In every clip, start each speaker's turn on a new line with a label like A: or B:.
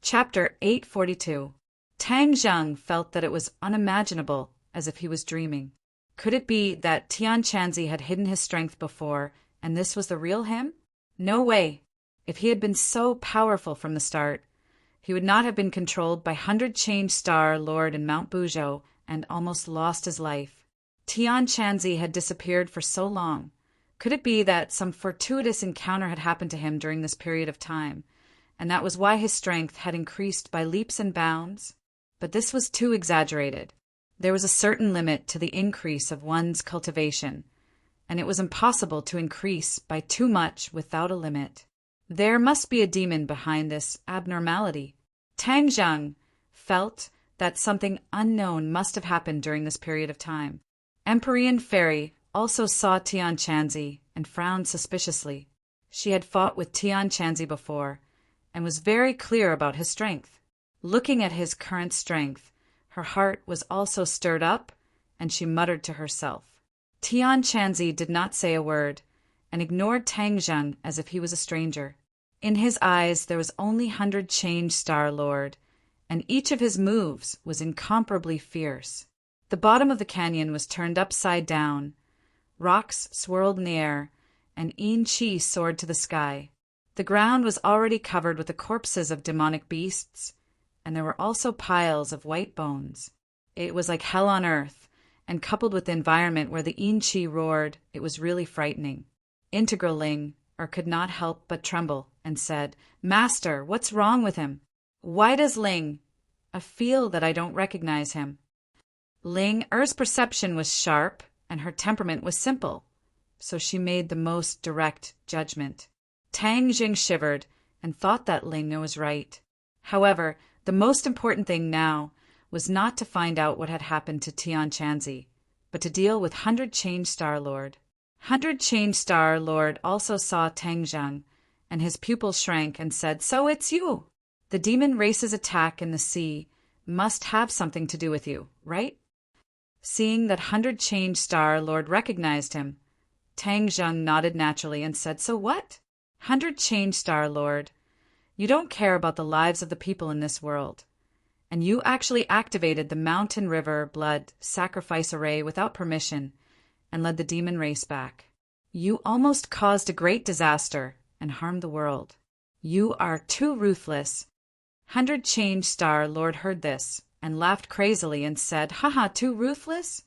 A: Chapter 842. Tang Zheng felt that it was unimaginable, as if he was dreaming. Could it be that Tian Chanzi had hidden his strength before, and this was the real him? No way. If he had been so powerful from the start, he would not have been controlled by 100 Star Lord in Mount Buzhou and almost lost his life. Tian Chanzi had disappeared for so long. Could it be that some fortuitous encounter had happened to him during this period of time, and that was why his strength had increased by leaps and bounds? But this was too exaggerated. There was a certain limit to the increase of one's cultivation, and it was impossible to increase by too much without a limit. There must be a demon behind this abnormality. Tang Zheng felt that something unknown must have happened during this period of time. Empyrean Fairy also saw Tian Chanzi and frowned suspiciously. She had fought with Tian Chanzi before, and was very clear about his strength. Looking at his current strength, her heart was also stirred up, and she muttered to herself. Tian Chanzi did not say a word, and ignored Tang Zheng as if he was a stranger. In his eyes there was only 100 Star Lord, and each of his moves was incomparably fierce. The bottom of the canyon was turned upside down, rocks swirled in the air, and Yin Qi soared to the sky. The ground was already covered with the corpses of demonic beasts, and there were also piles of white bones. It was like hell on earth, and coupled with the environment where the Yin Qi roared, it was really frightening. Integral Ling could not help but tremble, and said, "Master, what's wrong with him?" "Why does Ling feel that I don't recognize him?" Ling-Er's perception was sharp, and her temperament was simple, so she made the most direct judgment. Tang Zheng shivered, and thought that Ling was right. However, the most important thing now was not to find out what had happened to Tian Chanzi, but to deal with 100 Star Lord. 100 Star Lord also saw Tang Zheng, and his pupils shrank and said, "So it's you! The demon race's attack in the sea must have something to do with you, right?" Seeing that 100 Star Lord recognized him, Tang Zheng nodded naturally and said, "So what? 100 Star Lord, you don't care about the lives of the people in this world, and you actually activated the Mountain River Blood Sacrifice Array without permission and led the demon race back. You almost caused a great disaster and harmed the world. You are too ruthless." 100 Star Lord heard this and laughed crazily and said, "Haha, too ruthless?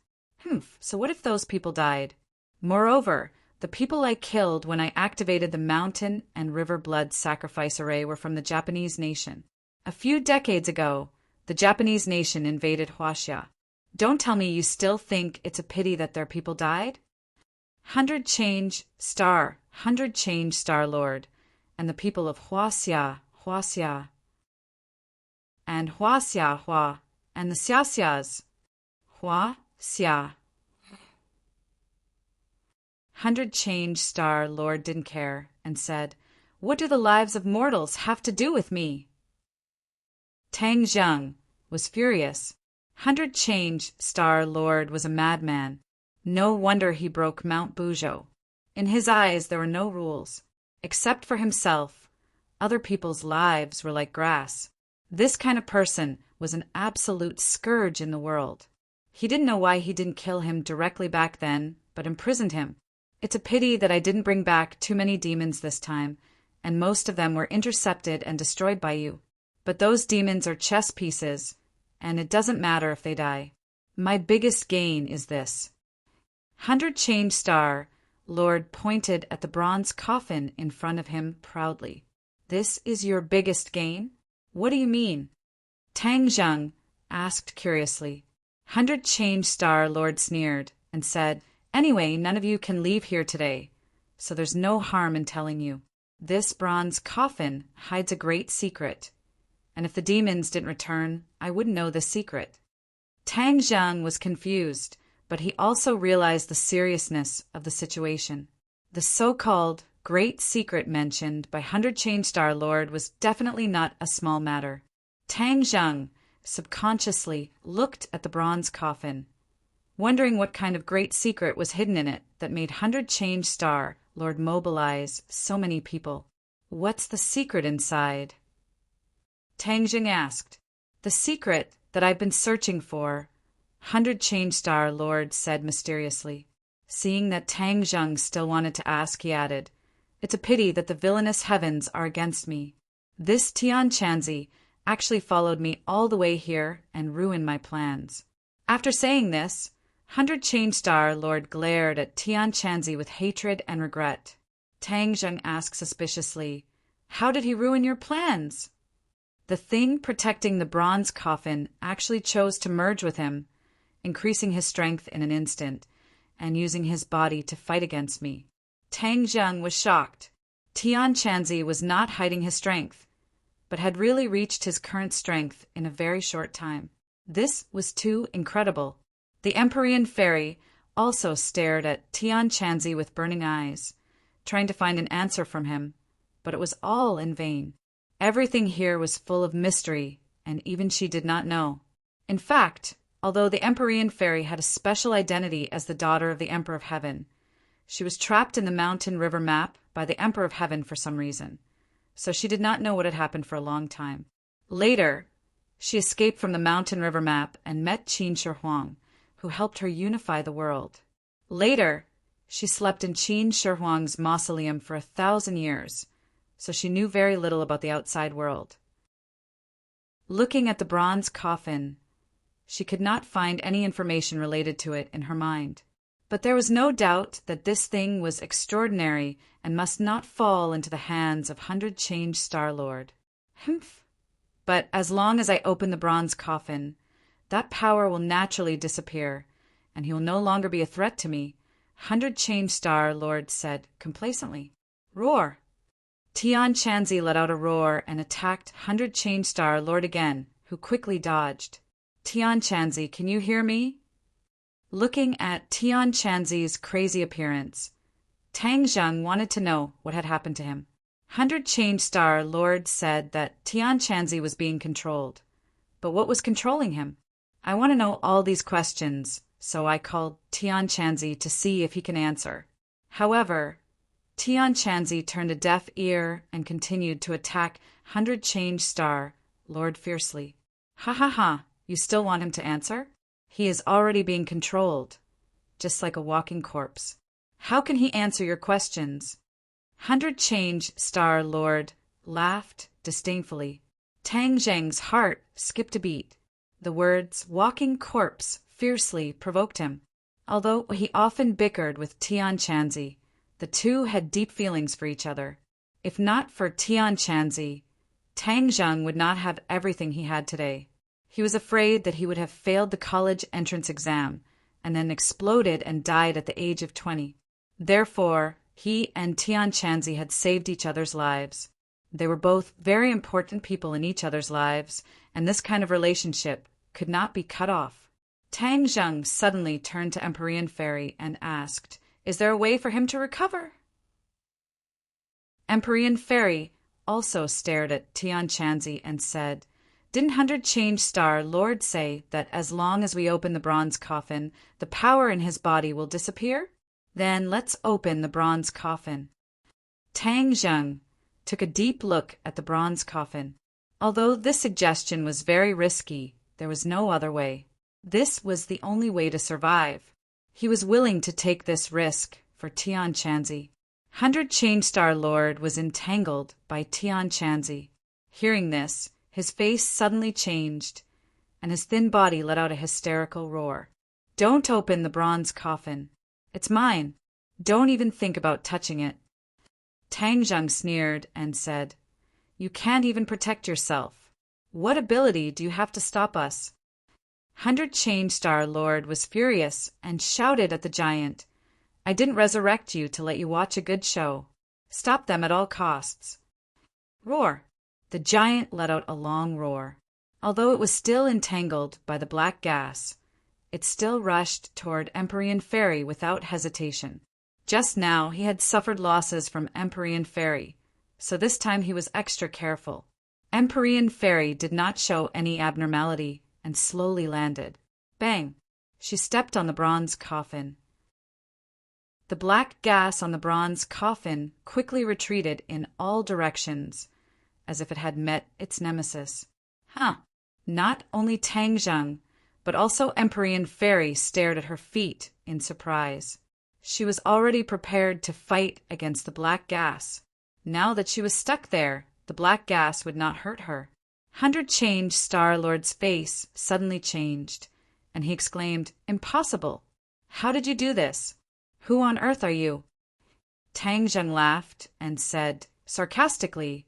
A: So what if those people died? Moreover, the people I killed when I activated the Mountain and River Blood Sacrifice Array were from the Japanese nation. A few decades ago, the Japanese nation invaded Huaxia. Don't tell me you still think it's a pity that their people died?" 100 Star Lord, and the people of Huaxia, and Huaxia, and the Xiaxias, Huaxia. 100 Star Lord didn't care, and said, "What do the lives of mortals have to do with me?" Tang Zheng was furious. 100 Star Lord was a madman. No wonder he broke Mount Buzhou. In his eyes there were no rules. Except for himself, other people's lives were like grass. This kind of person was an absolute scourge in the world. He didn't know why he didn't kill him directly back then, but imprisoned him. It's a pity that I didn't bring back too many demons this time, and most of them were intercepted and destroyed by you. But those demons are chess pieces, and it doesn't matter if they die. My biggest gain is this." 100 Star Lord pointed at the bronze coffin in front of him proudly. "This is your biggest gain? What do you mean?" Tang Zheng asked curiously. 100 Star Lord sneered and said, "Anyway, none of you can leave here today, so there's no harm in telling you. This bronze coffin hides a great secret, and if the demons didn't return, I wouldn't know this secret." Tang Zheng was confused, but he also realized the seriousness of the situation. The so-called great secret mentioned by 100 Star Lord was definitely not a small matter. Tang Zheng subconsciously looked at the bronze coffin, wondering what kind of great secret was hidden in it that made 100 Star Lord mobilize so many people. What's the secret inside? Tang Jing asked. The secret that I've been searching for, 100 Change Star Lord said mysteriously. Seeing that Tang Jing still wanted to ask, he added, It's a pity that the villainous heavens are against me. This Tian Chanzi actually followed me all the way here and ruined my plans. After saying this, 100 Change Star Lord glared at Tian Chanzi with hatred and regret. Tang Jing asked suspiciously, How did he ruin your plans? The thing protecting the bronze coffin actually chose to merge with him, increasing his strength in an instant, and using his body to fight against me. Tang Jing was shocked. Tian Chanzi was not hiding his strength, but had really reached his current strength in a very short time. This was too incredible. The Empyrean fairy also stared at Tian Chanzi with burning eyes, trying to find an answer from him, but it was all in vain. Everything here was full of mystery, and even she did not know. In fact, although the Empyrean fairy had a special identity as the daughter of the Emperor of Heaven, she was trapped in the mountain river map by the Emperor of Heaven for some reason, so she did not know what had happened for a long time. Later, she escaped from the mountain river map and met Qin Shi Huang, who helped her unify the world. Later, she slept in Qin Shi Huang's mausoleum for 1,000 years, so she knew very little about the outside world. Looking at the bronze coffin, she could not find any information related to it in her mind. But there was no doubt that this thing was extraordinary and must not fall into the hands of 100 Change Star Lord. Humph! But as long as I open the bronze coffin, that power will naturally disappear, and he will no longer be a threat to me, 100 Change Star Lord said complacently. Roar! Tian Chanzi let out a roar and attacked 100 Change Star Lord again, who quickly dodged. Tian Chanzi, can you hear me? Looking at Tian Chanzi's crazy appearance, Tang Jing wanted to know what had happened to him. 100 Change Star Lord said that Tian Chanzi was being controlled. But what was controlling him? I want to know all these questions, so I called Tian Chanzi to see if he can answer. However, Tian Chanzi turned a deaf ear and continued to attack 100 Change Star Lord fiercely. Ha ha ha, you still want him to answer? He is already being controlled, just like a walking corpse. How can he answer your questions? 100 Change Star Lord laughed disdainfully. Tang Jing's heart skipped a beat. The words walking corpse fiercely provoked him. Although he often bickered with Tian Chanzi, the two had deep feelings for each other. If not for Tian Chanzi, Tang Jing would not have everything he had today. He was afraid that he would have failed the college entrance exam and then exploded and died at the age of 20. Therefore, he and Tian Chanzi had saved each other's lives. They were both very important people in each other's lives, and this kind of relationship could not be cut off. Tang Jing suddenly turned to Empyrean Fairy and asked, Is there a way for him to recover? Empyrean Fairy also stared at Tian Chanzi and said, Didn't 100 Change Star Lord say that as long as we open the bronze coffin, the power in his body will disappear? Then let's open the bronze coffin. Tang Jing took a deep look at the bronze coffin. Although this suggestion was very risky, there was no other way. This was the only way to survive. He was willing to take this risk for Tian Chanzi. 100 Change Star Lord was entangled by Tian Chanzi. Hearing this, his face suddenly changed, and his thin body let out a hysterical roar. Don't open the bronze coffin. It's mine. Don't even think about touching it. Tang Jing sneered and said, You can't even protect yourself. What ability do you have to stop us? 100 Change Star Lord was furious and shouted at the giant, I didn't resurrect you to let you watch a good show. Stop them at all costs. Roar! The giant let out a long roar. Although it was still entangled by the black gas, it still rushed toward Empyrean Fairy without hesitation. Just now he had suffered losses from Empyrean Fairy, so this time he was extra careful. Empyrean Fairy did not show any abnormality and slowly landed. Bang! She stepped on the bronze coffin. The black gas on the bronze coffin quickly retreated in all directions, as if it had met its nemesis. Huh. Not only Tang Zheng, but also Empyrean Fairy stared at her feet in surprise. She was already prepared to fight against the black gas. Now that she was stuck there, the black gas would not hurt her. 100 Change Star-Lord's face suddenly changed, and he exclaimed, "Impossible! How did you do this? Who on earth are you?" Tang Zheng laughed and said, sarcastically,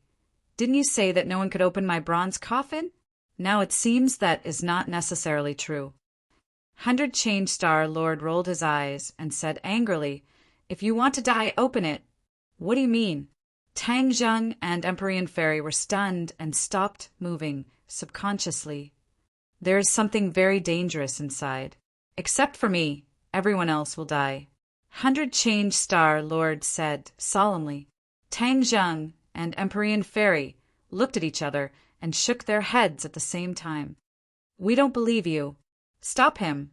A: "Didn't you say that no one could open my bronze coffin? Now it seems that is not necessarily true." 100 Change Star-Lord rolled his eyes and said angrily, "If you want to die, open it." "What do you mean?" Tang Zheng and Empyrean Fairy were stunned and stopped moving subconsciously. "There is something very dangerous inside. Except for me, everyone else will die," 100 Change Star-Lord said solemnly. Tang Zheng and Empyrean Fairy looked at each other and shook their heads at the same time. "We don't believe you. Stop him!"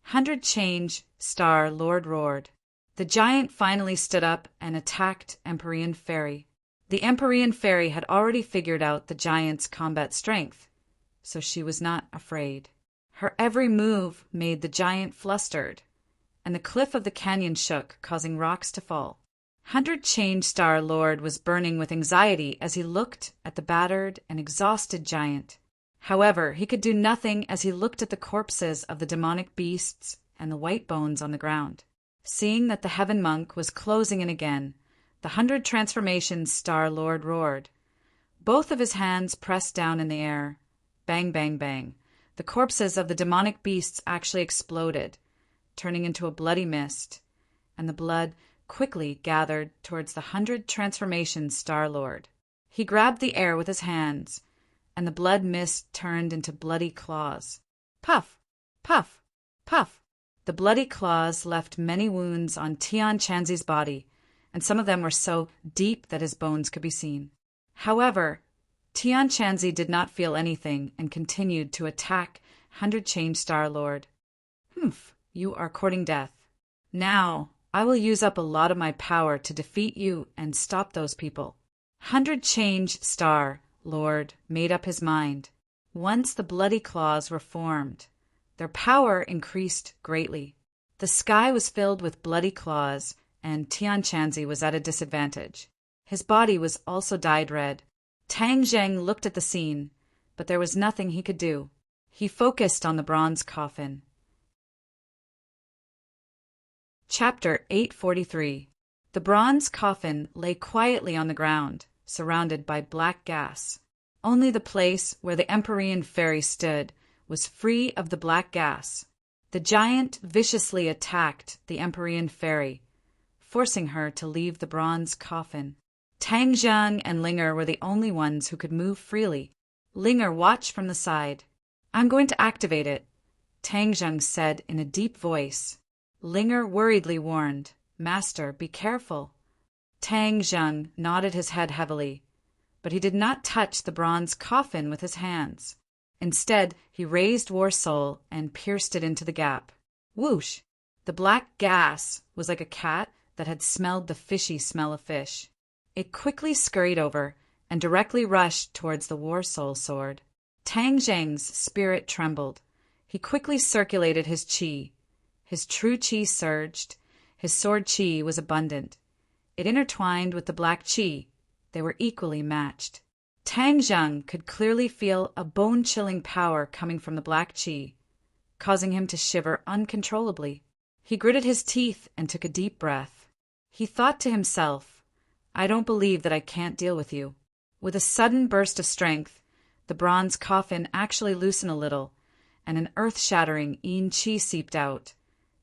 A: 100 Change Star-Lord roared. The giant finally stood up and attacked Empyrean Fairy. The Empyrean Fairy had already figured out the giant's combat strength, so she was not afraid. Her every move made the giant flustered, and the cliff of the canyon shook, causing rocks to fall. 100 Change Star-Lord was burning with anxiety as he looked at the battered and exhausted giant. However, he could do nothing as he looked at the corpses of the demonic beasts and the white bones on the ground. Seeing that the Heaven Monk was closing in again, the 100 Transformation Star-Lord roared. Both of his hands pressed down in the air. Bang, bang, bang. The corpses of the demonic beasts actually exploded, turning into a bloody mist, and the blood quickly gathered towards the 100 Transformation Star-Lord. He grabbed the air with his hands, and the blood mist turned into bloody claws. Puff, puff, puff. The bloody claws left many wounds on Tian Chanzi's body, and some of them were so deep that his bones could be seen. However, Tian Chanzi did not feel anything and continued to attack 100 Change Star-Lord. "Humph, you are courting death. Now, I will use up a lot of my power to defeat you and stop those people." 100 Change Star-Lord made up his mind. Once the bloody claws were formed, their power increased greatly. The sky was filled with bloody claws, and Tian Chanzi was at a disadvantage. His body was also dyed red. Tang Zheng looked at the scene, but there was nothing he could do. He focused on the bronze coffin. Chapter 843. The bronze coffin lay quietly on the ground, surrounded by black gas. Only the place where the Empyrean Fairy stood was free of the black gas. The giant viciously attacked the Empyrean Fairy, forcing her to leave the bronze coffin. Tang Zheng and Linger were the only ones who could move freely. Linger watched from the side. "I'm going to activate it," Tang Zheng said in a deep voice. Linger worriedly warned, "Master, be careful." Tang Zheng nodded his head heavily, but he did not touch the bronze coffin with his hands. Instead, he raised War Soul and pierced it into the gap. Whoosh! The black gas was like a cat that had smelled the fishy smell of fish. It quickly scurried over and directly rushed towards the War Soul sword. Tang Zheng's spirit trembled. He quickly circulated his qi. His true qi surged. His sword qi was abundant. It intertwined with the black qi. They were equally matched. Tang Zheng could clearly feel a bone-chilling power coming from the black qi, causing him to shiver uncontrollably. He gritted his teeth and took a deep breath. He thought to himself, "I don't believe that I can't deal with you." With a sudden burst of strength, the bronze coffin actually loosened a little, and an earth-shattering yin qi seeped out,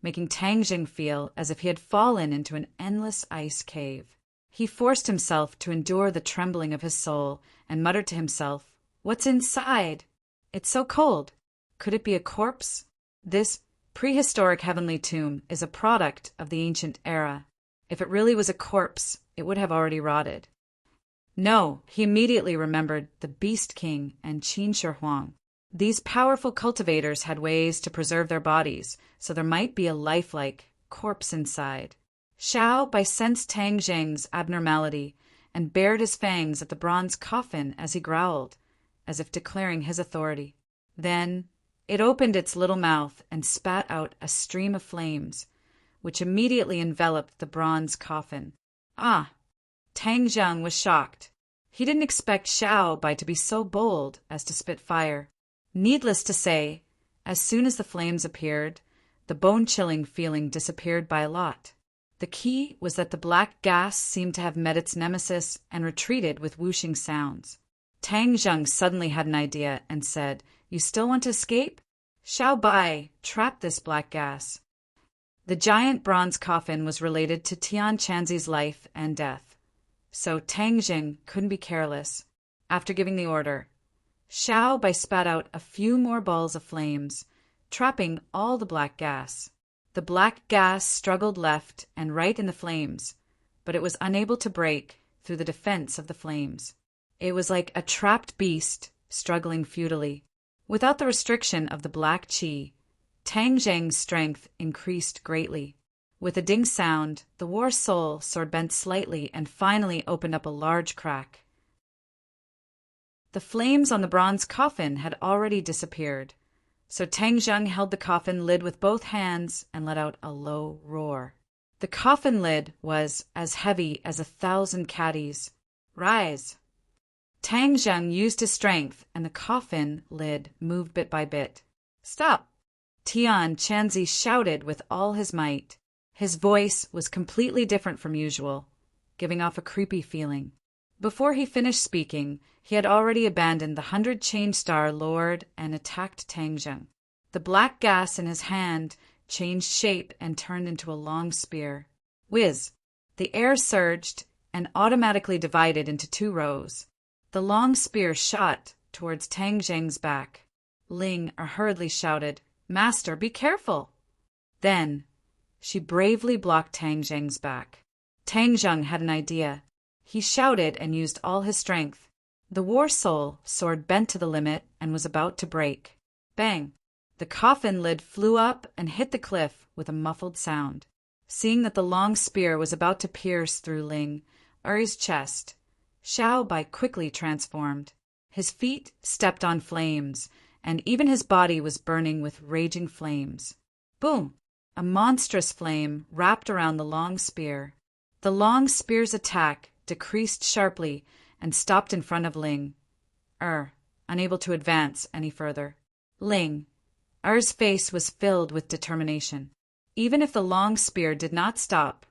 A: making Tang Zheng feel as if he had fallen into an endless ice cave. He forced himself to endure the trembling of his soul and muttered to himself, "What's inside? It's so cold. Could it be a corpse?" This prehistoric heavenly tomb is a product of the ancient era. If it really was a corpse, it would have already rotted. No, he immediately remembered the Beast King and Qin Shi Huang. These powerful cultivators had ways to preserve their bodies, so there might be a lifelike corpse inside. Xiao Bai sensed Tang Zheng's abnormality and bared his fangs at the bronze coffin as he growled, as if declaring his authority. Then it opened its little mouth and spat out a stream of flames, which immediately enveloped the bronze coffin. Ah! Tang Jiang was shocked. He didn't expect Xiao Bai to be so bold as to spit fire. Needless to say, as soon as the flames appeared, the bone-chilling feeling disappeared by a lot. The key was that the black gas seemed to have met its nemesis and retreated with whooshing sounds. Tang Jiang suddenly had an idea and said, "You still want to escape? Xiao Bai, trap this black gas." The giant bronze coffin was related to Tian Chanzi's life and death, so Tang Jiang couldn't be careless. After giving the order, Xiao Bai spat out a few more balls of flames, trapping all the black gas. The black gas struggled left and right in the flames, but it was unable to break through the defense of the flames. It was like a trapped beast struggling futilely. Without the restriction of the black qi, Tang Jiang's strength increased greatly. With a ding sound, the war soul sword bent slightly and finally opened up a large crack. The flames on the bronze coffin had already disappeared, so Tang Jiang held the coffin lid with both hands and let out a low roar. The coffin lid was as heavy as 1,000 caddies. "Rise!" Tang Jiang used his strength, and the coffin lid moved bit by bit. "Stop!" Tian Chanzi shouted with all his might. His voice was completely different from usual, giving off a creepy feeling. Before he finished speaking, he had already abandoned the 100 Change Star Lord and attacked Tang Jiang. The black gas in his hand changed shape and turned into a long spear. Whiz! The air surged and automatically divided into 2 rows. The long spear shot towards Tang Jiang's back. Ling hurriedly shouted, "Master, be careful!" Then she bravely blocked Tang Jiang's back. Tang Jiang had an idea. He shouted and used all his strength. The war soul sword bent to the limit and was about to break. Bang! The coffin lid flew up and hit the cliff with a muffled sound. Seeing that the long spear was about to pierce through Ling Er's chest, Xiao Bai quickly transformed. His feet stepped on flames, and even his body was burning with raging flames. Boom! A monstrous flame wrapped around the long spear. The long spear's attack decreased sharply and stopped in front of Ling unable to advance any further. Ling Er's face was filled with determination. Even if the long spear did not stop,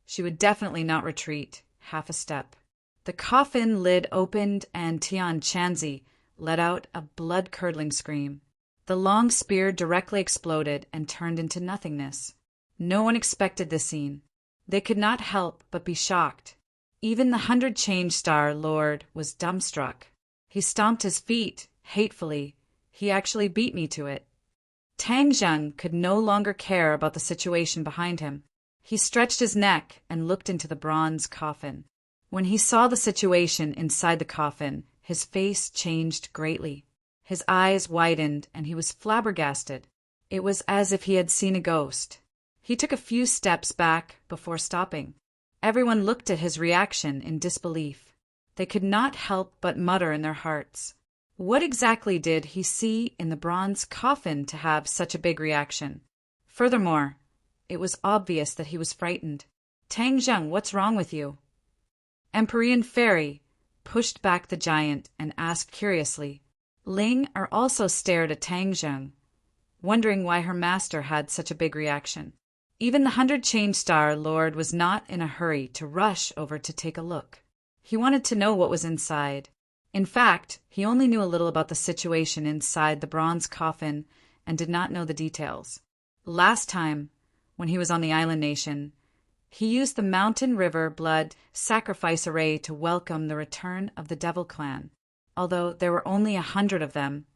A: she would definitely not retreat half a step. The coffin lid opened and Tian Chanzi let out a blood-curdling scream. The long spear directly exploded and turned into nothingness. No one expected this scene. They could not help but be shocked. Even the 100 Change Star Lord was dumbstruck. He stomped his feet hatefully. "He actually beat me to it." Tang Jiang could no longer care about the situation behind him. He stretched his neck and looked into the bronze coffin. When he saw the situation inside the coffin, his face changed greatly. His eyes widened and he was flabbergasted. It was as if he had seen a ghost. He took a few steps back before stopping. Everyone looked at his reaction in disbelief. They could not help but mutter in their hearts. What exactly did he see in the bronze coffin to have such a big reaction? Furthermore, it was obvious that he was frightened. "Tang Jiang, what's wrong with you?" Empyrean Fairy pushed back the giant and asked curiously. Ling also stared at Tang Jiang, wondering why her master had such a big reaction. Even the 100 Change Star Lord was not in a hurry to rush over to take a look. He wanted to know what was inside. In fact, he only knew a little about the situation inside the bronze coffin and did not know the details. Last time, when he was on the island nation, he used the Mountain River Blood sacrifice array to welcome the return of the Devil Clan. Although there were only 100 of them,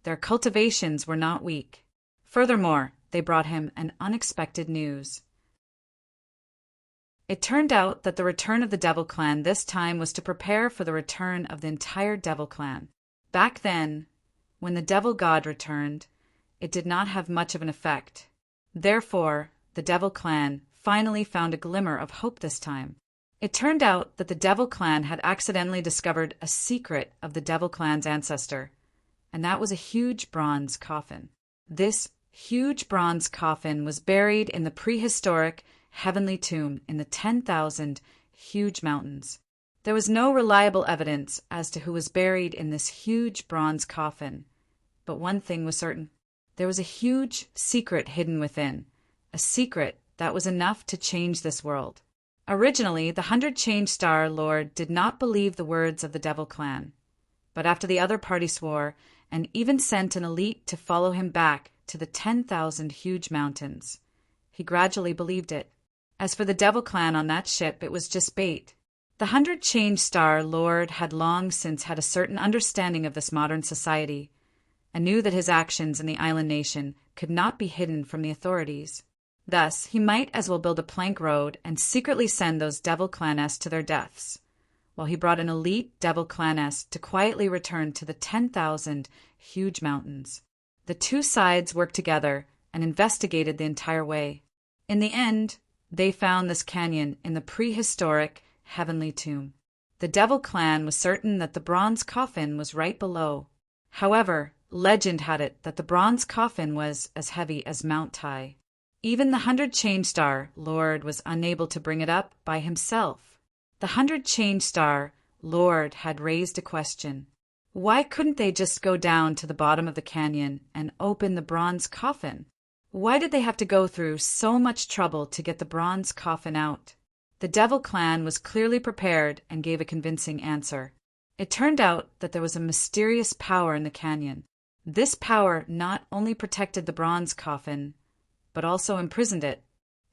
A: their cultivations were not weak. Furthermore, they brought him an unexpected news. It turned out that the return of the Devil Clan this time was to prepare for the return of the entire Devil Clan. Back then, when the Devil God returned, it did not have much of an effect. Therefore, the Devil Clan finally found a glimmer of hope this time. It turned out that the Devil Clan had accidentally discovered a secret of the Devil Clan's ancestor, and that was a huge bronze coffin. This huge bronze coffin was buried in the prehistoric heavenly tomb in the 10,000 huge mountains. There was no reliable evidence as to who was buried in this huge bronze coffin, but one thing was certain. There was a huge secret hidden within, a secret that was enough to change this world. Originally, the 100 Star Lord did not believe the words of the Devil Clan, but after the other party swore, and even sent an elite to follow him back to the 10,000 huge mountains, he gradually believed it. As for the Devil Clan on that ship, it was just bait. The 100 Star Lord had long since had a certain understanding of this modern society, and knew that his actions in the island nation could not be hidden from the authorities. Thus, he might as well build a plank road and secretly send those Devil Clanests to their deaths, while he brought an elite Devil Clanest to quietly return to the 10,000 huge mountains. The two sides worked together and investigated the entire way. In the end, they found this canyon in the prehistoric heavenly tomb. The Devil Clan was certain that the bronze coffin was right below. However, legend had it that the bronze coffin was as heavy as Mount Tai. Even the 100 Star Lord was unable to bring it up by himself. The 100 Star Lord had raised a question. Why couldn't they just go down to the bottom of the canyon and open the bronze coffin? Why did they have to go through so much trouble to get the bronze coffin out? The Devil Clan was clearly prepared and gave a convincing answer. It turned out that there was a mysterious power in the canyon. This power not only protected the bronze coffin, but also imprisoned it.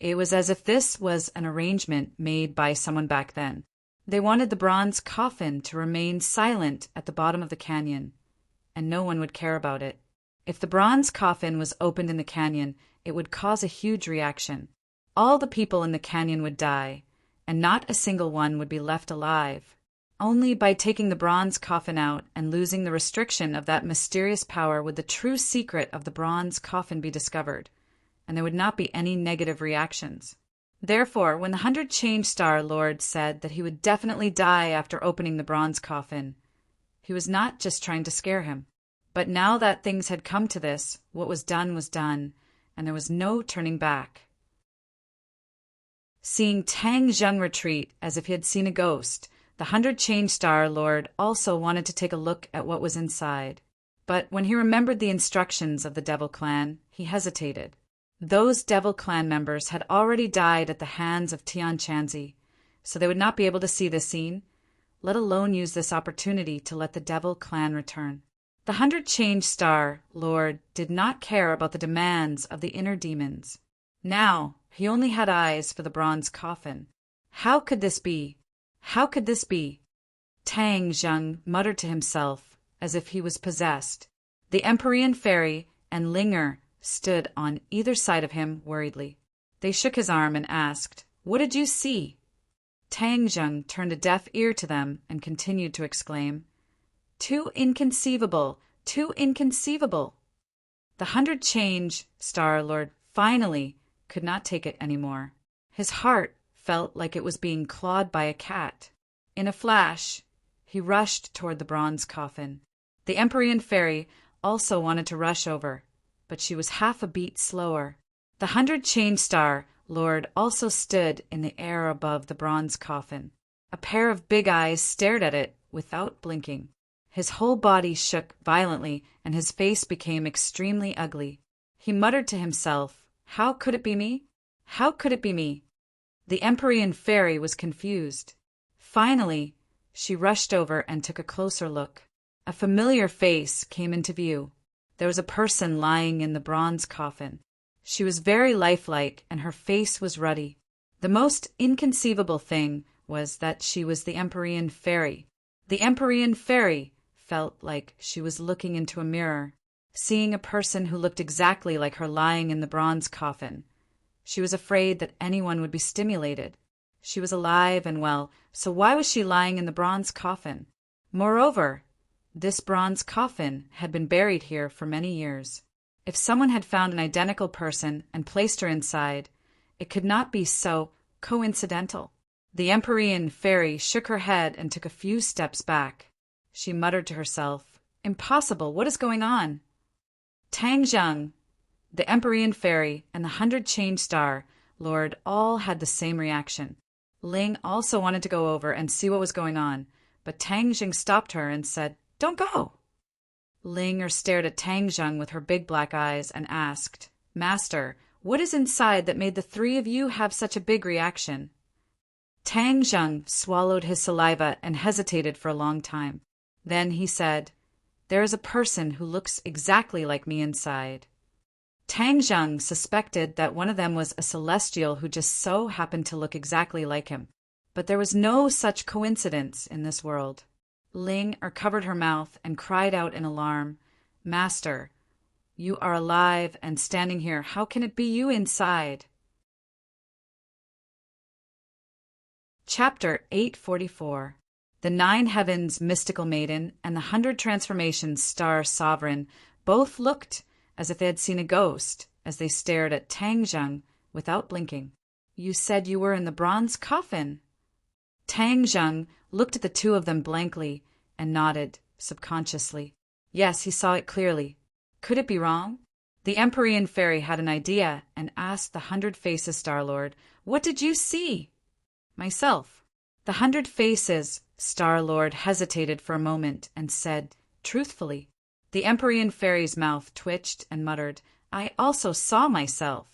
A: It was as if this was an arrangement made by someone back then. They wanted the bronze coffin to remain silent at the bottom of the canyon, and no one would care about it. If the bronze coffin was opened in the canyon, it would cause a huge reaction. All the people in the canyon would die, and not a single one would be left alive. Only by taking the bronze coffin out and losing the restriction of that mysterious power would the true secret of the bronze coffin be discovered, and there would not be any negative reactions. Therefore, when the 100 Star Lord said that he would definitely die after opening the bronze coffin, he was not just trying to scare him. But now that things had come to this, what was done, and there was no turning back. Seeing Tang Zheng retreat as if he had seen a ghost, the 100 Star Lord also wanted to take a look at what was inside. But when he remembered the instructions of the Devil Clan, he hesitated. Those Devil Clan members had already died at the hands of Tian Chanzi, so they would not be able to see this scene, let alone use this opportunity to let the Devil Clan return. The 100 Star Lord did not care about the demands of the inner demons. Now, he only had eyes for the bronze coffin. How could this be? How could this be? Tang Zheng muttered to himself as if he was possessed. The Empyrean Fairy and Linger stood on either side of him worriedly. They shook his arm and asked, "What did you see?" Tang Zheng turned a deaf ear to them and continued to exclaim, "Too inconceivable! Too inconceivable!" The 100 Star Lord finally could not take it anymore. His heart felt like it was being clawed by a cat. In a flash, he rushed toward the bronze coffin. The Empyrean Fairy also wanted to rush over, but she was half a beat slower. The 100 Star Lord also stood in the air above the bronze coffin. A pair of big eyes stared at it without blinking. His whole body shook violently, and his face became extremely ugly. He muttered to himself, "How could it be me? How could it be me?" The Empyrean Fairy was confused. Finally, she rushed over and took a closer look. A familiar face came into view. There was a person lying in the bronze coffin. She was very lifelike, and her face was ruddy. The most inconceivable thing was that she was the Empyrean Fairy. The Empyrean Fairy felt like she was looking into a mirror, seeing a person who looked exactly like her lying in the bronze coffin. She was afraid that anyone would be stimulated. She was alive and well, so why was she lying in the bronze coffin? Moreover, this bronze coffin had been buried here for many years. If someone had found an identical person and placed her inside, it could not be so coincidental. The Empyrean fairy shook her head and took a few steps back. She muttered to herself, "Impossible, what is going on?" Tang Zheng, the Empyrean fairy, and the 100 Star Lord all had the same reaction. Ling also wanted to go over and see what was going on, but Tang Zheng stopped her and said, "Don't go." Ling stared at Tang Zheng with her big black eyes and asked, "Master, what is inside that made the three of you have such a big reaction?" Tang Zheng swallowed his saliva and hesitated for a long time. Then he said, "There is a person who looks exactly like me inside." Tang Zheng suspected that one of them was a celestial who just so happened to look exactly like him. But there was no such coincidence in this world. Ling covered her mouth and cried out in alarm, "Master, you are alive and standing here. How can it be you inside?" Chapter 844. The 9 Heavens Mystical Maiden and the 100 Transformations Star Sovereign both looked as if they had seen a ghost as they stared at Tang Zheng without blinking. "You said you were in the bronze coffin." Tang Zheng looked at the two of them blankly and nodded subconsciously. Yes, he saw it clearly. Could it be wrong? The Empyrean fairy had an idea and asked the 100 Faces Star-Lord, "What did you see?" "Myself." The 100 Faces Star-Lord hesitated for a moment and said, truthfully. The Empyrean fairy's mouth twitched and muttered, "I also saw myself."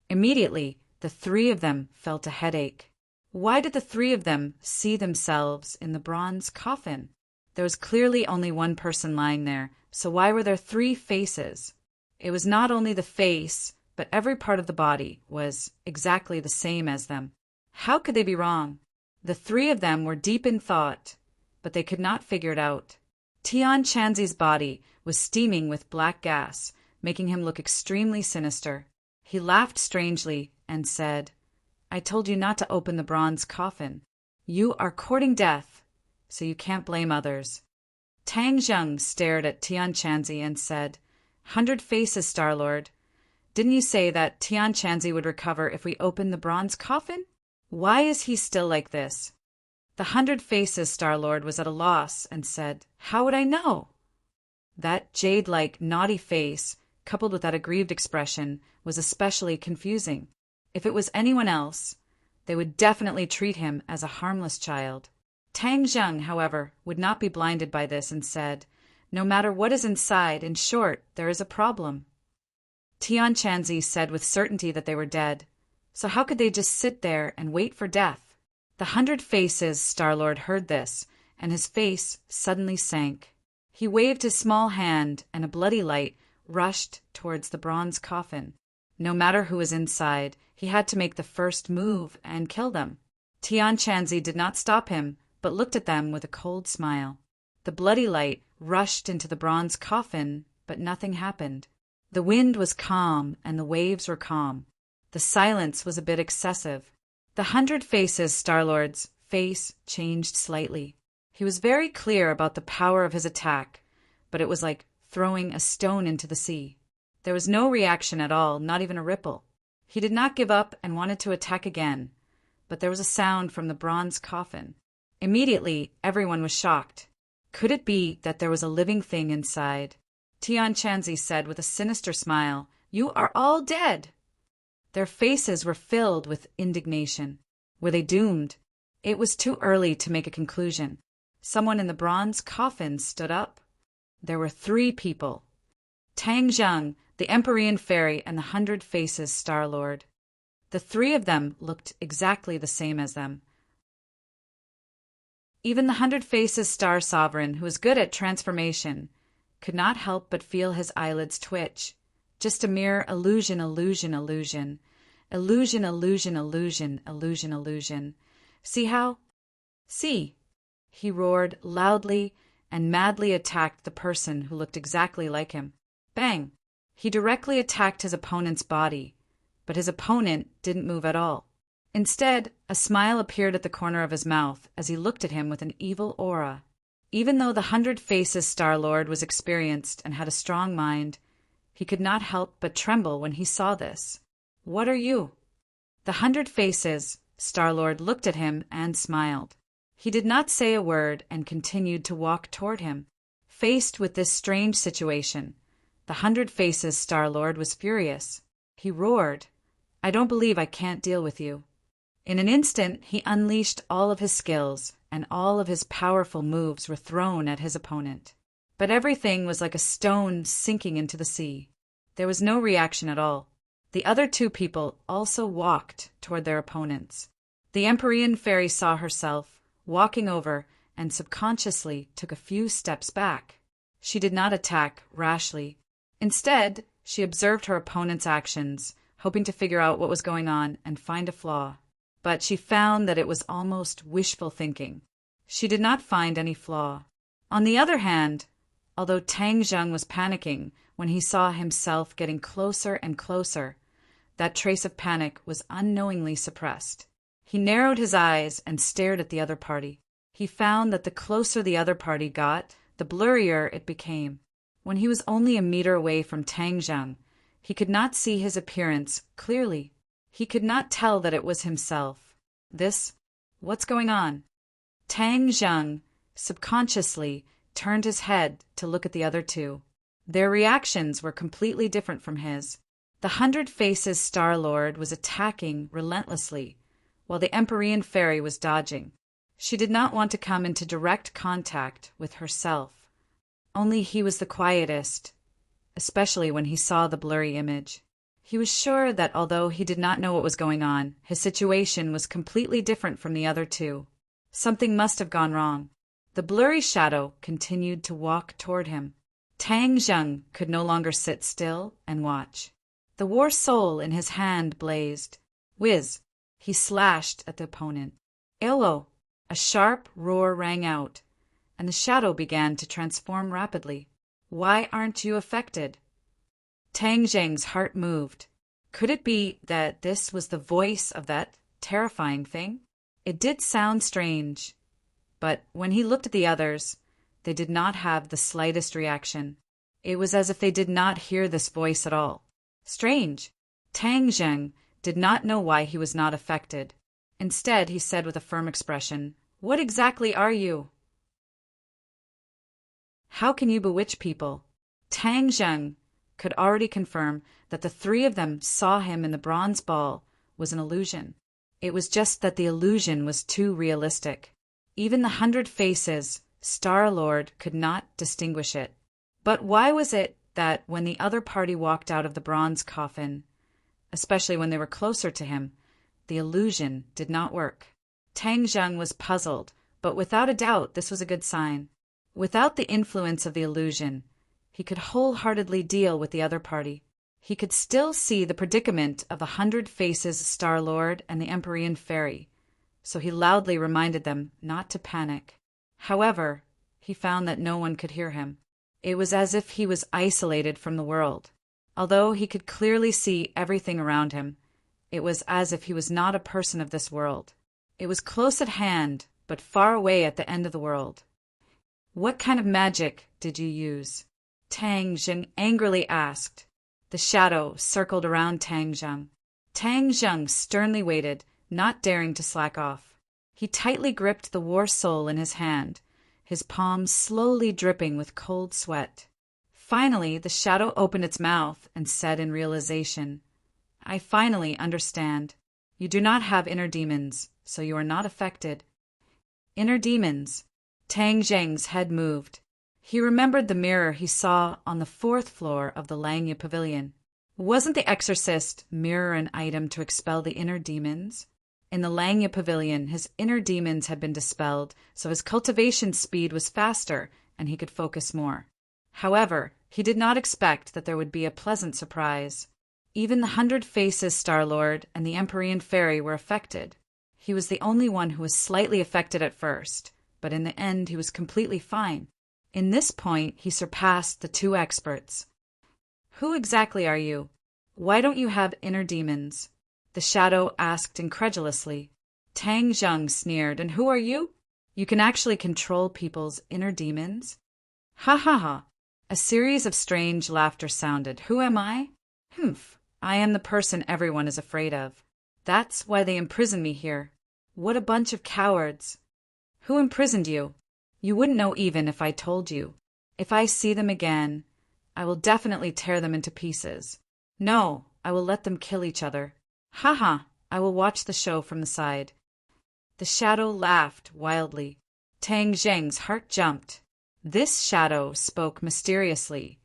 A: Immediately, the three of them felt a headache. Why did the three of them see themselves in the bronze coffin? There was clearly only one person lying there, so why were there 3 faces? It was not only the face, but every part of the body was exactly the same as them. How could they be wrong? The 3 of them were deep in thought, but they could not figure it out. Tian Chanzi's body was steaming with black gas, making him look extremely sinister. He laughed strangely and said, "I told you not to open the bronze coffin. You are courting death, so you can't blame others." Tang Zheng stared at Tian Chanzi and said, "100 Faces, Star-Lord, didn't you say that Tian Chanzi would recover if we opened the bronze coffin? Why is he still like this?" The 100 Faces Star-Lord was at a loss and said, "How would I know?" That jade-like naughty face, coupled with that aggrieved expression, was especially confusing. If it was anyone else, they would definitely treat him as a harmless child. Tang Zheng, however, would not be blinded by this and said, "No matter what is inside, in short, there is a problem." Tian Chanzi said with certainty that they were dead. So how could they just sit there and wait for death? The 100 Faces Star-Lord heard this, and his face suddenly sank. He waved his small hand, and a bloody light rushed towards the bronze coffin. No matter who was inside, he had to make the first move and kill them. Tian Chanzi did not stop him, but looked at them with a cold smile. The bloody light rushed into the bronze coffin, but nothing happened. The wind was calm, and the waves were calm. The silence was a bit excessive. The 100 Faces Star-Lord's face changed slightly. He was very clear about the power of his attack, but it was like throwing a stone into the sea. There was no reaction at all, not even a ripple. He did not give up and wanted to attack again, but there was a sound from the bronze coffin. Immediately, everyone was shocked. Could it be that there was a living thing inside? Tian Chanzi said with a sinister smile, "You are all dead." Their faces were filled with indignation. Were they doomed? It was too early to make a conclusion. Someone in the bronze coffin stood up. There were 3 people. Tang Zheng, the Empyrean fairy, and the 100 Faces Star-Lord. The 3 of them looked exactly the same as them. Even the 100 Faces Star Sovereign, who was good at transformation, could not help but feel his eyelids twitch. Just a mere illusion, illusion, illusion. Illusion, illusion, illusion, illusion, illusion. See how? See! He roared loudly and madly attacked the person who looked exactly like him. Bang! He directly attacked his opponent's body, but his opponent didn't move at all. Instead, a smile appeared at the corner of his mouth as he looked at him with an evil aura. Even though the 100 Faces Star-Lord was experienced and had a strong mind, he could not help but tremble when he saw this. "What are you?" The 100 Faces Star-Lord looked at him and smiled. He did not say a word and continued to walk toward him. Faced with this strange situation, the 100 Faces Star-Lord was furious. He roared, "I don't believe I can't deal with you." In an instant, he unleashed all of his skills, and all of his powerful moves were thrown at his opponent. But everything was like a stone sinking into the sea. There was no reaction at all. The other two people also walked toward their opponents. The Empyrean Fairy saw herself walking over and subconsciously took a few steps back. She did not attack rashly. Instead, she observed her opponent's actions, hoping to figure out what was going on and find a flaw. But she found that it was almost wishful thinking. She did not find any flaw. On the other hand, although Tang Zheng was panicking when he saw himself getting closer and closer, that trace of panic was unknowingly suppressed. He narrowed his eyes and stared at the other party. He found that the closer the other party got, the blurrier it became. When he was only a meter away from Tang Zheng, he could not see his appearance clearly. He could not tell that it was himself. What's going on? Tang Zheng subconsciously turned his head to look at the other two. Their reactions were completely different from his. The 100 Faces Star-Lord was attacking relentlessly, while the Empyrean Fairy was dodging. She did not want to come into direct contact with herself. Only he was the quietest, especially when he saw the blurry image. He was sure that although he did not know what was going on, his situation was completely different from the other two. Something must have gone wrong. The blurry shadow continued to walk toward him. Tang Zheng could no longer sit still and watch. The war soul in his hand blazed. Whiz! He slashed at the opponent. Ewo! A sharp roar rang out, and the shadow began to transform rapidly. Why aren't you affected? Tang Zheng's heart moved. Could it be that this was the voice of that terrifying thing? It did sound strange, but when he looked at the others, they did not have the slightest reaction. It was as if they did not hear this voice at all. Strange. Tang Zheng did not know why he was not affected. Instead, he said with a firm expression, "What exactly are you? How can you bewitch people?" Tang Zheng could already confirm that the three of them saw him in the bronze ball was an illusion. It was just that the illusion was too realistic. Even the 100 Faces Star-Lord could not distinguish it. But why was it that when the other party walked out of the bronze coffin, especially when they were closer to him, the illusion did not work? Tang Zheng was puzzled, but without a doubt this was a good sign. Without the influence of the illusion, he could wholeheartedly deal with the other party. He could still see the predicament of the 100 Faces Star-Lord and the Empyrean Fairy, so he loudly reminded them not to panic. However, he found that no one could hear him. It was as if he was isolated from the world. Although he could clearly see everything around him, it was as if he was not a person of this world. It was close at hand, but far away at the end of the world. "What kind of magic did you use?" Tang Zheng angrily asked. The shadow circled around Tang Zheng. Tang Zheng sternly waited, not daring to slack off. He tightly gripped the war soul in his hand, his palms slowly dripping with cold sweat. Finally, the shadow opened its mouth and said in realization, "I finally understand. You do not have inner demons, so you are not affected." Inner demons. Tang Zheng's head moved. He remembered the mirror he saw on the 4th floor of the Langya Pavilion. Wasn't the exorcist mirror an item to expel the inner demons? In the Langya Pavilion, his inner demons had been dispelled, so his cultivation speed was faster and he could focus more. However, he did not expect that there would be a pleasant surprise. Even the 100 Faces Star-Lord and the Empyrean Fairy were affected. He was the only one who was slightly affected at first, but in the end he was completely fine. In this point, he surpassed the two experts. "Who exactly are you? Why don't you have inner demons?" the shadow asked incredulously. Tang Zheng sneered, "And who are you? You can actually control people's inner demons?" "Ha ha ha!" A series of strange laughter sounded. "Who am I? Humph! I am the person everyone is afraid of." That's why they imprisoned me here. What a bunch of cowards. Who imprisoned you? You wouldn't know even if I told you. If I see them again, I will definitely tear them into pieces. No, I will let them kill each other. Ha ha, I will watch the show from the side. The shadow laughed wildly. Tang Zheng's heart jumped. This shadow spoke mysteriously,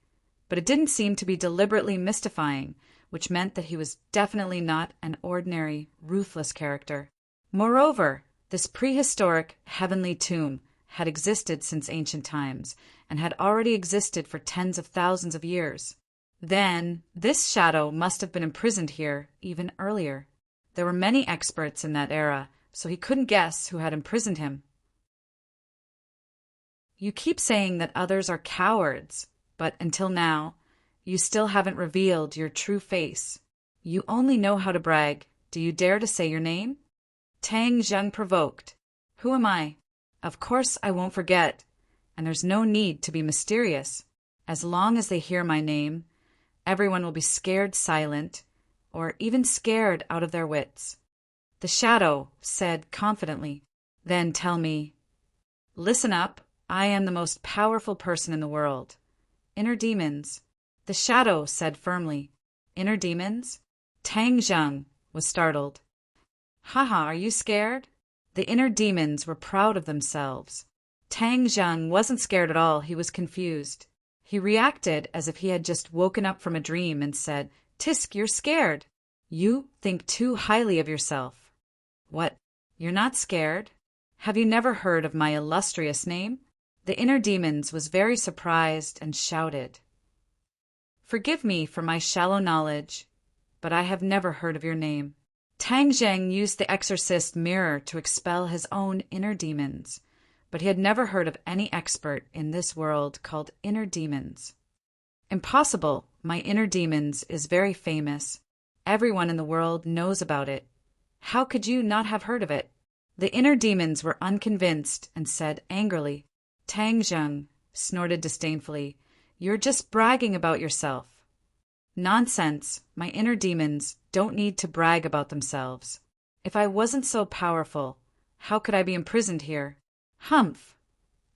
A: but it didn't seem to be deliberately mystifying, which meant that he was definitely not an ordinary, ruthless character. Moreover, this prehistoric heavenly tomb had existed since ancient times, and had already existed for tens of thousands of years. Then, this shadow must have been imprisoned here even earlier. There were many experts in that era, so he couldn't guess who had imprisoned him. You keep saying that others are cowards, but until now, you still haven't revealed your true face. You only know how to brag. Do you dare to say your name? Tang Zheng provoked. Who am I? Of course I won't forget, and there's no need to be mysterious. As long as they hear my name, everyone will be scared silent, or even scared out of their wits. The shadow said confidently. Then tell me. Listen up, I am the most powerful person in the world. Inner demons. The shadow said firmly. Inner demons? Tang Zheng was startled. Haha, are you scared? The inner demons were proud of themselves. Tang Zheng wasn't scared at all, he was confused. He reacted as if he had just woken up from a dream and said, Tisk, you're scared. You think too highly of yourself. What? You're not scared? Have you never heard of my illustrious name? The inner demons was very surprised and shouted. Forgive me for my shallow knowledge, but I have never heard of your name. Tang Zheng used the exorcist mirror to expel his own inner demons, but he had never heard of any expert in this world called inner demons. Impossible, my inner demons is very famous. Everyone in the world knows about it. How could you not have heard of it? The inner demons were unconvinced and said angrily. Tang Zheng snorted disdainfully. You're just bragging about yourself. Nonsense, my inner demons don't need to brag about themselves. If I wasn't so powerful, how could I be imprisoned here? Humph!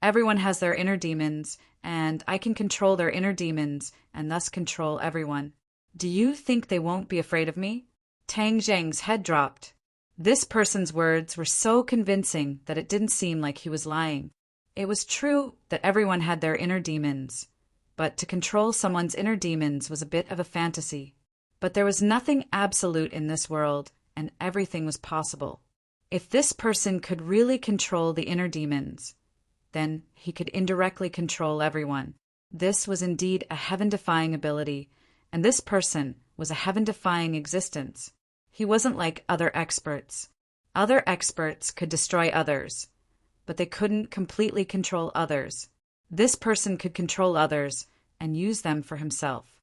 A: Everyone has their inner demons, and I can control their inner demons and thus control everyone. Do you think they won't be afraid of me? Tang Zheng's head dropped. This person's words were so convincing that it didn't seem like he was lying. It was true that everyone had their inner demons, but to control someone's inner demons was a bit of a fantasy. But there was nothing absolute in this world, and everything was possible. If this person could really control the inner demons, then he could indirectly control everyone. This was indeed a heaven-defying ability, and this person was a heaven-defying existence. He wasn't like other experts. Other experts could destroy others, but they couldn't completely control others. This person could control others and use them for himself.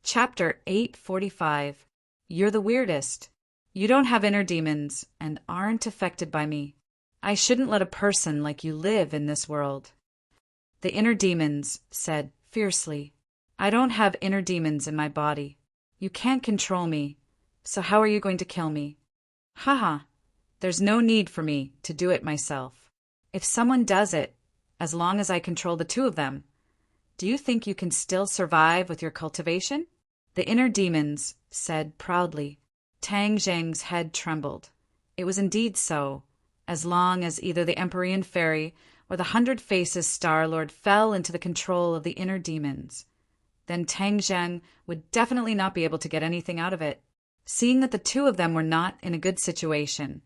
A: Chapter 845. You're the weirdest. You don't have inner demons and aren't affected by me. I shouldn't let a person like you live in this world. The inner demons said fiercely. I don't have inner demons in my body. You can't control me, so how are you going to kill me? Haha, there's no need for me to do it myself. If someone does it, as long as I control the two of them, do you think you can still survive with your cultivation? The inner demons said proudly. Tang Zheng's head trembled. It was indeed so, as long as either the Empyrean Fairy or the 100 Faces Star Lord fell into the control of the inner demons. Then Tang Zheng would definitely not be able to get anything out of it. Seeing that the two of them were not in a good situation,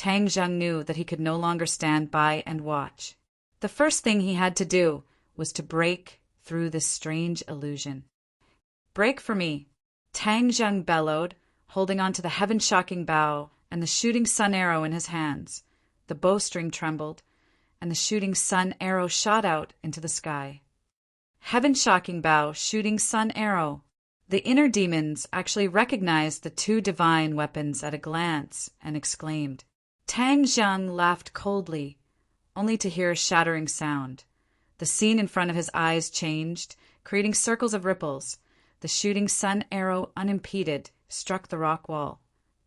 A: Tang Zheng knew that he could no longer stand by and watch. The first thing he had to do was to break through this strange illusion. Break for me, Tang Zheng bellowed, holding on to the heaven-shocking bow and the shooting sun arrow in his hands. The bowstring trembled, and the shooting sun arrow shot out into the sky. Heaven-shocking bow, shooting sun arrow. The inner demons actually recognized the two divine weapons at a glance and exclaimed. Tang Zheng laughed coldly, only to hear a shattering sound. The scene in front of his eyes changed, creating circles of ripples. The shooting sun arrow, unimpeded, struck the rock wall,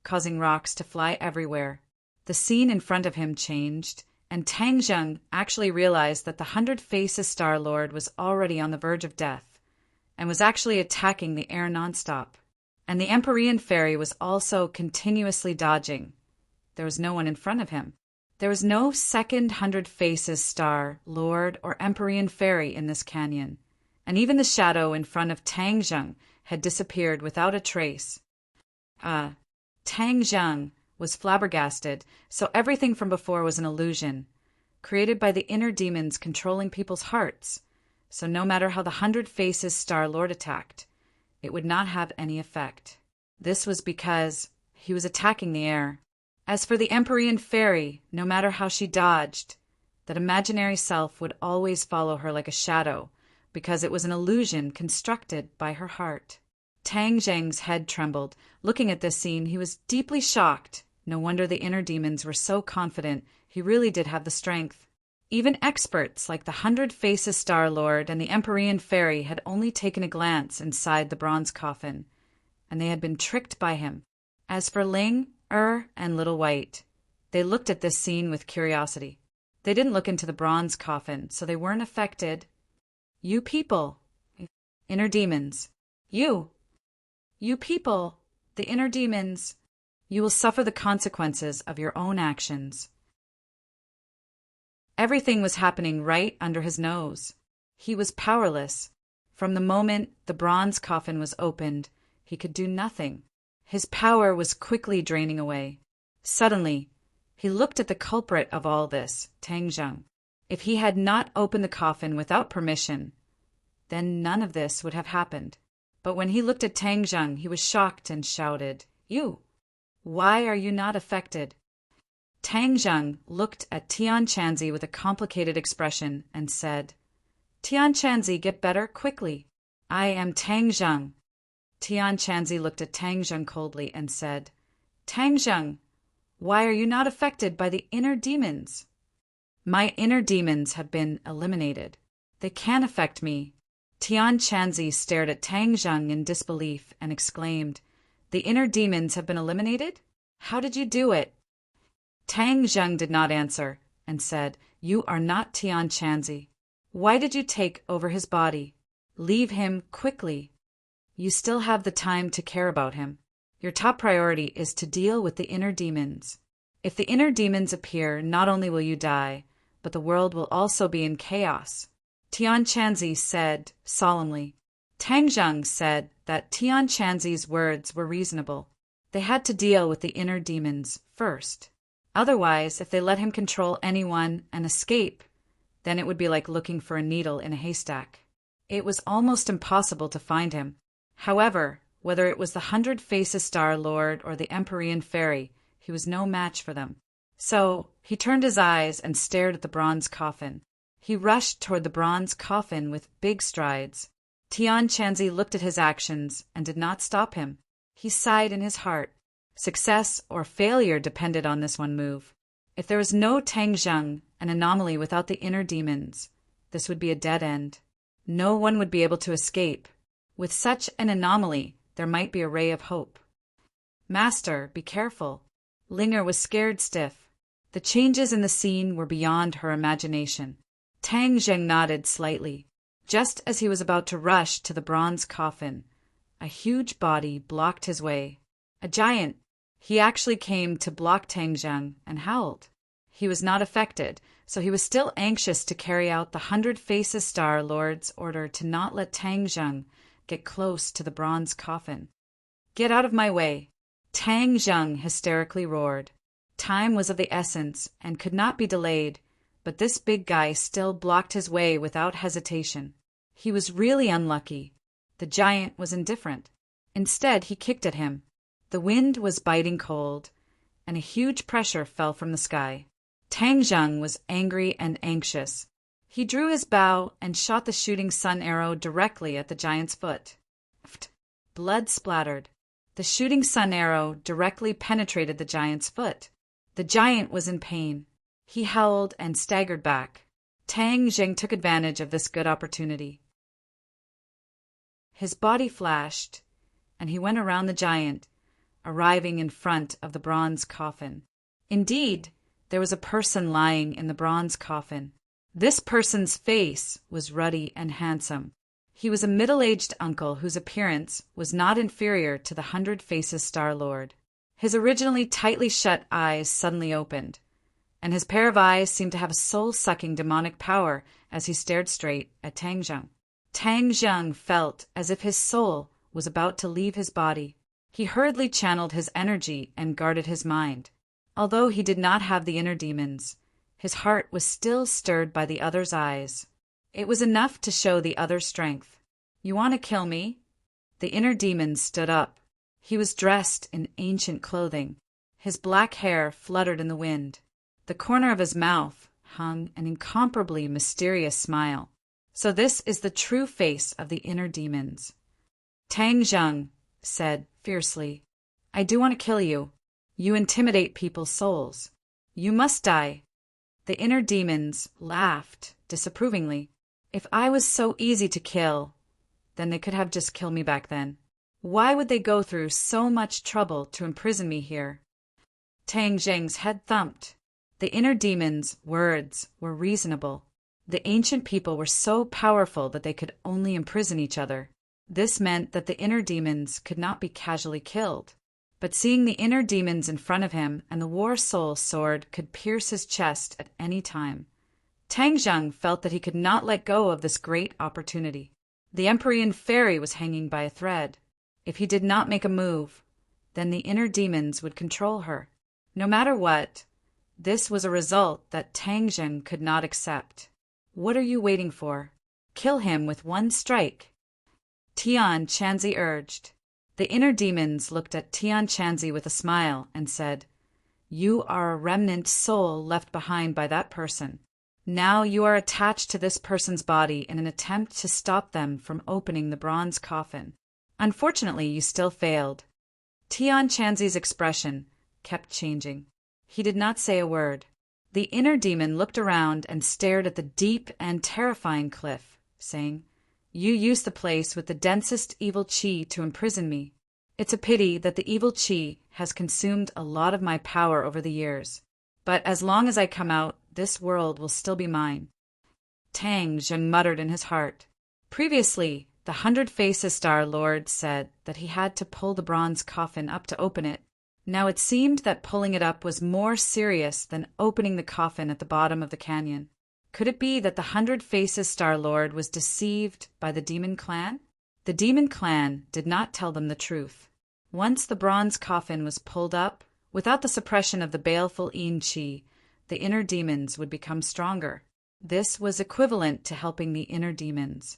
A: causing rocks to fly everywhere. The scene in front of him changed, and Tang Zheng actually realized that the 100 Faces Star-Lord was already on the verge of death, and was actually attacking the air nonstop. And the Empyrean Fairy was also continuously dodging. There was no one in front of him. There was no second 100 Faces Star, Lord, or Empyrean Fairy in this canyon, and even the shadow in front of Tang Zheng had disappeared without a trace. Tang Zheng was flabbergasted, so everything from before was an illusion, created by the inner demons controlling people's hearts, so no matter how the 100 Faces Star-Lord attacked, it would not have any effect. This was because he was attacking the air. As for the Empyrean Fairy, no matter how she dodged, that imaginary self would always follow her like a shadow, because it was an illusion constructed by her heart. Tang Zheng's head trembled. Looking at this scene, he was deeply shocked. No wonder the inner demons were so confident. He really did have the strength. Even experts like the 100 Faces Star-Lord and the Empyrean Fairy had only taken a glance inside the bronze coffin, and they had been tricked by him. As for Ling, and Little White, they looked at this scene with curiosity. They didn't look into the bronze coffin, so they weren't affected. You people, inner demons. You people, the inner demons. You will suffer the consequences of your own actions. Everything was happening right under his nose. He was powerless. From the moment the bronze coffin was opened, he could do nothing. His power was quickly draining away. Suddenly, he looked at the culprit of all this, Tang Zheng. If he had not opened the coffin without permission, then none of this would have happened. But when he looked at Tang Zheng, he was shocked and shouted, "You! Why are you not affected?" Tang Zheng looked at Tian Chanzi with a complicated expression and said, "Tian Chanzi, get better quickly. I am Tang Zheng." Tian Chanzi looked at Tang Zheng coldly and said, "Tang Zheng, why are you not affected by the inner demons?" "My inner demons have been eliminated. They can't affect me." Tian Chanzi stared at Tang Zheng in disbelief and exclaimed, "The inner demons have been eliminated? How did you do it?" Tang Zheng did not answer and said, "You are not Tian Chanzi. Why did you take over his body? Leave him quickly. You still have the time to care about him. Your top priority is to deal with the inner demons. If the inner demons appear, not only will you die, but the world will also be in chaos." Tian Chanzi said solemnly. Tang Zheng said that Tian Chanzi's words were reasonable. They had to deal with the inner demons first. Otherwise, if they let him control anyone and escape, then it would be like looking for a needle in a haystack. It was almost impossible to find him. However, whether it was the 100 Faces Star-Lord or the Empyrean Fairy, he was no match for them. So he turned his eyes and stared at the bronze coffin. He rushed toward the bronze coffin with big strides. Tian Chanzi looked at his actions and did not stop him. He sighed in his heart. Success or failure depended on this one move. If there was no Tang Zheng, an anomaly without the inner demons, this would be a dead end. No one would be able to escape. With such an anomaly, there might be a ray of hope. "Master, be careful." Linger was scared stiff. The changes in the scene were beyond her imagination. Tang Zheng nodded slightly. Just as he was about to rush to the bronze coffin, a huge body blocked his way. A giant. He actually came to block Tang Zheng and howled. He was not affected, so he was still anxious to carry out the 100 Faces Star-Lord's order to not let Tang Zheng get close to the bronze coffin. "Get out of my way!" Tang Zheng hysterically roared. Time was of the essence and could not be delayed, but this big guy still blocked his way without hesitation. He was really unlucky. The giant was indifferent. Instead, he kicked at him. The wind was biting cold, and a huge pressure fell from the sky. Tang Zheng was angry and anxious. He drew his bow and shot the shooting sun arrow directly at the giant's foot. Blood splattered. The shooting sun arrow directly penetrated the giant's foot. The giant was in pain. He howled and staggered back. Tang Zheng took advantage of this good opportunity. His body flashed, and he went around the giant, arriving in front of the bronze coffin. Indeed, there was a person lying in the bronze coffin. This person's face was ruddy and handsome. He was a middle-aged uncle whose appearance was not inferior to the 100 Faces Star-Lord. His originally tightly shut eyes suddenly opened, and his pair of eyes seemed to have a soul-sucking demonic power as he stared straight at Tang Zheng. Tang Zheng felt as if his soul was about to leave his body. He hurriedly channeled his energy and guarded his mind. Although he did not have the inner demons, his heart was still stirred by the other's eyes. It was enough to show the other's strength. "You want to kill me?" The inner demon stood up. He was dressed in ancient clothing. His black hair fluttered in the wind. The corner of his mouth hung an incomparably mysterious smile. So this is the true face of the inner demons. Tang Zheng said fiercely, "I do want to kill you. You intimidate people's souls. You must die." The inner demons laughed disapprovingly. "If I was so easy to kill, then they could have just killed me back then. Why would they go through so much trouble to imprison me here?" Tang Zheng's head thumped. The inner demons' words were reasonable. The ancient people were so powerful that they could only imprison each other. This meant that the inner demons could not be casually killed. But seeing the inner demons in front of him and the war soul sword could pierce his chest at any time, Tang Zheng felt that he could not let go of this great opportunity. The Empyrean Fairy was hanging by a thread. If he did not make a move, then the inner demons would control her. No matter what, this was a result that Tang Zheng could not accept. "What are you waiting for? Kill him with one strike," Tian Chanzi urged. The inner demons looked at Tian Chanzi with a smile and said, "You are a remnant soul left behind by that person. Now you are attached to this person's body in an attempt to stop them from opening the bronze coffin. Unfortunately, you still failed." Tian Chanzi's expression kept changing. He did not say a word. The inner demon looked around and stared at the deep and terrifying cliff, saying, "You used the place with the densest evil qi to imprison me. It's a pity that the evil qi has consumed a lot of my power over the years. But as long as I come out, this world will still be mine." Tang Zheng muttered in his heart. Previously, the 100 Faces Star-Lord said that he had to pull the bronze coffin up to open it. Now it seemed that pulling it up was more serious than opening the coffin at the bottom of the canyon. Could it be that the 100 Faces Star-Lord was deceived by the Demon Clan? The Demon Clan did not tell them the truth. Once the bronze coffin was pulled up, without the suppression of the baleful Yin Qi, the inner demons would become stronger. This was equivalent to helping the inner demons.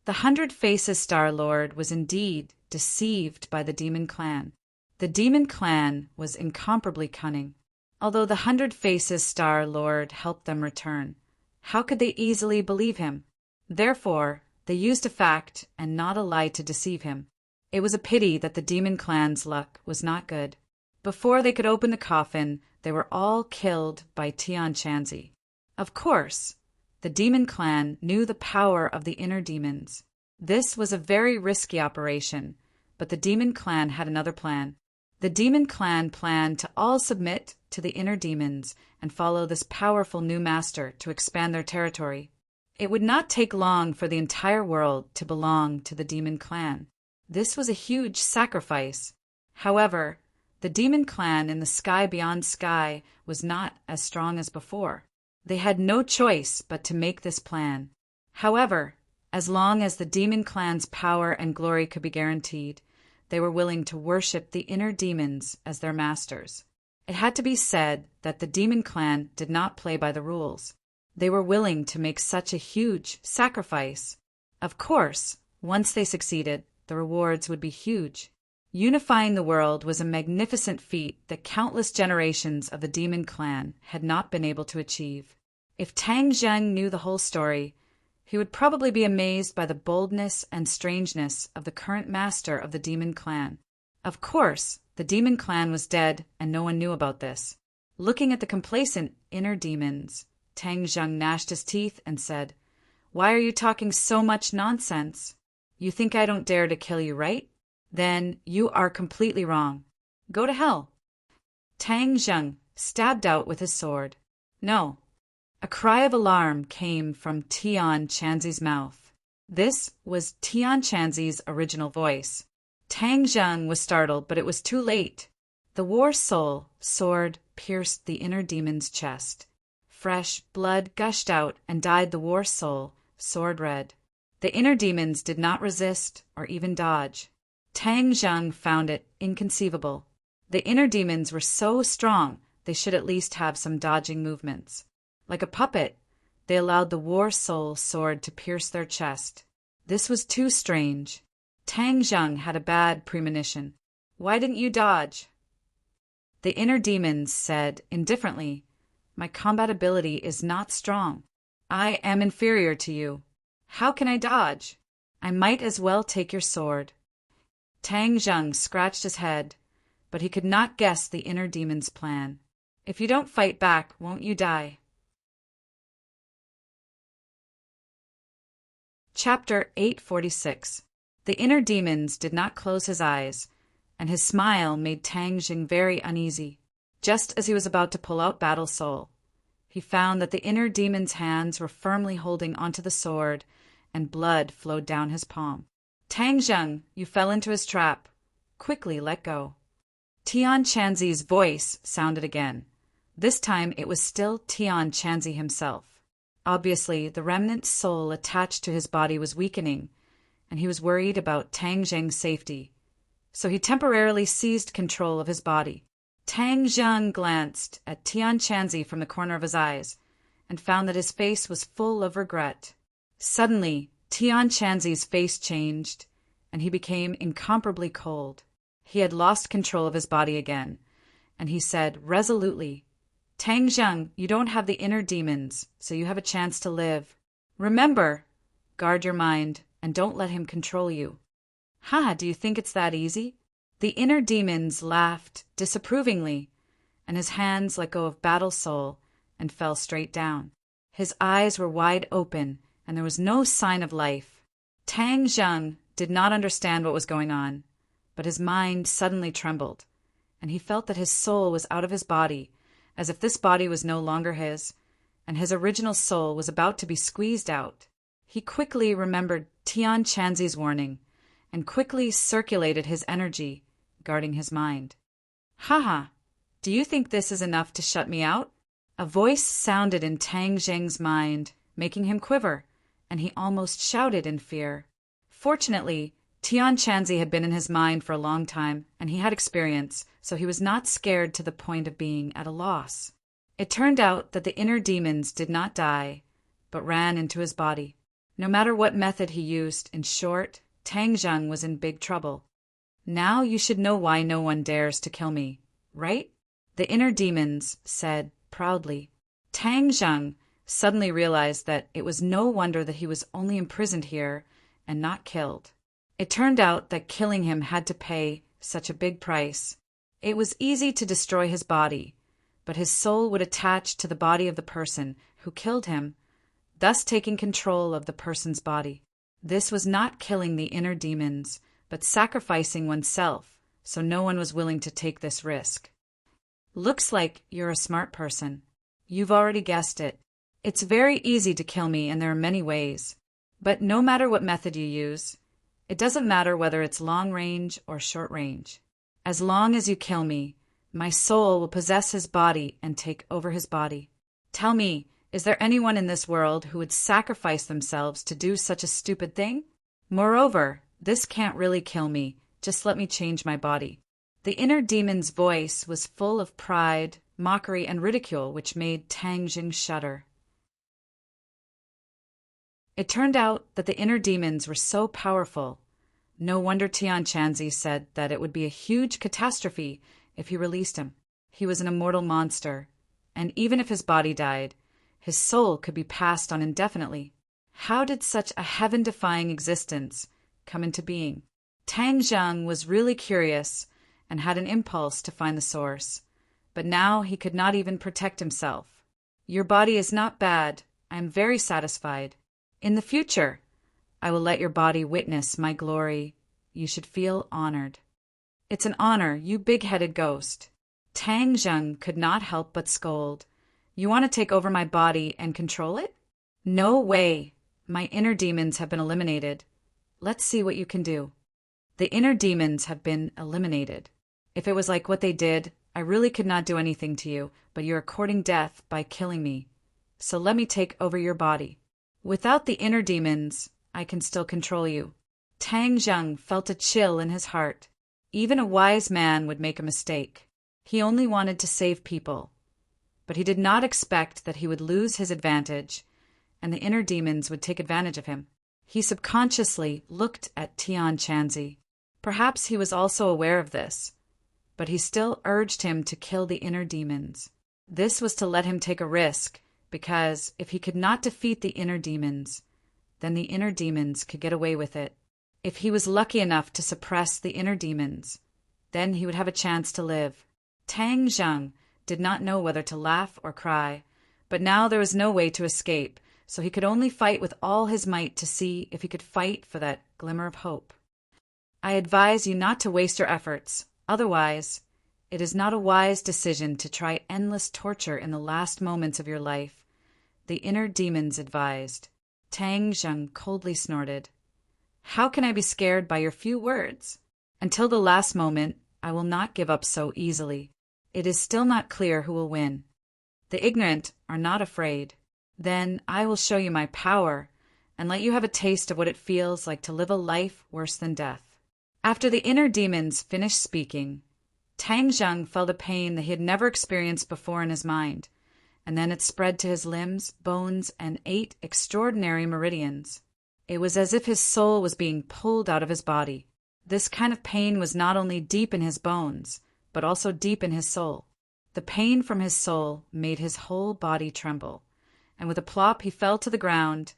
A: The 100 Faces Star-Lord was indeed deceived by the Demon Clan. The Demon Clan was incomparably cunning. Although the 100 Faces Star-Lord helped them return, how could they easily believe him? Therefore, they used a fact and not a lie to deceive him. It was a pity that the Demon Clan's luck was not good. Before they could open the coffin, they were all killed by Tian Chanzi. Of course, the Demon Clan knew the power of the inner demons. This was a very risky operation, but the Demon Clan had another plan. The Demon Clan planned to all submit to the inner demons and follow this powerful new master to expand their territory. It would not take long for the entire world to belong to the Demon Clan. This was a huge sacrifice. However, the Demon Clan in the sky beyond sky was not as strong as before. They had no choice but to make this plan. However, as long as the Demon Clan's power and glory could be guaranteed, they were willing to worship the inner demons as their masters. It had to be said that the Demon Clan did not play by the rules. They were willing to make such a huge sacrifice. Of course, once they succeeded, the rewards would be huge. Unifying the world was a magnificent feat that countless generations of the Demon Clan had not been able to achieve. If Tang Zheng knew the whole story, he would probably be amazed by the boldness and strangeness of the current master of the Demon Clan. Of course, the Demon Clan was dead and no one knew about this. Looking at the complacent inner demons, Tang Zheng gnashed his teeth and said, Why are you talking so much nonsense? You think I don't dare to kill you, right? Then you are completely wrong. Go to hell. Tang Zheng stabbed out with his sword. No. A cry of alarm came from Tian Chanzi's mouth. This was Tian Chanzi's original voice. Tang Zheng was startled, but it was too late. The war soul sword pierced the inner demon's chest. Fresh blood gushed out and dyed the war soul sword red. The inner demons did not resist or even dodge. Tang Zheng found it inconceivable. The inner demons were so strong they should at least have some dodging movements. Like a puppet, they allowed the war soul sword to pierce their chest. This was too strange. Tang Zheng had a bad premonition. Why didn't you dodge? The inner demons said indifferently, My combat ability is not strong. I am inferior to you. How can I dodge? I might as well take your sword. Tang Zheng scratched his head, but he could not guess the inner demon's plan. If you don't fight back, won't you die? Chapter 846. The inner demons did not close his eyes, and his smile made Tang Zheng very uneasy. Just as he was about to pull out Battle Soul, he found that the inner demon's hands were firmly holding onto the sword, and blood flowed down his palm. Tang Zheng, you fell into his trap. Quickly let go. Tian Chanzi's voice sounded again. This time it was still Tian Chanzi himself. Obviously, the remnant soul attached to his body was weakening, and he was worried about Tang Zheng's safety. So he temporarily seized control of his body. Tang Zheng glanced at Tian Chanzi from the corner of his eyes, and found that his face was full of regret. Suddenly, Tian Chanzi's face changed, and he became incomparably cold. He had lost control of his body again, and he said resolutely, Tang Zheng, you don't have the inner demons, so you have a chance to live. Remember, guard your mind, and don't let him control you. Ha, do you think it's that easy? The inner demons laughed disapprovingly, and his hands let go of Battle Soul and fell straight down. His eyes were wide open, and there was no sign of life. Tang Zheng did not understand what was going on, but his mind suddenly trembled, and he felt that his soul was out of his body, as if this body was no longer his, and his original soul was about to be squeezed out. He quickly remembered Tian Chanzi's warning, and quickly circulated his energy, guarding his mind. Haha, do you think this is enough to shut me out? A voice sounded in Tang Zheng's mind, making him quiver, and he almost shouted in fear. Fortunately, Tian Chanzi had been in his mind for a long time, and he had experience, so he was not scared to the point of being at a loss. It turned out that the inner demons did not die, but ran into his body. No matter what method he used, in short, Tang Zheng was in big trouble. Now you should know why no one dares to kill me, right? The inner demons said proudly. Tang Zheng suddenly realized that it was no wonder that he was only imprisoned here and not killed. It turned out that killing him had to pay such a big price. It was easy to destroy his body, but his soul would attach to the body of the person who killed him, thus taking control of the person's body. This was not killing the inner demons, but sacrificing oneself, so no one was willing to take this risk. Looks like you're a smart person. You've already guessed it. It's very easy to kill me, and there are many ways. But no matter what method you use, it doesn't matter whether it's long range or short range. As long as you kill me, my soul will possess his body and take over his body. Tell me, is there anyone in this world who would sacrifice themselves to do such a stupid thing? Moreover, this can't really kill me. Just let me change my body. The inner demon's voice was full of pride, mockery, and ridicule, which made Tang Zheng shudder. It turned out that the inner demons were so powerful. No wonder Tian Chanzi said that it would be a huge catastrophe if he released him. He was an immortal monster, and even if his body died, his soul could be passed on indefinitely. How did such a heaven-defying existence come into being? Tang Zheng was really curious and had an impulse to find the source, but now he could not even protect himself. Your body is not bad. I am very satisfied. In the future, I will let your body witness my glory. You should feel honored. It's an honor, you big-headed ghost. Tang Zheng could not help but scold. You want to take over my body and control it? No way. My inner demons have been eliminated. Let's see what you can do. The inner demons have been eliminated. If it was like what they did, I really could not do anything to you, but you are courting death by killing me. So let me take over your body. Without the inner demons, I can still control you. Tang Zheng felt a chill in his heart. Even a wise man would make a mistake. He only wanted to save people. But he did not expect that he would lose his advantage, and the inner demons would take advantage of him. He subconsciously looked at Tian Chanzi. Perhaps he was also aware of this, but he still urged him to kill the inner demons. This was to let him take a risk, because if he could not defeat the inner demons, then the inner demons could get away with it. If he was lucky enough to suppress the inner demons, then he would have a chance to live. Tang Zheng did not know whether to laugh or cry, but now there was no way to escape, so he could only fight with all his might to see if he could fight for that glimmer of hope. I advise you not to waste your efforts, otherwise, it is not a wise decision to try endless torture in the last moments of your life, the inner demons advised. Tang Zheng coldly snorted. How can I be scared by your few words? Until the last moment, I will not give up so easily. It is still not clear who will win. The ignorant are not afraid. Then I will show you my power and let you have a taste of what it feels like to live a life worse than death. After the inner demons finished speaking, Tang Zheng felt a pain that he had never experienced before in his mind, and then it spread to his limbs, bones, and 8 extraordinary meridians. It was as if his soul was being pulled out of his body. This kind of pain was not only deep in his bones, but also deep in his soul. The pain from his soul made his whole body tremble, and with a plop he fell to the ground,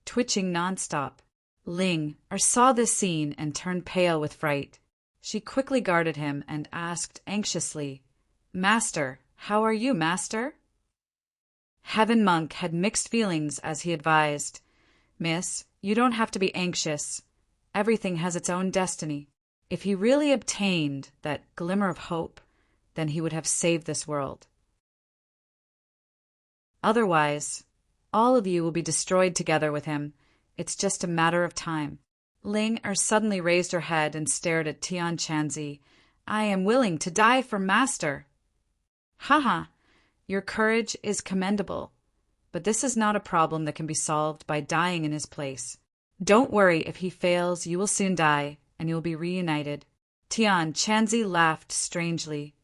A: twitching nonstop. Ling saw this scene and turned pale with fright. She quickly guarded him and asked anxiously, "Master, how are you, Master?" Heaven Monk had mixed feelings as he advised, "Miss, you don't have to be anxious. Everything has its own destiny. If he really obtained that glimmer of hope, then he would have saved this world. Otherwise, all of you will be destroyed together with him. It's just a matter of time." Ling suddenly raised her head and stared at Tian Chanzi. "I am willing to die for Master." "Haha, your courage is commendable, but this is not a problem that can be solved by dying in his place. Don't worry, if he fails, you will soon die, and you will be reunited." Tian Chanzi laughed strangely.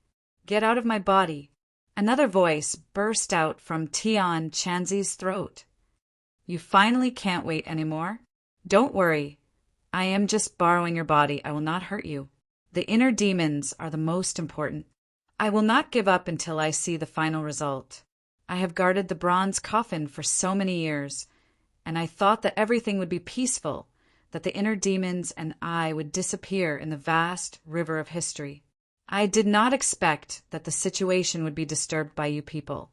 A: "Get out of my body." Another voice burst out from Tian Chanzi's throat. "You finally can't wait anymore? Don't worry. I am just borrowing your body. I will not hurt you. The inner demons are the most important. I will not give up until I see the final result. I have guarded the bronze coffin for so many years, and I thought that everything would be peaceful, that the inner demons and I would disappear in the vast river of history. I did not expect that the situation would be disturbed by you people.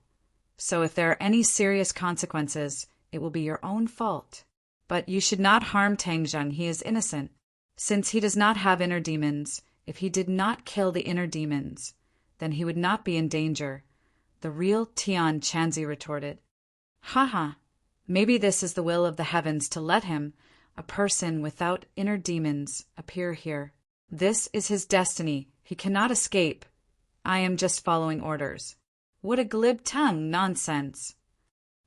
A: So if there are any serious consequences, it will be your own fault. But you should not harm Tang Zheng. He is innocent. Since he does not have inner demons, if he did not kill the inner demons, then he would not be in danger," the real Tian Chanzi retorted. "Haha, maybe this is the will of the heavens to let him, a person without inner demons, appear here. This is his destiny. He cannot escape. I am just following orders." What a glib tongue! Nonsense!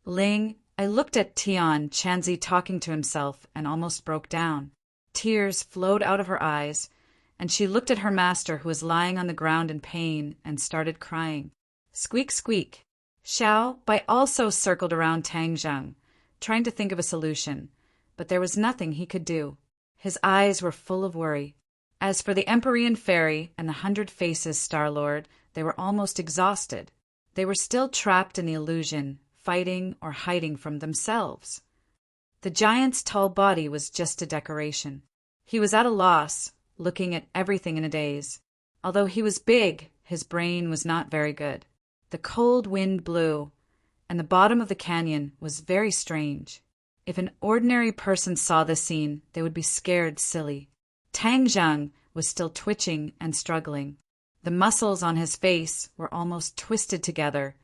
A: Ling, I looked at Tian Chanzi talking to himself and almost broke down. Tears flowed out of her eyes, and she looked at her master who was lying on the ground in pain and started crying. Squeak, squeak. Xiao Bai also circled around Tang Zheng, trying to think of a solution, but there was nothing he could do. His eyes were full of worry. As for the Empyrean Fairy and the 100 Faces Star-Lord, they were almost exhausted. They were still trapped in the illusion, fighting or hiding from themselves. The giant's tall body was just a decoration. He was at a loss, looking at everything in a daze. Although he was big, his brain was not very good. The cold wind blew, and the bottom of the canyon was very strange. If an ordinary person saw this scene, they would be scared silly. Tang Zhang was still twitching and struggling. The muscles on his face were almost twisted together,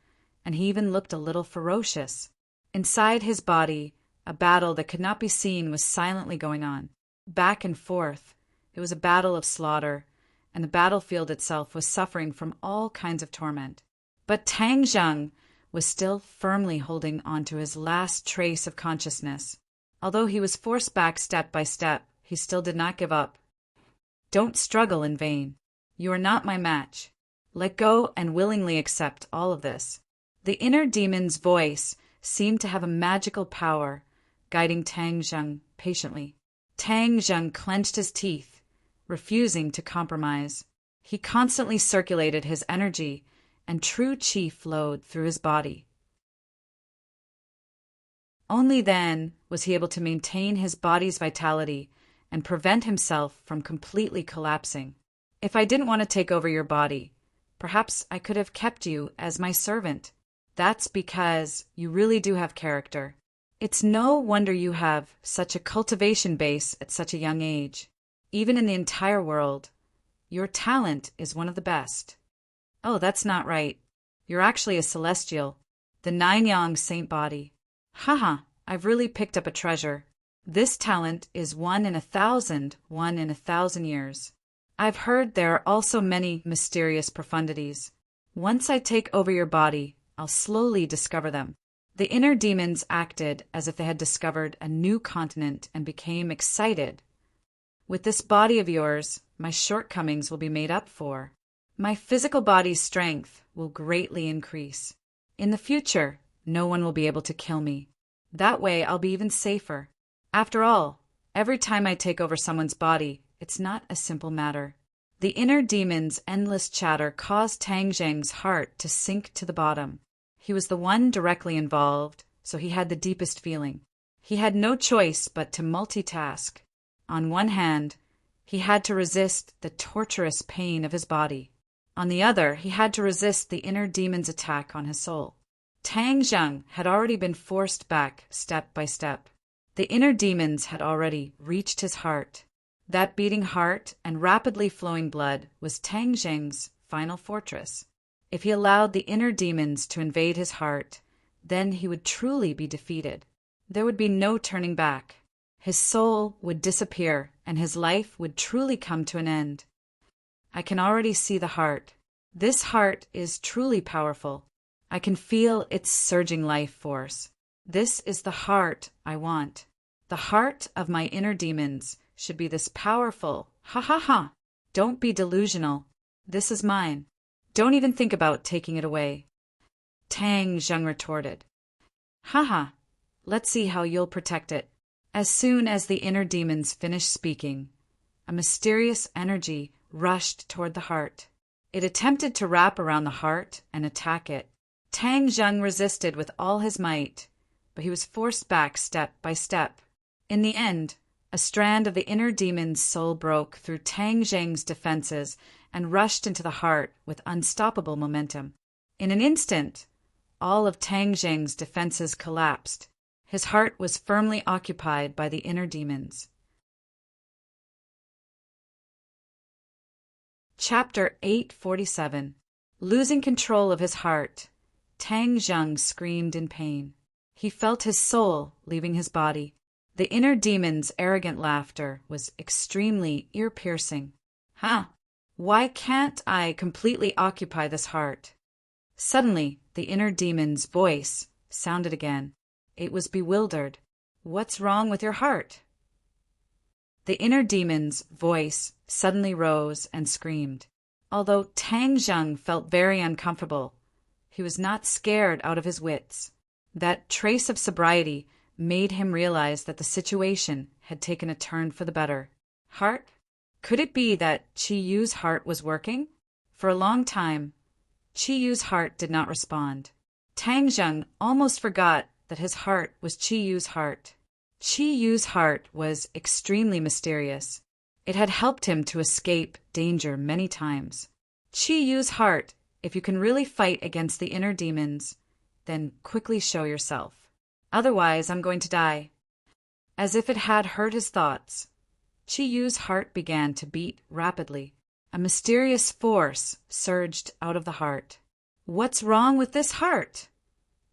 A: and he even looked a little ferocious. Inside his body, a battle that could not be seen was silently going on. Back and forth, it was a battle of slaughter, and the battlefield itself was suffering from all kinds of torment. But Tang Zhang was still firmly holding onto his last trace of consciousness. Although he was forced back step by step, he still did not give up. Don't struggle in vain. You are not my match. Let go and willingly accept all of this. The inner demon's voice seemed to have a magical power, guiding Tang Zhang patiently. Tang Zhang clenched his teeth, refusing to compromise. He constantly circulated his energy, and true qi flowed through his body. Only then was he able to maintain his body's vitality and prevent himself from completely collapsing. If I didn't want to take over your body, perhaps I could have kept you as my servant. That's because you really do have character. It's no wonder you have such a cultivation base at such a young age. Even in the entire world, your talent is one of the best. Oh, that's not right. You're actually a celestial, the nine-yang saint body. Haha, I've really picked up a treasure. This talent is 1 in 1,000, 1 in 1,000 years. I've heard there are also many mysterious profundities. Once I take over your body, I'll slowly discover them. The inner demons acted as if they had discovered a new continent and became excited. With this body of yours, my shortcomings will be made up for. My physical body's strength will greatly increase. In the future, no one will be able to kill me. That way, I'll be even safer. After all, every time I take over someone's body, it's not a simple matter. The inner demon's endless chatter caused Tang Zhang's heart to sink to the bottom. He was the one directly involved, so he had the deepest feeling. He had no choice but to multitask. On one hand, he had to resist the torturous pain of his body. On the other, he had to resist the inner demon's attack on his soul. Tang Zhang had already been forced back step by step. The inner demons had already reached his heart. That beating heart and rapidly flowing blood was Tang Zhang's final fortress. If he allowed the inner demons to invade his heart, then he would truly be defeated. There would be no turning back. His soul would disappear, and his life would truly come to an end. I can already see the heart. This heart is truly powerful. I can feel its surging life force. This is the heart I want. The heart of my inner demons should be this powerful. Ha ha ha! Don't be delusional. This is mine. Don't even think about taking it away. Tang Zhang retorted. Haha, let's see how you'll protect it. As soon as the inner demons finished speaking, a mysterious energy rushed toward the heart. It attempted to wrap around the heart and attack it. Tang Zhang resisted with all his might, but he was forced back step by step. In the end, a strand of the inner demon's soul broke through Tang Zhang's defenses and rushed into the heart with unstoppable momentum. In an instant, all of Tang Zhang's defenses collapsed. His heart was firmly occupied by the inner demons. Chapter 847. Losing control of his heart, Tang Zhang screamed in pain. He felt his soul leaving his body. The inner demon's arrogant laughter was extremely ear-piercing. Ha! Why can't I completely occupy this heart? Suddenly, the inner demon's voice sounded again. It was bewildered. What's wrong with your heart? The inner demon's voice suddenly rose and screamed. Although Tang Zhang felt very uncomfortable, he was not scared out of his wits. That trace of sobriety made him realize that the situation had taken a turn for the better. Heart? Could it be that Qi Yu's heart was working? For a long time, Qi Yu's heart did not respond. Tang Zhang almost forgot that his heart was Qi Yu's heart. Qi Yu's heart was extremely mysterious. It had helped him to escape danger many times. Qi Yu's heart, if you can really fight against the inner demons, then quickly show yourself. Otherwise, I'm going to die. as if it had heard his thoughts. Chi Yu's heart began to beat rapidly. A mysterious force surged out of the heart. "What's wrong with this heart?"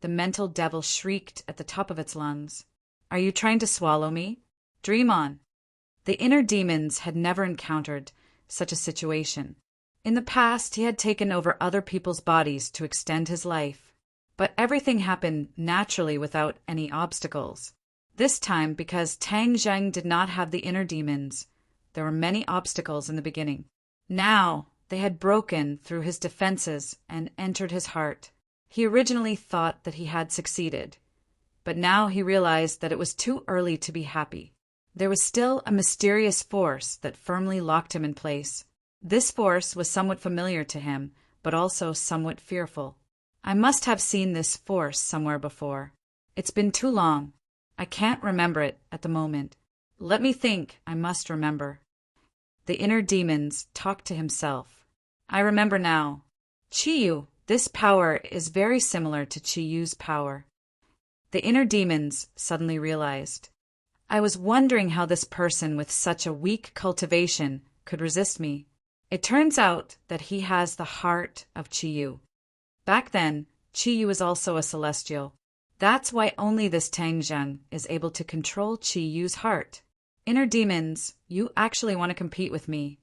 A: The mental devil shrieked at the top of its lungs. "Are you trying to swallow me? Dream on." The inner demons had never encountered such a situation. In the past, he had taken over other people's bodies to extend his life. But everything happened naturally without any obstacles. This time, because Tang Zheng did not have the inner demons, there were many obstacles in the beginning. Now, they had broken through his defenses and entered his heart. He originally thought that he had succeeded, but now he realized that it was too early to be happy. There was still a mysterious force that firmly locked him in place. This force was somewhat familiar to him, but also somewhat fearful. I must have seen this force somewhere before. It's been too long. I can't remember it at the moment. Let me think. I must remember. The inner demons talked to himself. I remember now. Chi Yu, this power is very similar to Chi Yu's power. The inner demons suddenly realized. I was wondering how this person with such a weak cultivation could resist me. It turns out that he has the heart of Chi Yu. Back then, Chi Yu was also a celestial. That's why only this Tang Zheng is able to control Chi Yu's heart. Inner demons, you actually want to compete with me?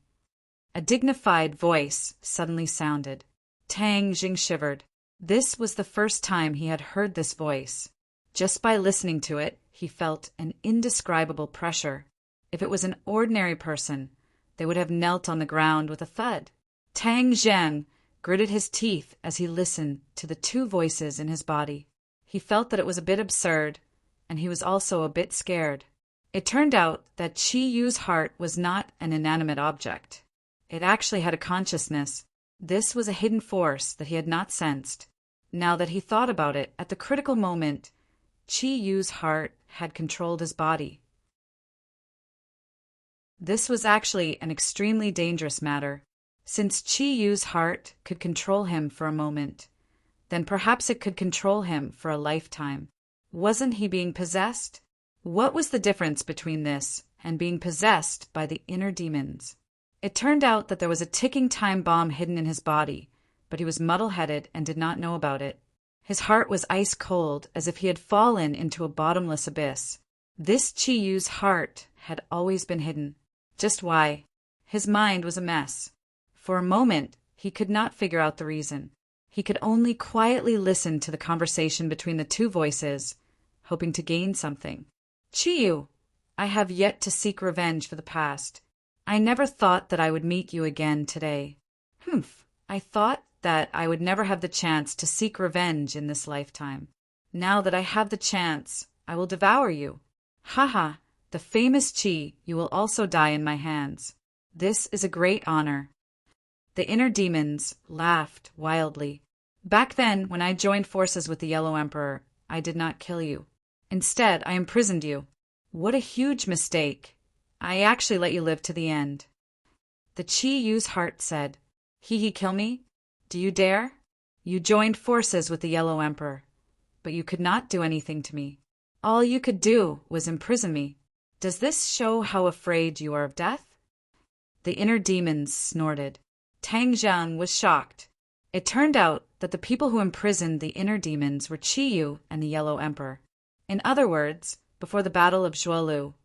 A: A dignified voice suddenly sounded. Tang Zheng shivered. This was the first time he had heard this voice. Just by listening to it, he felt an indescribable pressure. If it was an ordinary person, they would have knelt on the ground with a thud. Tang Zheng gritted his teeth as he listened to the two voices in his body. He felt that it was a bit absurd, and he was also a bit scared. It turned out that Chi Yu's heart was not an inanimate object. It actually had a consciousness. This was a hidden force that he had not sensed. Now that he thought about it, at the critical moment, Chi Yu's heart had controlled his body. This was actually an extremely dangerous matter. Since Chi Yu's heart could control him for a moment, then perhaps it could control him for a lifetime. Wasn't he being possessed? What was the difference between this and being possessed by the inner demons? It turned out that there was a ticking time bomb hidden in his body, but he was muddle-headed and did not know about it. His heart was ice cold, as if he had fallen into a bottomless abyss. This Chi Yu's heart had always been hidden. Just why? His mind was a mess. For a moment, he could not figure out the reason. He could only quietly listen to the conversation between the two voices, hoping to gain something. Chi Yu, I have yet to seek revenge for the past. I never thought that I would meet you again today. I thought that I would never have the chance to seek revenge in this lifetime. Now that I have the chance, I will devour you. Haha, the famous Chi, you will also die in my hands. This is a great honor. The inner demons laughed wildly. Back then, when I joined forces with the Yellow Emperor, I did not kill you. Instead, I imprisoned you. What a huge mistake. I actually let you live to the end. The Chi Yu's heart said, He kill me? Do you dare? You joined forces with the Yellow Emperor, but you could not do anything to me. All you could do was imprison me. Does this show how afraid you are of death? The inner demons snorted. Tang Zheng was shocked. It turned out that the people who imprisoned the inner demons were Chi Yu and the Yellow Emperor. In other words, before the Battle of Zhuolu,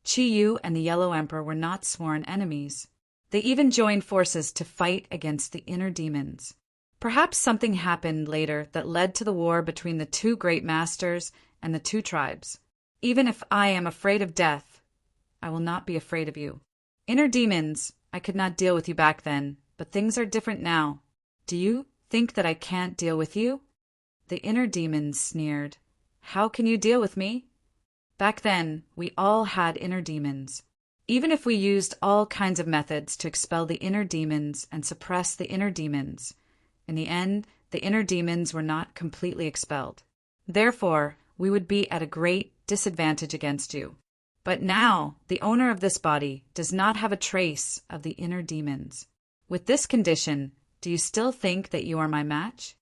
A: Chi Yu and the Yellow Emperor were not sworn enemies. They even joined forces to fight against the inner demons. Perhaps something happened later that led to the war between the two great masters and the two tribes. Even if I am afraid of death, I will not be afraid of you. Inner demons, I could not deal with you back then, but things are different now. Do you think that I can't deal with you? The inner demons sneered. How can you deal with me? Back then, we all had inner demons. Even if we used all kinds of methods to expel the inner demons and suppress the inner demons, in the end, the inner demons were not completely expelled. Therefore, we would be at a great disadvantage against you. But now, the owner of this body does not have a trace of the inner demons. With this condition, do you still think that you are my match?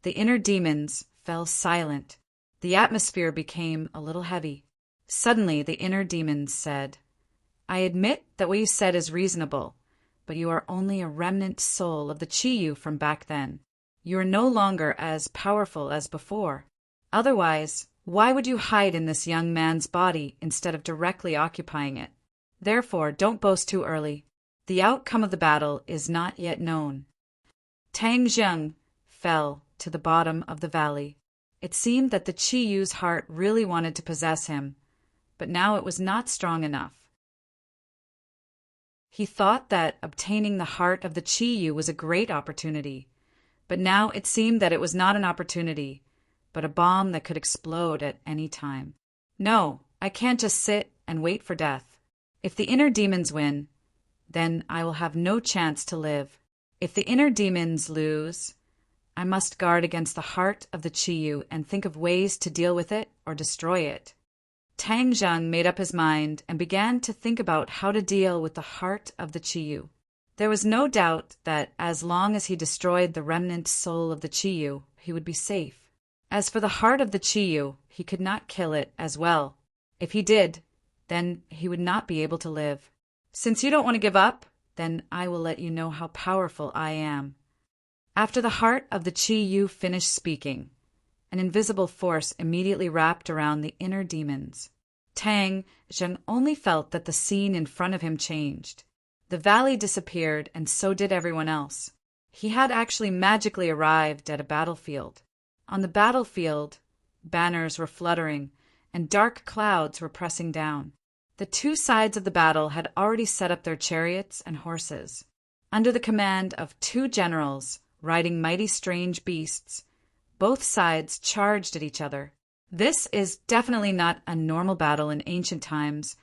A: The inner demons fell silent. The atmosphere became a little heavy. Suddenly, the inner demons said, I admit that what you said is reasonable, but you are only a remnant soul of the Chiyu from back then. You are no longer as powerful as before. Otherwise, why would you hide in this young man's body instead of directly occupying it? Therefore, don't boast too early. The outcome of the battle is not yet known. Tang Zheng fell to the bottom of the valley. It seemed that the Chiyu's heart really wanted to possess him, but now it was not strong enough. He thought that obtaining the heart of the Chiyu was a great opportunity, but now it seemed that it was not an opportunity, but a bomb that could explode at any time. No, I can't just sit and wait for death. If the inner demons win, then I will have no chance to live. If the inner demons lose, I must guard against the heart of the Chiyu and think of ways to deal with it or destroy it. Tang Zheng made up his mind and began to think about how to deal with the heart of the Chiyu. There was no doubt that as long as he destroyed the remnant soul of the Chiyu, he would be safe. As for the heart of the Chiyu, he could not kill it as well. If he did, then he would not be able to live. Since you don't want to give up, then I will let you know how powerful I am. After the heart of the Chiyu finished speaking, an invisible force immediately wrapped around the inner demons. Tang Zheng only felt that the scene in front of him changed. The valley disappeared, and so did everyone else. He had actually magically arrived at a battlefield. On the battlefield, banners were fluttering, and dark clouds were pressing down. The two sides of the battle had already set up their chariots and horses. Under the command of two generals riding mighty strange beasts, both sides charged at each other. This is definitely not a normal battle in ancient times,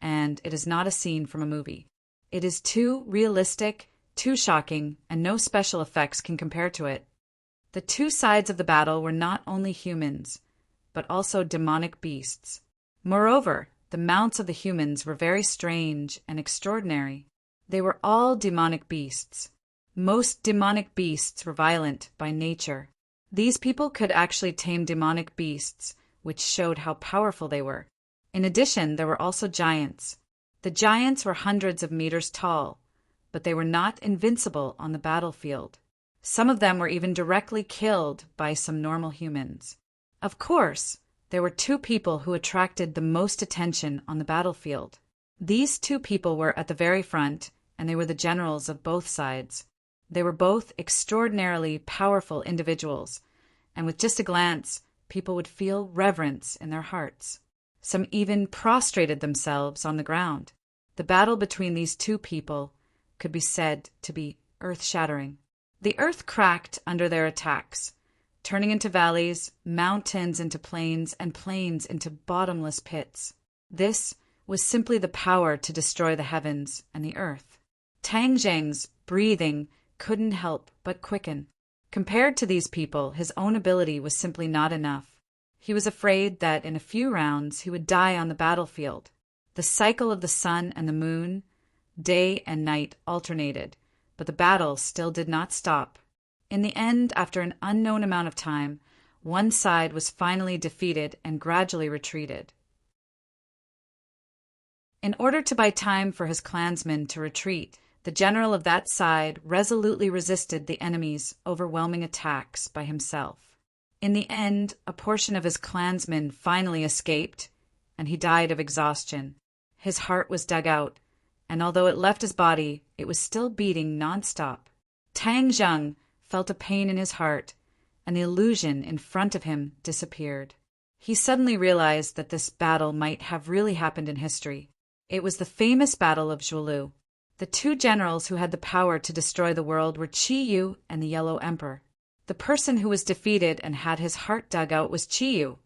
A: and it is not a scene from a movie. It is too realistic, too shocking, and no special effects can compare to it. The two sides of the battle were not only humans, but also demonic beasts. Moreover, the mounts of the humans were very strange and extraordinary. They were all demonic beasts. Most demonic beasts were violent by nature. These people could actually tame demonic beasts, which showed how powerful they were. In addition, there were also giants. The giants were hundreds of meters tall, but they were not invincible on the battlefield. Some of them were even directly killed by some normal humans. Of course, there were two people who attracted the most attention on the battlefield. These two people were at the very front, and they were the generals of both sides. They were both extraordinarily powerful individuals, and with just a glance, people would feel reverence in their hearts. Some even prostrated themselves on the ground. The battle between these two people could be said to be earth-shattering. The earth cracked under their attacks, turning into valleys, mountains into plains, and plains into bottomless pits. This was simply the power to destroy the heavens and the earth. Tang Zheng's breathing couldn't help but quicken. Compared to these people, his own ability was simply not enough. He was afraid that in a few rounds he would die on the battlefield. The cycle of the sun and the moon, day and night, alternated, but the battle still did not stop. In the end, after an unknown amount of time, one side was finally defeated and gradually retreated. In order to buy time for his clansmen to retreat, the general of that side resolutely resisted the enemy's overwhelming attacks by himself. In the end, a portion of his clansmen finally escaped, and he died of exhaustion. His heart was dug out, and although it left his body, it was still beating nonstop. Tang Zheng felt a pain in his heart, and the illusion in front of him disappeared. He suddenly realized that this battle might have really happened in history. It was the famous Battle of Zhuolu. The two generals who had the power to destroy the world were Chiyu and the Yellow Emperor. The person who was defeated and had his heart dug out was Chiyu,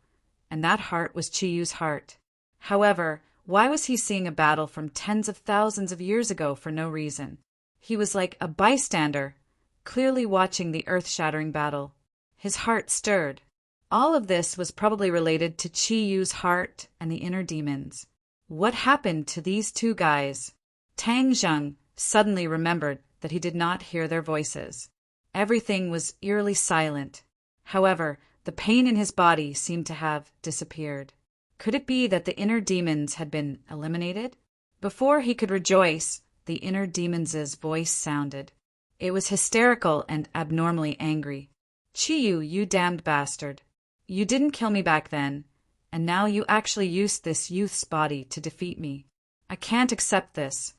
A: and that heart was Chiyu's heart. However, why was he seeing a battle from tens of thousands of years ago for no reason? He was like a bystander, clearly watching the earth-shattering battle. His heart stirred. All of this was probably related to Chiyu's heart and the inner demons. What happened to these two guys? Tang Zheng suddenly remembered that he did not hear their voices. Everything was eerily silent. However, the pain in his body seemed to have disappeared. Could it be that the inner demons had been eliminated? Before he could rejoice, the inner demon's voice sounded. It was hysterical and abnormally angry. Chiyu, you damned bastard. You didn't kill me back then, and now you actually used this youth's body to defeat me. I can't accept this.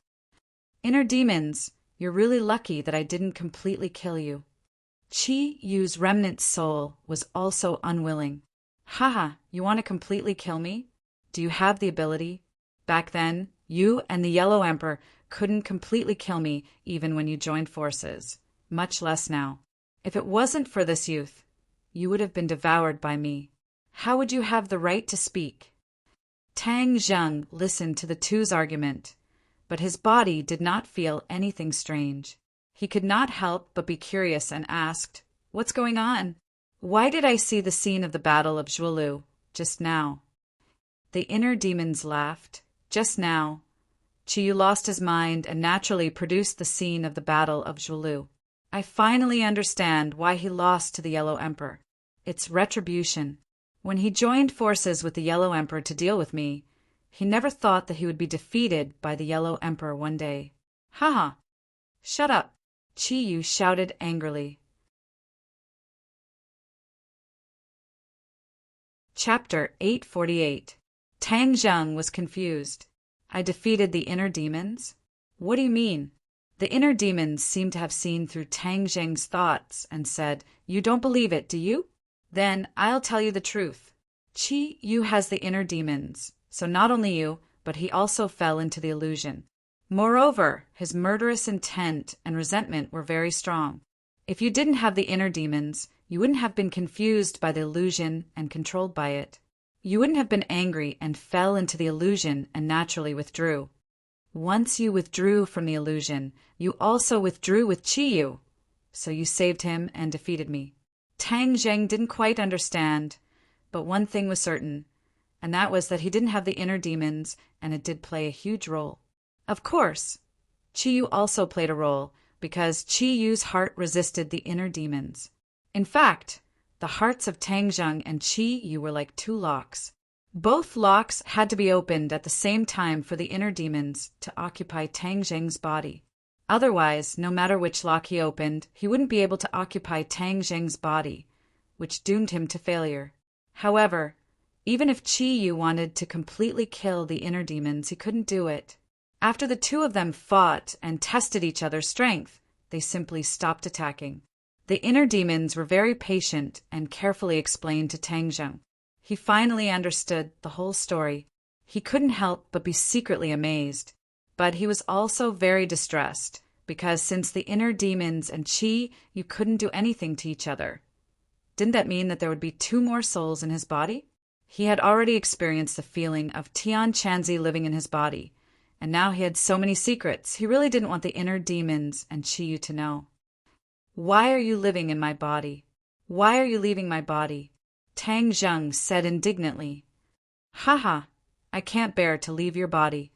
A: Inner demons, you're really lucky that I didn't completely kill you. Chi-Yu's remnant soul was also unwilling. Haha, you want to completely kill me? Do you have the ability? Back then, you and the Yellow Emperor couldn't completely kill me even when you joined forces, much less now. If it wasn't for this youth, you would have been devoured by me. How would you have the right to speak? Tang Zheng listened to the two's argument, but his body did not feel anything strange. He could not help but be curious and asked, "What's going on? Why did I see the scene of the Battle of Zhuolu just now?" The inner demons laughed. Just now. Chiyu lost his mind and naturally produced the scene of the Battle of Zhuolu. I finally understand why he lost to the Yellow Emperor. It's retribution. When he joined forces with the Yellow Emperor to deal with me, he never thought that he would be defeated by the Yellow Emperor one day. Haha! Shut up! Chiyu shouted angrily. Chapter 848. Tang Zheng was confused. I defeated the inner demons? What do you mean? The inner demons seemed to have seen through Tang Zheng's thoughts and said, "You don't believe it, do you? Then I'll tell you the truth. Chi-Yu has the inner demons, so not only you, but he also fell into the illusion. Moreover, his murderous intent and resentment were very strong. If you didn't have the inner demons, you wouldn't have been confused by the illusion and controlled by it. You wouldn't have been angry and fell into the illusion and naturally withdrew. Once you withdrew from the illusion, you also withdrew with Chi-Yu, so you saved him and defeated me." Tang Zheng didn't quite understand, but one thing was certain, and that was that he didn't have the inner demons, and it did play a huge role. Of course, Chi-Yu also played a role, because Chi-Yu's heart resisted the inner demons. In fact, the hearts of Tang Zheng and Chi-Yu were like two locks. Both locks had to be opened at the same time for the inner demons to occupy Tang Zheng's body. Otherwise, no matter which lock he opened, he wouldn't be able to occupy Tang Zheng's body, which doomed him to failure. However, even if Chi-Yu wanted to completely kill the inner demons, he couldn't do it. After the two of them fought and tested each other's strength, they simply stopped attacking. The inner demons were very patient and carefully explained to Tang Zheng. He finally understood the whole story. He couldn't help but be secretly amazed. But he was also very distressed, because since the inner demons and Chi-Yu couldn't do anything to each other, didn't that mean that there would be two more souls in his body? He had already experienced the feeling of Tian Chanzi living in his body, and now he had so many secrets, he really didn't want the inner demons and Chi-Yu to know. "Why are you living in my body? Why are you leaving my body?" Tang Zheng said indignantly. "Haha, I can't bear to leave your body.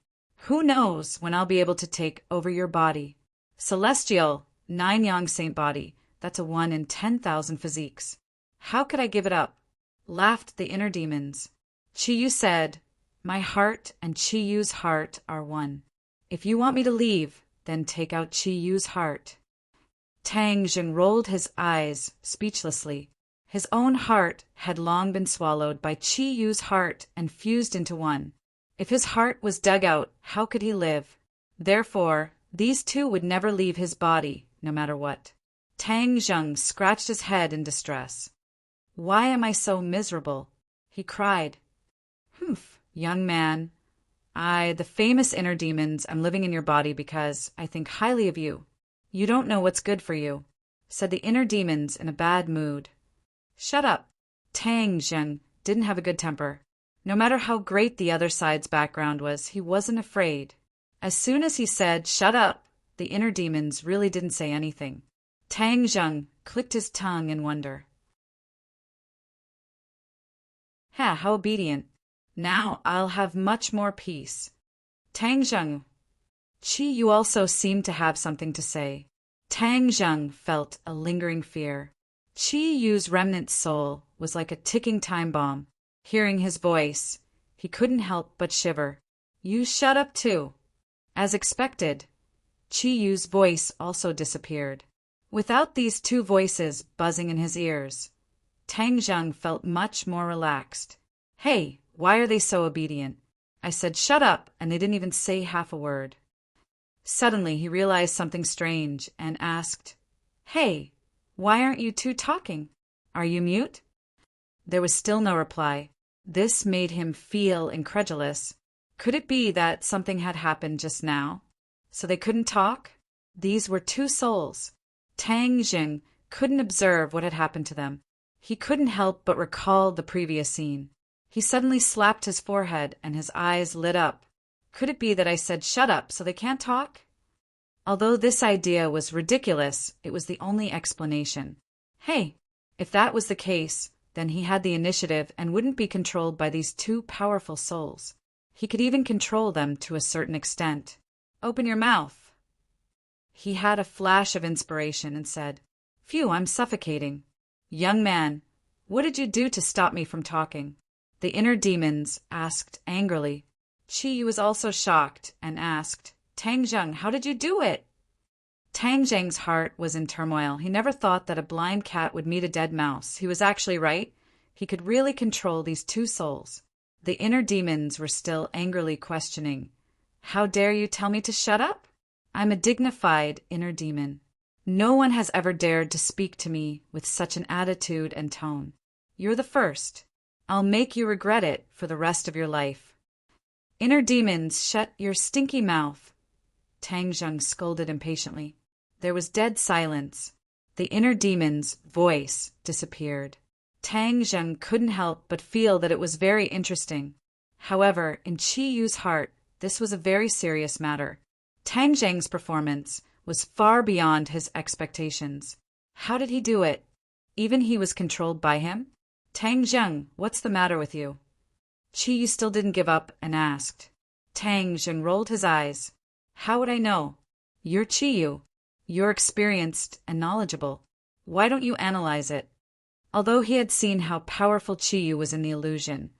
A: Who knows when I'll be able to take over your body? Celestial, 9-yang saint body, that's a 1 in 10,000 physiques. How could I give it up?" Laughed the inner demons. Chi-Yu said, "My heart and Chi-Yu's heart are one. If you want me to leave, then take out Chi-Yu's heart." Tang Zheng rolled his eyes speechlessly. His own heart had long been swallowed by Chi-Yu's heart and fused into one. If his heart was dug out, how could he live? Therefore, these two would never leave his body, no matter what. Tang Zheng scratched his head in distress. "Why am I so miserable?" he cried. "Humph, young man. I, the famous inner demons, am living in your body because I think highly of you. You don't know what's good for you," said the inner demons in a bad mood. "Shut up." Tang Zheng didn't have a good temper. No matter how great the other side's background was, he wasn't afraid. As soon as he said, "Shut up," the inner demons really didn't say anything. Tang Zheng clicked his tongue in wonder. "Ha, how obedient. Now I'll have much more peace." Tang Zheng. Chi-Yu also seemed to have something to say. Tang Zheng felt a lingering fear. Chi-Yu's remnant soul was like a ticking time bomb. Hearing his voice, he couldn't help but shiver. You shut up too. As expected, Chi Yu's voice also disappeared. Without these two voices buzzing in his ears, Tang Zheng felt much more relaxed. Hey, why are they so obedient? I said shut up, and they didn't even say half a word. Suddenly he realized something strange and asked, Hey, why aren't you two talking? Are you mute? There was still no reply. This made him feel incredulous. Could it be that something had happened just now? So they couldn't talk? These were two souls. Tang Jing couldn't observe what had happened to them. He couldn't help but recall the previous scene. He suddenly slapped his forehead and his eyes lit up. Could it be that I said shut up so they can't talk? Although this idea was ridiculous, it was the only explanation. Hey, if that was the case, then he had the initiative and wouldn't be controlled by these two powerful souls. He could even control them to a certain extent. Open your mouth. He had a flash of inspiration and said, Phew, I'm suffocating. Young man, what did you do to stop me from talking? The inner demons asked angrily. Chi Yu was also shocked and asked, Tang Zheng, how did you do it? Tang Zheng's heart was in turmoil. He never thought that a blind cat would meet a dead mouse. He was actually right. He could really control these two souls. The inner demons were still angrily questioning. How dare you tell me to shut up? I'm a dignified inner demon. No one has ever dared to speak to me with such an attitude and tone. You're the first. I'll make you regret it for the rest of your life. Inner demons, shut your stinky mouth. Tang Zheng scolded impatiently. There was dead silence. The inner demon's voice disappeared. Tang Zheng couldn't help but feel that it was very interesting. However, in Chi Yu's heart, this was a very serious matter. Tang Zheng's performance was far beyond his expectations. How did he do it? Even he was controlled by him? Tang Zheng, what's the matter with you? Chi Yu still didn't give up and asked. Tang Zheng rolled his eyes. How would I know? You're Chi Yu. You're experienced and knowledgeable. Why don't you analyze it? Although he had seen how powerful Chi Yu was in the illusion,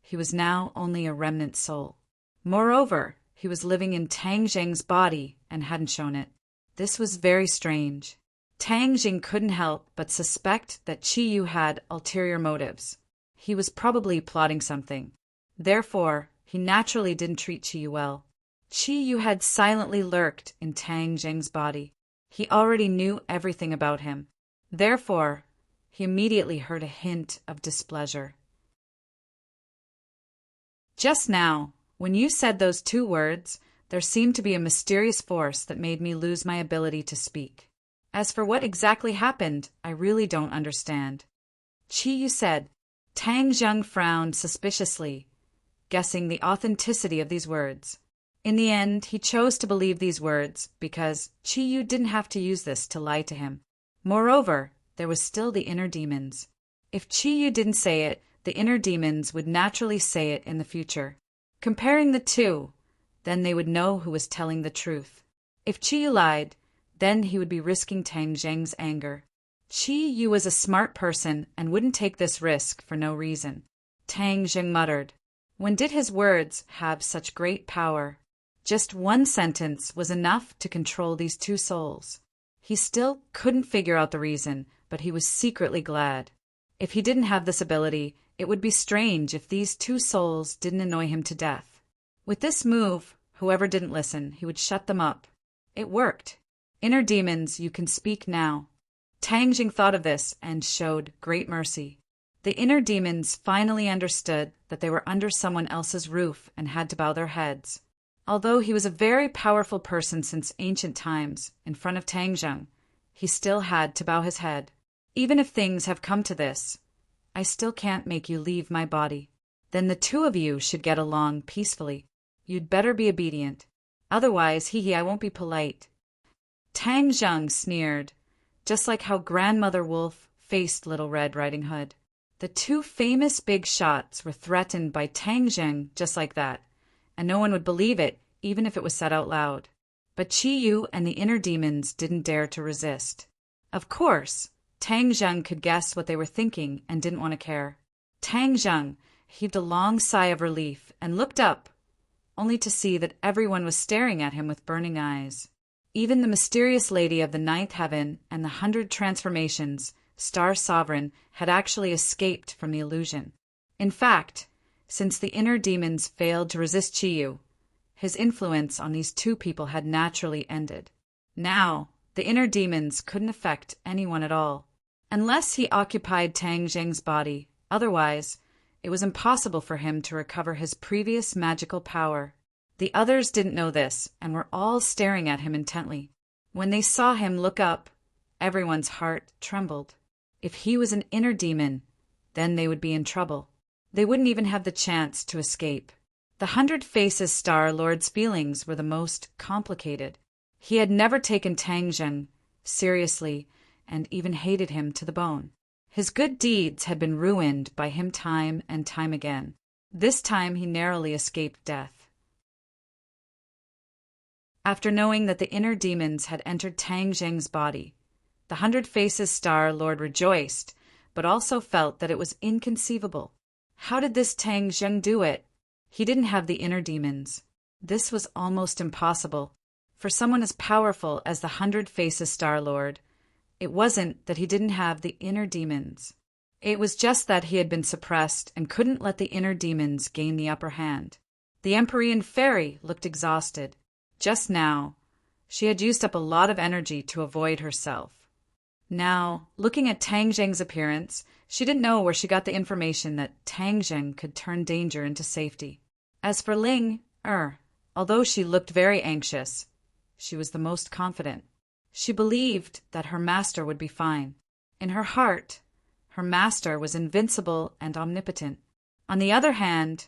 A: he was now only a remnant soul. Moreover, he was living in Tang Zheng's body and hadn't shown it. This was very strange. Tang Jing couldn't help but suspect that Chi Yu had ulterior motives. He was probably plotting something. Therefore, he naturally didn't treat Chi Yu well. Chi Yu had silently lurked in Tang Jing's body. He already knew everything about him. Therefore, he immediately heard a hint of displeasure. Just now, when you said those two words, there seemed to be a mysterious force that made me lose my ability to speak. As for what exactly happened, I really don't understand. Chi Yu said. Tang Zheng frowned suspiciously, guessing the authenticity of these words. In the end, he chose to believe these words because Chi Yu didn't have to use this to lie to him. Moreover, there was still the inner demons. If Chi Yu didn't say it, the inner demons would naturally say it in the future. Comparing the two, then they would know who was telling the truth. If Chi Yu lied, then he would be risking Tang Zheng's anger. Chi Yu was a smart person and wouldn't take this risk for no reason. Tang Zheng muttered. When did his words have such great power? Just one sentence was enough to control these two souls. He still couldn't figure out the reason, but he was secretly glad. If he didn't have this ability, it would be strange if these two souls didn't annoy him to death. With this move, whoever didn't listen, he would shut them up. It worked. Inner demons, you can speak now. Tang Jing thought of this and showed great mercy. The inner demons finally understood that they were under someone else's roof and had to bow their heads. Although he was a very powerful person since ancient times, in front of Tang Zheng, he still had to bow his head. Even if things have come to this, I still can't make you leave my body. Then the two of you should get along peacefully. You'd better be obedient. Otherwise, I won't be polite. Tang Zheng sneered, just like how Grandmother Wolf faced Little Red Riding Hood. The two famous big shots were threatened by Tang Zheng just like that, and no one would believe it even if it was said out loud. But Chi Yu and the inner demons didn't dare to resist. Of course, Tang Zheng could guess what they were thinking and didn't want to care. Tang Zheng, heaved a long sigh of relief and looked up, only to see that everyone was staring at him with burning eyes. Even the mysterious lady of the ninth heaven and the 100 transformations, Star Sovereign, had actually escaped from the illusion. In fact, since the inner demons failed to resist Chiyu, his influence on these two people had naturally ended. Now, the inner demons couldn't affect anyone at all, unless he occupied Tang Zheng's body. Otherwise, it was impossible for him to recover his previous magical power. The others didn't know this and were all staring at him intently. When they saw him look up, everyone's heart trembled. If he was an inner demon, then they would be in trouble. They wouldn't even have the chance to escape. The 100 Faces Star Lord's feelings were the most complicated. He had never taken Tang Zheng seriously and even hated him to the bone. His good deeds had been ruined by him time and time again. This time he narrowly escaped death. After knowing that the inner demons had entered Tang Zheng's body, the 100 Faces Star Lord rejoiced, but also felt that it was inconceivable. How did this Tang Zheng do it? He didn't have the inner demons. This was almost impossible. For someone as powerful as the 100 Faces Star Lord, it wasn't that he didn't have the inner demons. It was just that he had been suppressed and couldn't let the inner demons gain the upper hand. The Empyrean Fairy looked exhausted. Just now, she had used up a lot of energy to avoid herself. Now, looking at Tang Zheng's appearance, she didn't know where she got the information that Tang Zheng could turn danger into safety. As for Ling, although she looked very anxious, she was the most confident. She believed that her master would be fine. In her heart, her master was invincible and omnipotent. On the other hand,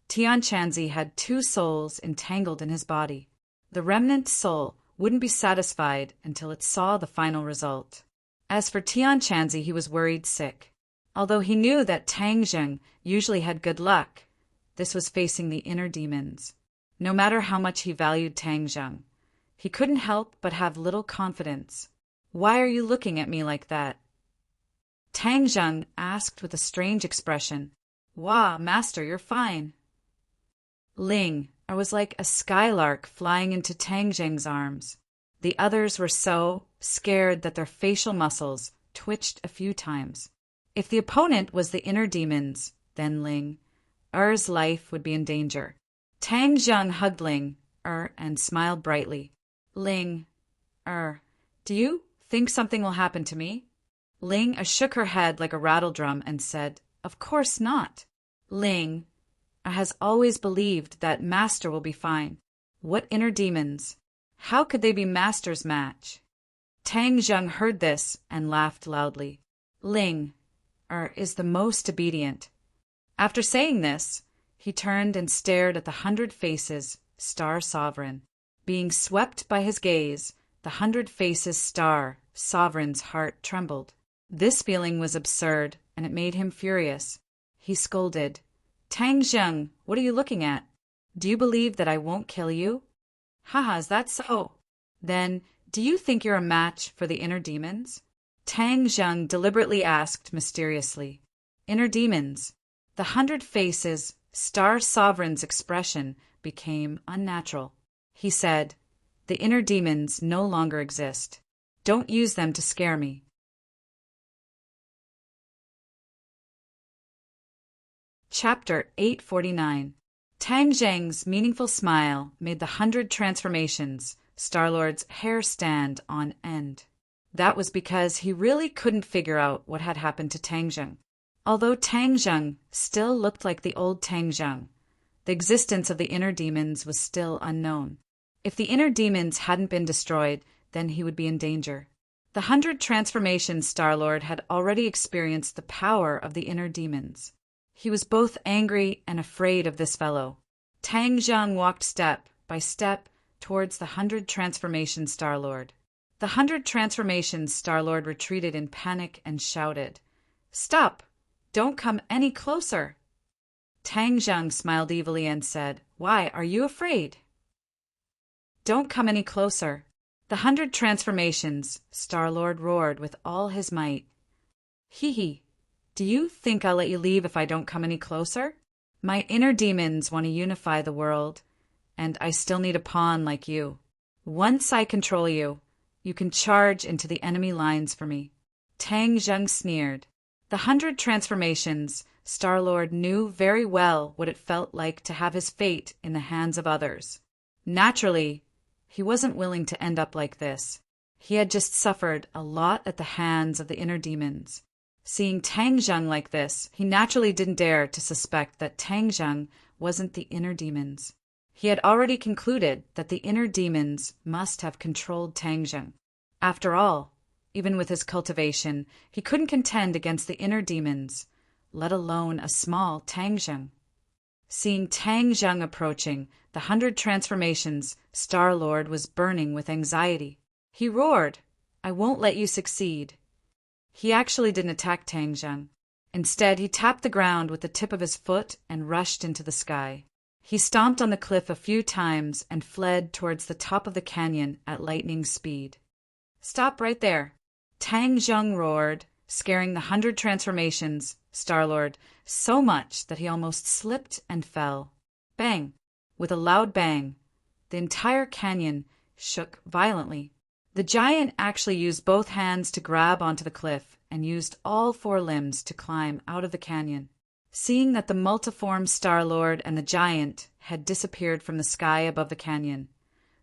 A: Tian Chanzi had two souls entangled in his body. The remnant soul wouldn't be satisfied until it saw the final result. As for Tian Chanzi, he was worried sick. Although he knew that Tang Zheng usually had good luck, this was facing the inner demons. No matter how much he valued Tang Zheng, he couldn't help but have little confidence. "Why are you looking at me like that?" Tang Zheng asked with a strange expression. "Wah, master, you're fine." Ling was like a skylark flying into Tang Zheng's arms. The others were so scared that their facial muscles twitched a few times. If the opponent was the inner demons, then Ling's life would be in danger. Tang Zheng hugged Ling and smiled brightly. "Ling, do you think something will happen to me?" Ling shook her head like a rattledrum and said, "Of course not. Ling has always believed that Master will be fine. What inner demons? How could they be Master's match?" Tang Zheng heard this and laughed loudly. "Ling is the most obedient." After saying this, he turned and stared at the 100 Faces Star Sovereign. Being swept by his gaze, the 100 Faces Star Sovereign's heart trembled. This feeling was absurd, and it made him furious. He scolded, "Tang Zheng, what are you looking at? Do you believe that I won't kill you?" "Haha, is that so? Then, do you think you're a match for the inner demons?" Tang Zheng deliberately asked mysteriously. "Inner demons?" The 100 Faces Star Sovereign's expression became unnatural. He said, "The inner demons no longer exist. Don't use them to scare me." Chapter 849. Tang Zheng's meaningful smile made the 100 transformations Star-Lord's hair stand on end. That was because he really couldn't figure out what had happened to Tang Zheng. Although Tang Zheng still looked like the old Tang Zheng, the existence of the inner demons was still unknown. If the inner demons hadn't been destroyed, then he would be in danger. The 100 transformations Star-Lord had already experienced the power of the inner demons. He was both angry and afraid of this fellow. Tang Zheng walked step by step towards the 100 transformations Star-Lord. The 100 transformations Star-Lord retreated in panic and shouted, "Stop! Don't come any closer!" Tang Zheng smiled evilly and said, "Why, are you afraid?" "Don't come any closer." The 100 transformations Star-Lord roared with all his might. "Hee hee. Do you think I'll let you leave if I don't come any closer?" My inner demons want to unify the world, and I still need a pawn like you. Once I control you, you can charge into the enemy lines for me." Tang Zheng sneered. The 100 transformations, Star-Lord knew very well what it felt like to have his fate in the hands of others. Naturally, he wasn't willing to end up like this. He had just suffered a lot at the hands of the inner demons. Seeing Tang Zheng like this, he naturally didn't dare to suspect that Tang Zheng wasn't the inner demons. He had already concluded that the inner demons must have controlled Tang Zheng. After all, even with his cultivation, he couldn't contend against the inner demons, let alone a small Tang Zheng. Seeing Tang Zheng approaching, the 100 transformations, Star-Lord was burning with anxiety. He roared, "I won't let you succeed." He actually didn't attack Tang Zheng. Instead, he tapped the ground with the tip of his foot and rushed into the sky. He stomped on the cliff a few times and fled towards the top of the canyon at lightning speed. "Stop right there!" Tang Zheng roared, scaring the 100 transformations, Star-Lord, so much that he almost slipped and fell. Bang! With a loud bang, the entire canyon shook violently. The giant actually used both hands to grab onto the cliff and used all 4 limbs to climb out of the canyon. Seeing that the multiform Star-Lord and the giant had disappeared from the sky above the canyon,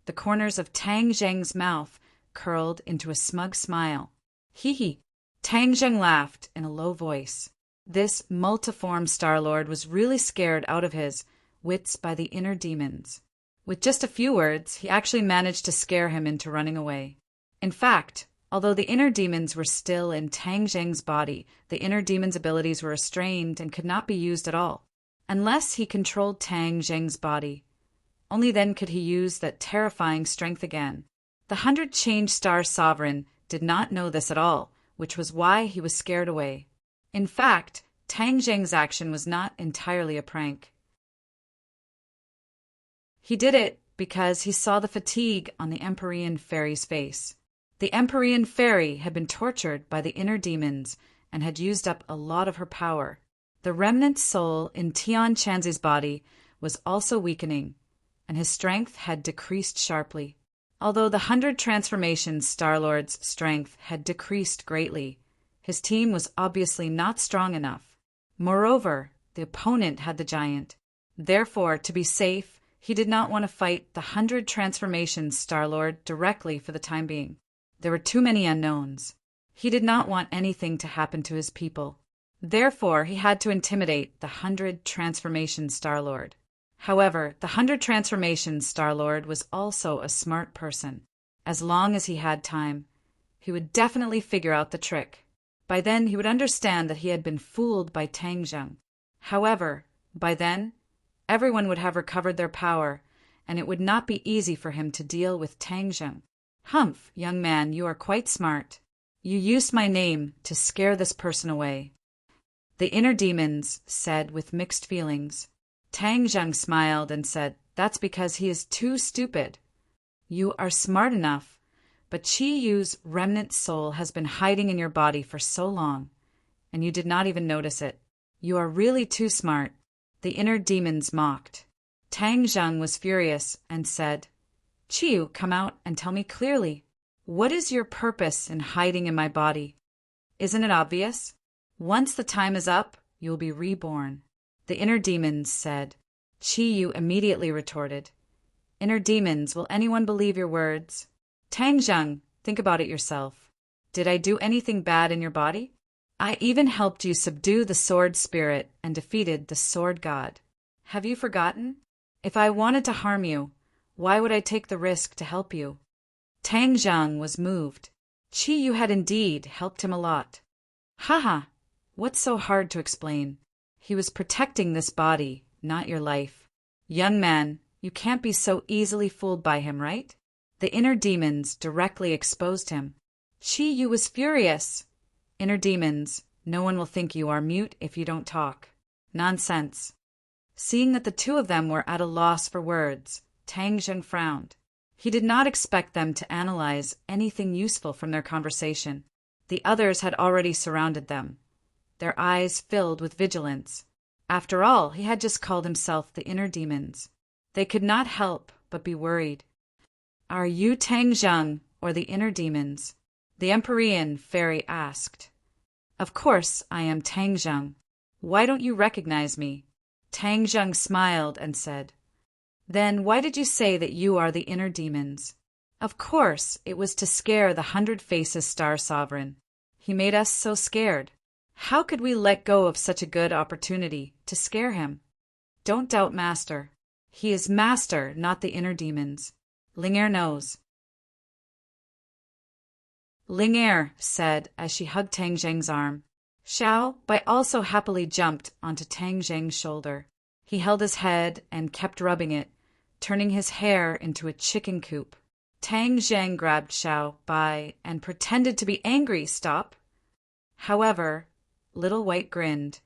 A: the corners of Tang Zheng's mouth curled into a smug smile. "Hee hee!" Tang Zheng laughed in a low voice. This multiform Star-Lord was really scared out of his wits by the inner demons. With just a few words, he actually managed to scare him into running away. In fact, although the inner demons were still in Tang Zheng's body, the inner demon's abilities were restrained and could not be used at all, unless he controlled Tang Zheng's body. Only then could he use that terrifying strength again. The 100 Change Star Sovereign did not know this at all, which was why he was scared away. In fact, Tang Zheng's action was not entirely a prank. He did it because he saw the fatigue on the Empyrean Fairy's face. The Empyrean Fairy had been tortured by the inner demons and had used up a lot of her power. The remnant soul in Tian Chanzi's body was also weakening, and his strength had decreased sharply. Although the 100 transformations Star-Lord's strength had decreased greatly, his team was obviously not strong enough. Moreover, the opponent had the giant. Therefore, to be safe, he did not want to fight the 100 transformations Star-Lord directly for the time being. There were too many unknowns. He did not want anything to happen to his people. Therefore, he had to intimidate the 100 transformations Star-Lord. However, the 100 transformations Star-Lord was also a smart person. As long as he had time, he would definitely figure out the trick. By then, he would understand that he had been fooled by Tang Zheng. However, by then, everyone would have recovered their power, and it would not be easy for him to deal with Tang Zheng. "Humph, young man, you are quite smart. You used my name to scare this person away," the inner demons said with mixed feelings. Tang Zheng smiled and said, "That's because he is too stupid. You are smart enough, but Qi Yu's remnant soul has been hiding in your body for so long, and you did not even notice it. You are really too smart," the inner demons mocked. Tang Zheng was furious and said, "Qi Yu, come out and tell me clearly. What is your purpose in hiding in my body? Isn't it obvious? Once the time is up, you will be reborn," the inner demons said. Qi Yu immediately retorted, "Inner demons, will anyone believe your words? Tang Zheng, think about it yourself. Did I do anything bad in your body? I even helped you subdue the sword spirit and defeated the sword god. Have you forgotten? If I wanted to harm you, why would I take the risk to help you?" Tang Zheng was moved. Qi Yu had indeed helped him a lot. Haha, what's so hard to explain? He was protecting this body, not your life. Young man, you can't be so easily fooled by him, right? The inner demons directly exposed him. Qi Yu was furious. Inner demons, no one will think you are mute if you don't talk. Nonsense. Seeing that the two of them were at a loss for words, Tang Zheng frowned. He did not expect them to analyze anything useful from their conversation. The others had already surrounded them, their eyes filled with vigilance. After all, he had just called himself the inner demons. They could not help but be worried. "Are you Tang Zheng, or the inner demons?" the Empyrean fairy asked. "Of course I am Tang Zheng. Why don't you recognize me?" Tang Zheng smiled and said, "Then why did you say that you are the inner demons?" "Of course, it was to scare the 100 Faces Star Sovereign. He made us so scared. How could we let go of such a good opportunity to scare him? Don't doubt Master. He is Master, not the inner demons. Ling'er knows." Ling'er said as she hugged Tang Zheng's arm. Xiao Bai also happily jumped onto Tang Zheng's shoulder. He held his head and kept rubbing it, turning his hair into a chicken coop. Tang Zheng grabbed Xiao Bai and pretended to be angry. "Stop." However, Little White grinned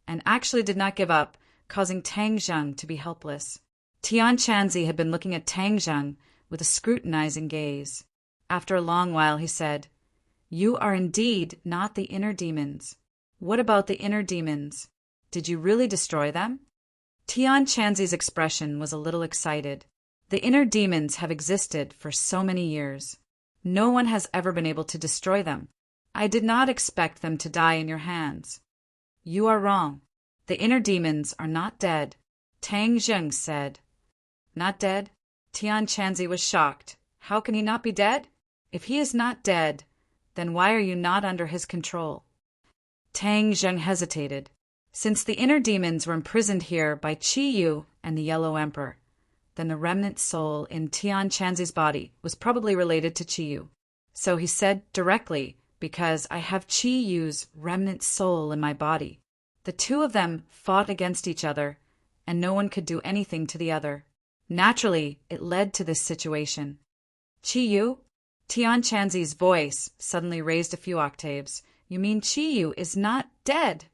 A: and actually did not give up, causing Tang Zheng to be helpless. Tian Chanzi had been looking at Tang Zheng with a scrutinizing gaze. After a long while, he said, "You are indeed not the inner demons. What about the inner demons? Did you really destroy them?" Tian Chanzi's expression was a little excited. "The inner demons have existed for so many years. No one has ever been able to destroy them. I did not expect them to die in your hands." "You are wrong. The inner demons are not dead," Tang Zheng said. "Not dead?" Tian Chanzi was shocked. "How can he not be dead? If he is not dead, then why are you not under his control?" Tang Zheng hesitated. Since the inner demons were imprisoned here by Qi Yu and the Yellow Emperor, then the remnant soul in Tian Chanzi's body was probably related to Qi Yu. So he said directly, "Because I have Qi Yu's remnant soul in my body." The two of them fought against each other, and no one could do anything to the other. Naturally, it led to this situation. "Qi Yu?" Tian Chanzi's voice suddenly raised a few octaves. "You mean Qi Yu is not dead?"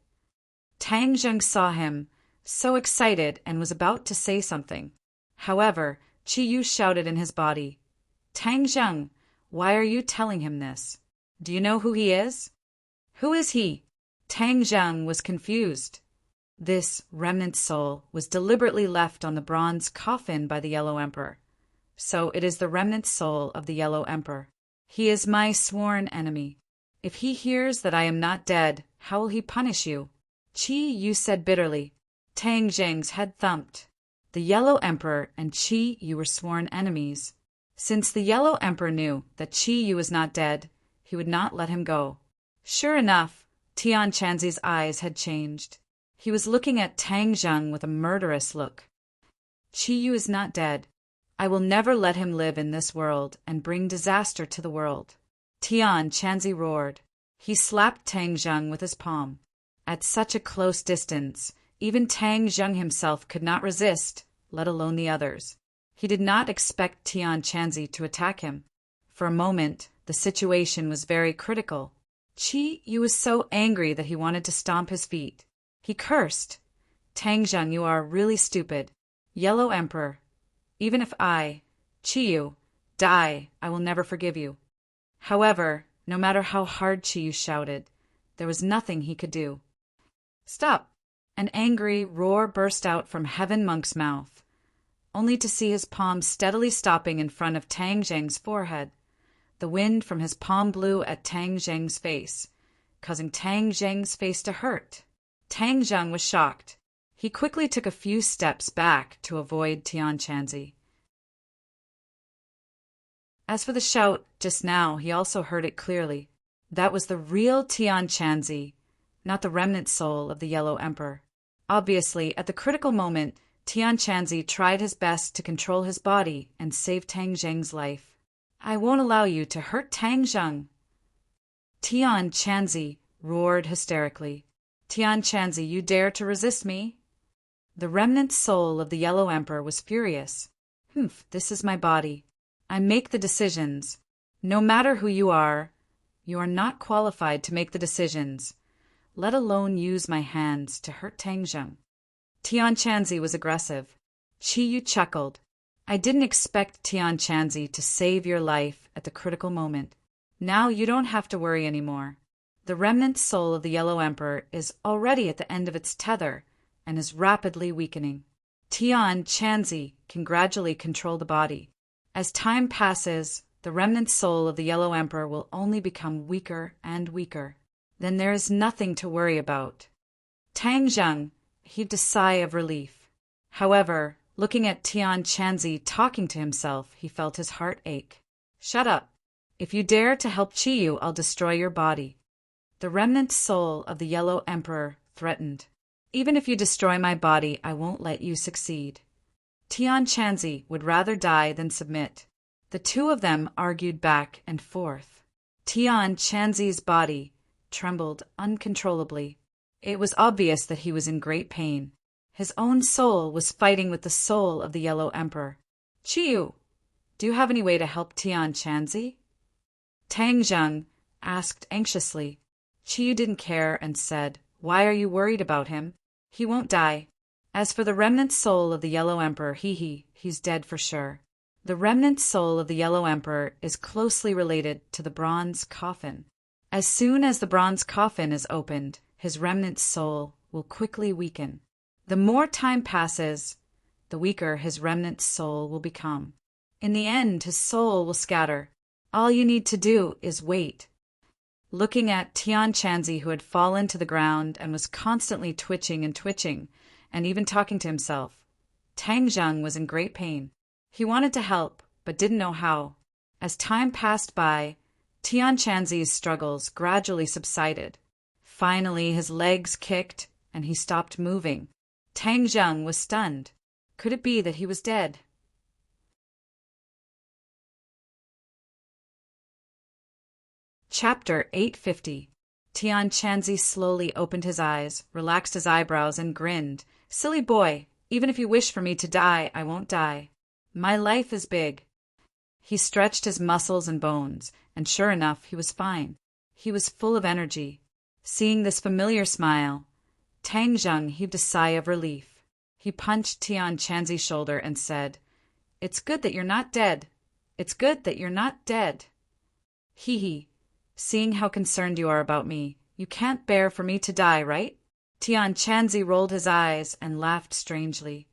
A: Tang Zheng saw him, so excited, and was about to say something. However, Qi Yu shouted in his body, "Tang Zheng, why are you telling him this? Do you know who he is?" "Who is he?" Tang Zheng was confused. This remnant soul was deliberately left on the bronze coffin by the Yellow Emperor. So it is the remnant soul of the Yellow Emperor. He is my sworn enemy. If he hears that I am not dead, how will he punish you?" Qi Yu said bitterly. Tang Zheng's head thumped. The Yellow Emperor and Qi Yu were sworn enemies. Since the Yellow Emperor knew that Qi Yu was not dead, he would not let him go. Sure enough, Tian Chanzi's eyes had changed. He was looking at Tang Zheng with a murderous look. "Qi Yu is not dead. I will never let him live in this world and bring disaster to the world." Tian Chanzi roared. He slapped Tang Zheng with his palm. At such a close distance, even Tang Zheng himself could not resist, let alone the others. He did not expect Tian Chanzi to attack him. For a moment, the situation was very critical. Qi Yu was so angry that he wanted to stomp his feet. He cursed. "Tang Zheng, you are really stupid. Yellow Emperor, even if I, Qi Yu, die, I will never forgive you." However, no matter how hard Qi Yu shouted, there was nothing he could do. "Stop!" An angry roar burst out from Heaven Monk's mouth, only to see his palm steadily stopping in front of Tang Zheng's forehead. The wind from his palm blew at Tang Zheng's face, causing Tang Zheng's face to hurt. Tang Zheng was shocked. He quickly took a few steps back to avoid Tian Chanzi. As for the shout just now, he also heard it clearly. That was the real Tian Chanzi, not the remnant soul of the Yellow Emperor. Obviously, at the critical moment, Tian Chanzi tried his best to control his body and save Tang Zheng's life. "I won't allow you to hurt Tang Zheng!" Tian Chanzi roared hysterically. "Tian Chanzi, you dare to resist me?" The remnant soul of the Yellow Emperor was furious. This is my body. I make the decisions. No matter who you are not qualified to make the decisions, let alone use my hands to hurt Tang Zheng." Tian Chanzi was aggressive. Qi Yu chuckled. "I didn't expect Tian Chanzi to save your life at the critical moment. Now you don't have to worry anymore. The remnant soul of the Yellow Emperor is already at the end of its tether, and is rapidly weakening. Tian Chanzi can gradually control the body. As time passes, the remnant soul of the Yellow Emperor will only become weaker and weaker. Then there is nothing to worry about. Tang Zheng heaved a sigh of relief. However, looking at Tian Chanzi talking to himself, he felt his heart ache. Shut up. If you dare to help Chiyu, I'll destroy your body. The remnant soul of the Yellow Emperor threatened. Even if you destroy my body, I won't let you succeed. Tian Chanzi would rather die than submit. The two of them argued back and forth. Tian Chanzi's body trembled uncontrollably. It was obvious that he was in great pain. His own soul was fighting with the soul of the Yellow Emperor. Chiyu, do you have any way to help Tian Chanzi? Tang Zheng asked anxiously. Chiyu didn't care and said, Why are you worried about him? He won't die. As for the remnant soul of the Yellow Emperor, he's dead for sure. The remnant soul of the Yellow Emperor is closely related to the bronze coffin. As soon as the bronze coffin is opened, his remnant soul will quickly weaken. The more time passes, the weaker his remnant soul will become. In the end, his soul will scatter. All you need to do is wait. Looking at Tian Chanzi, who had fallen to the ground and was constantly twitching and even talking to himself, Tang Zheng was in great pain. He wanted to help, but didn't know how. As time passed by, Tian Chanzi's struggles gradually subsided. Finally, his legs kicked, and he stopped moving. Tang Zheng was stunned. Could it be that he was dead? Chapter 850. Tian Chanzi slowly opened his eyes, relaxed his eyebrows, and grinned. Silly boy, even if you wish for me to die, I won't die. My life is big. He stretched his muscles and bones, and sure enough, he was fine. He was full of energy. Seeing this familiar smile, Tang Zheng heaved a sigh of relief. He punched Tian Chanzi's shoulder and said, It's good that you're not dead. It's good that you're not dead. Hee. Seeing how concerned you are about me, you can't bear for me to die, right? Tian Chanzi rolled his eyes and laughed strangely.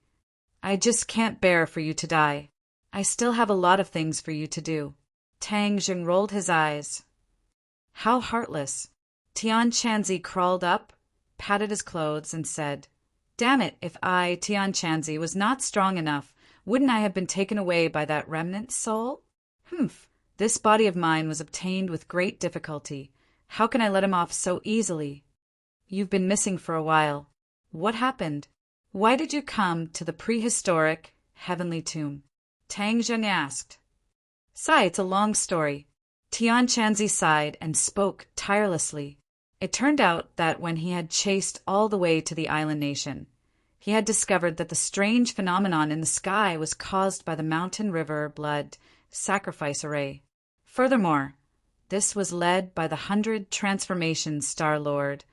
A: I just can't bear for you to die. I still have a lot of things for you to do. Tang Zheng rolled his eyes. How heartless. Tian Chanzi crawled up, patted his clothes, and said, Damn it, if I, Tian Chanzi, was not strong enough, wouldn't I have been taken away by that remnant soul? Humph. This body of mine was obtained with great difficulty. How can I let him off so easily? You've been missing for a while. What happened? Why did you come to the prehistoric heavenly tomb? Tang Zheng asked. Sigh, it's a long story. Tian Chanzi sighed and spoke tirelessly. It turned out that when he had chased all the way to the island nation, he had discovered that the strange phenomenon in the sky was caused by the mountain river blood sacrifice array. Furthermore, this was led by the 100 Transformation Star Lord,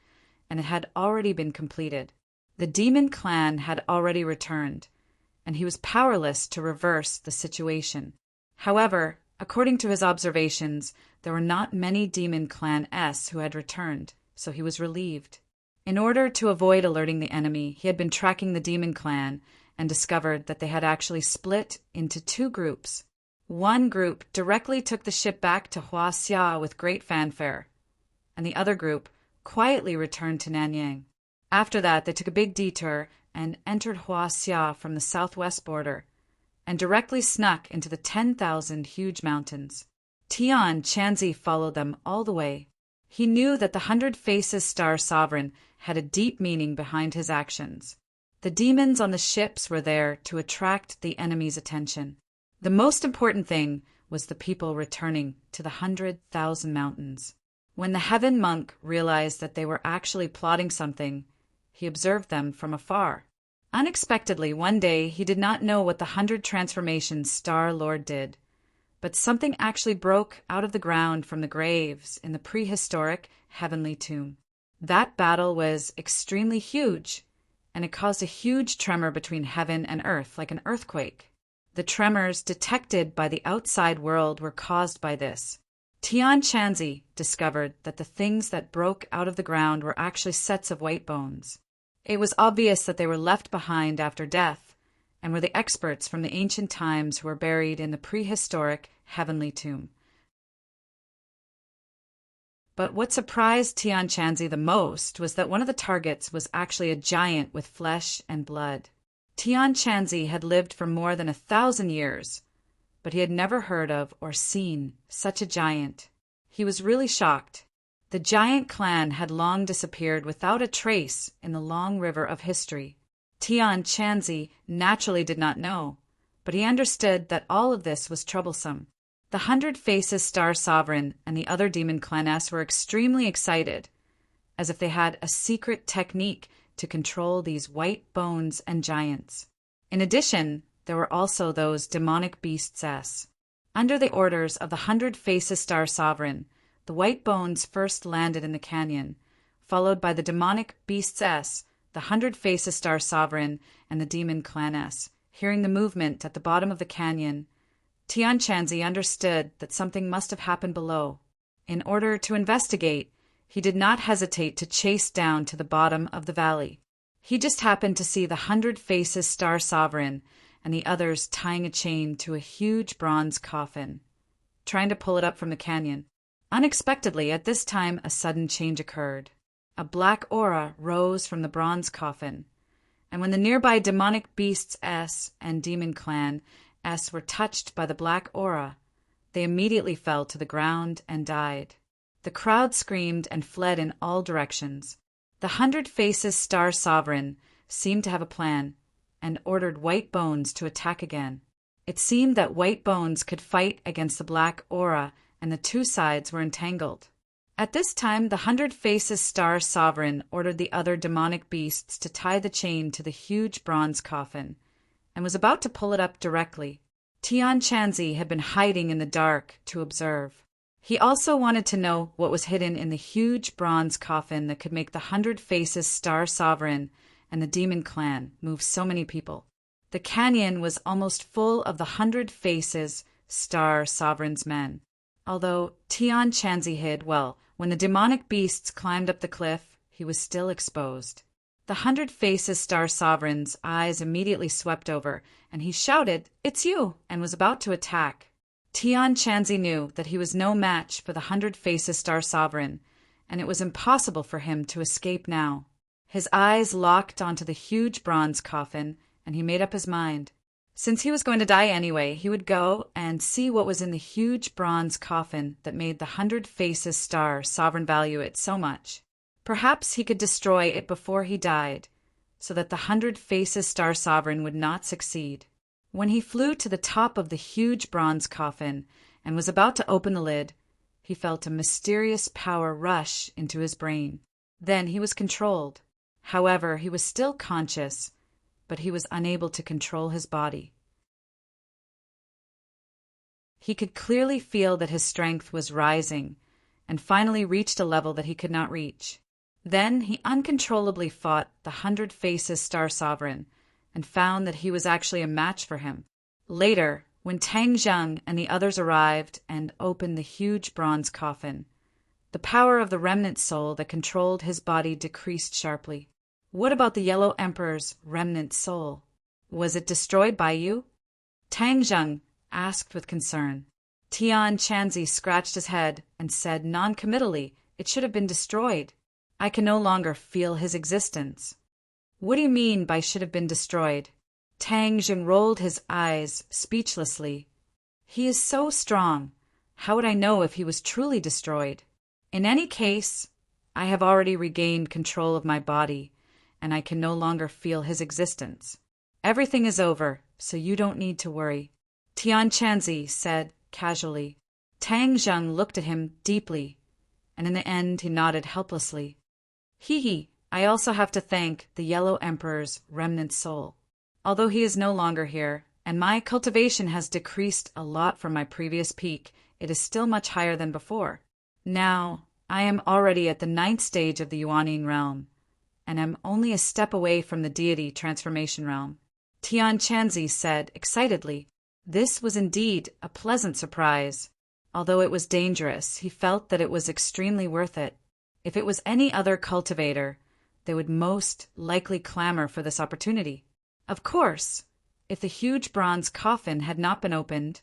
A: and it had already been completed. The demon clan had already returned, and he was powerless to reverse the situation. However, according to his observations, there were not many demon clan S who had returned, so he was relieved. In order to avoid alerting the enemy, he had been tracking the demon clan and discovered that they had actually split into two groups. One group directly took the ship back to Huaxia with great fanfare, and the other group quietly returned to Nanyang. After that, they took a big detour and entered Huaxia from the southwest border, and directly snuck into the 10,000 huge mountains. Tian Chanzi followed them all the way. He knew that the 100 Faces Star Sovereign had a deep meaning behind his actions. The demons on the ships were there to attract the enemy's attention. The most important thing was the people returning to the 100,000 mountains. When the Heaven Monk realized that they were actually plotting something, he observed them from afar. Unexpectedly, one day, he did not know what the 100 Transformation Star Lord did, but something actually broke out of the ground from the graves in the prehistoric heavenly tomb. That battle was extremely huge, and it caused a huge tremor between heaven and earth, like an earthquake. The tremors detected by the outside world were caused by this. Tian Chanzi discovered that the things that broke out of the ground were actually sets of white bones. It was obvious that they were left behind after death, and were the experts from the ancient times who were buried in the prehistoric heavenly tomb. But what surprised Tian Chanzi the most was that one of the targets was actually a giant with flesh and blood. Tian Chanzi had lived for more than 1,000 years, but he had never heard of or seen such a giant. He was really shocked. The giant clan had long disappeared without a trace in the long river of history. Tian Chanzi naturally did not know, but he understood that all of this was troublesome. The 100 Faces Star Sovereign and the other demon claness were extremely excited, as if they had a secret technique to control these white bones and giants. In addition, there were also those demonic beasts. Under the orders of the 100 Faces Star Sovereign, the white bones first landed in the canyon, followed by the demonic beasts, the 100 Faces Star Sovereign, and the demon claness. Hearing the movement at the bottom of the canyon, Tian Chanzi understood that something must have happened below. In order to investigate, he did not hesitate to chase down to the bottom of the valley. He just happened to see the 100 Faces Star Sovereign and the others tying a chain to a huge bronze coffin, trying to pull it up from the canyon. Unexpectedly, at this time, a sudden change occurred. A black aura rose from the bronze coffin, and when the nearby demonic beasts and demon clan were touched by the black aura, they immediately fell to the ground and died. The crowd screamed and fled in all directions. The 100 Faces Star Sovereign seemed to have a plan, and ordered White Bones to attack again. It seemed that White Bones could fight against the black aura, and the two sides were entangled. At this time, the 100 Faces Star Sovereign ordered the other demonic beasts to tie the chain to the huge bronze coffin, and was about to pull it up directly. Tian Chanzi had been hiding in the dark to observe. He also wanted to know what was hidden in the huge bronze coffin that could make the 100 Faces Star Sovereign and the demon clan move so many people. The canyon was almost full of the 100 Faces Star Sovereign's men. Although Tian Chanzi hid well, when the demonic beasts climbed up the cliff, he was still exposed. The 100 Faces Star Sovereign's eyes immediately swept over, and he shouted, "It's you!" and was about to attack. Tian Chanzi knew that he was no match for the 100 Faces Star Sovereign, and it was impossible for him to escape now. His eyes locked onto the huge bronze coffin, and he made up his mind. Since he was going to die anyway, he would go and see what was in the huge bronze coffin that made the 100 Faces Star Sovereign value it so much. Perhaps he could destroy it before he died, so that the 100 Faces Star Sovereign would not succeed. When he flew to the top of the huge bronze coffin and was about to open the lid, he felt a mysterious power rush into his brain. Then he was controlled. However, he was still conscious, but he was unable to control his body. He could clearly feel that his strength was rising, and finally reached a level that he could not reach. Then he uncontrollably fought the 100 Faces Star Sovereign, and found that he was actually a match for him. Later, when Tang Zheng and the others arrived and opened the huge bronze coffin, the power of the remnant soul that controlled his body decreased sharply. What about the Yellow Emperor's remnant soul? Was it destroyed by you? Tang Zheng asked with concern. Tian Chanzi scratched his head and said non-committally, "It should have been destroyed. I can no longer feel his existence." "What do you mean by should have been destroyed?" Tang Zheng rolled his eyes speechlessly. "He is so strong. How would I know if he was truly destroyed? In any case, I have already regained control of my body, and I can no longer feel his existence. Everything is over, so you don't need to worry," Tian Chanzi said casually. Tang Zheng looked at him deeply, and in the end he nodded helplessly. "Hee, I also have to thank the Yellow Emperor's remnant soul. Although he is no longer here, and my cultivation has decreased a lot from my previous peak, it is still much higher than before. Now, I am already at the 9th stage of the Yuanine realm, and am only a step away from the deity transformation realm," Tian Chanzi said excitedly. This was indeed a pleasant surprise. Although it was dangerous, he felt that it was extremely worth it. If it was any other cultivator, they would most likely clamor for this opportunity. Of course, if the huge bronze coffin had not been opened,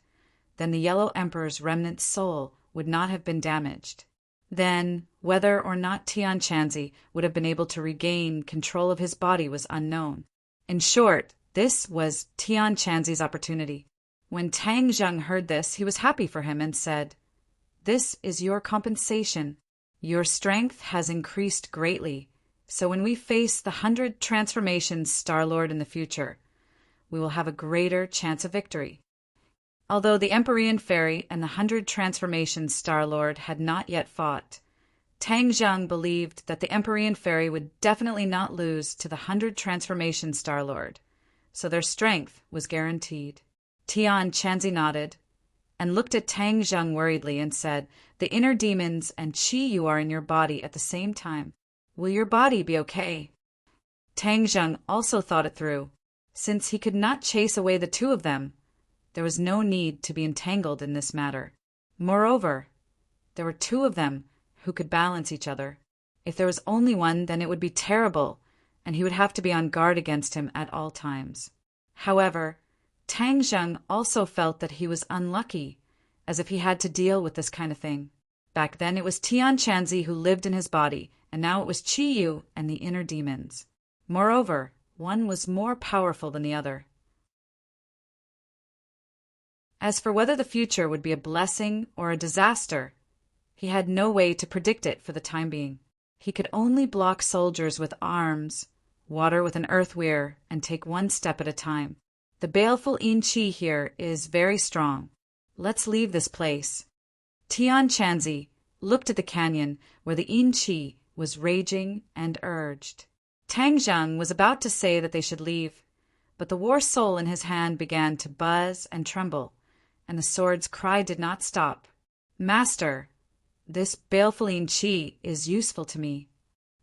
A: then the Yellow Emperor's remnant soul would not have been damaged. Then, whether or not Tian Chanzi would have been able to regain control of his body was unknown. In short, this was Tian Chanzi's opportunity. When Tang Zheng heard this, he was happy for him and said, "This is your compensation. Your strength has increased greatly, so when we face the 100 Transformations Star-Lord in the future, we will have a greater chance of victory." Although the Empyrean Fairy and the 100 Transformations Star-Lord had not yet fought, Tang Zheng believed that the Empyrean Fairy would definitely not lose to the 100 Transformations Star-Lord, so their strength was guaranteed. Tian Chanzi nodded and looked at Tang Zheng worriedly and said, "The inner demons and qi you are in your body at the same time. Will your body be okay?" Tang Zheng also thought it through. Since he could not chase away the two of them, there was no need to be entangled in this matter. Moreover, there were two of them who could balance each other. If there was only one, then it would be terrible, and he would have to be on guard against him at all times. However, Tang Zheng also felt that he was unlucky, as if he had to deal with this kind of thing. Back then it was Tian Chanzi who lived in his body, and now it was Qi Yu and the inner demons. Moreover, one was more powerful than the other. As for whether the future would be a blessing or a disaster, he had no way to predict it for the time being. He could only block soldiers with arms, water with an earth weir, and take one step at a time. The baleful Yin Qi here is very strong. Let's leave this place. Tian Chanzi looked at the canyon where the Yin Qi was raging and urged. Tang Zheng was about to say that they should leave, but the war soul in his hand began to buzz and tremble, and the sword's cry did not stop. "Master, this baleful Yin Qi is useful to me,"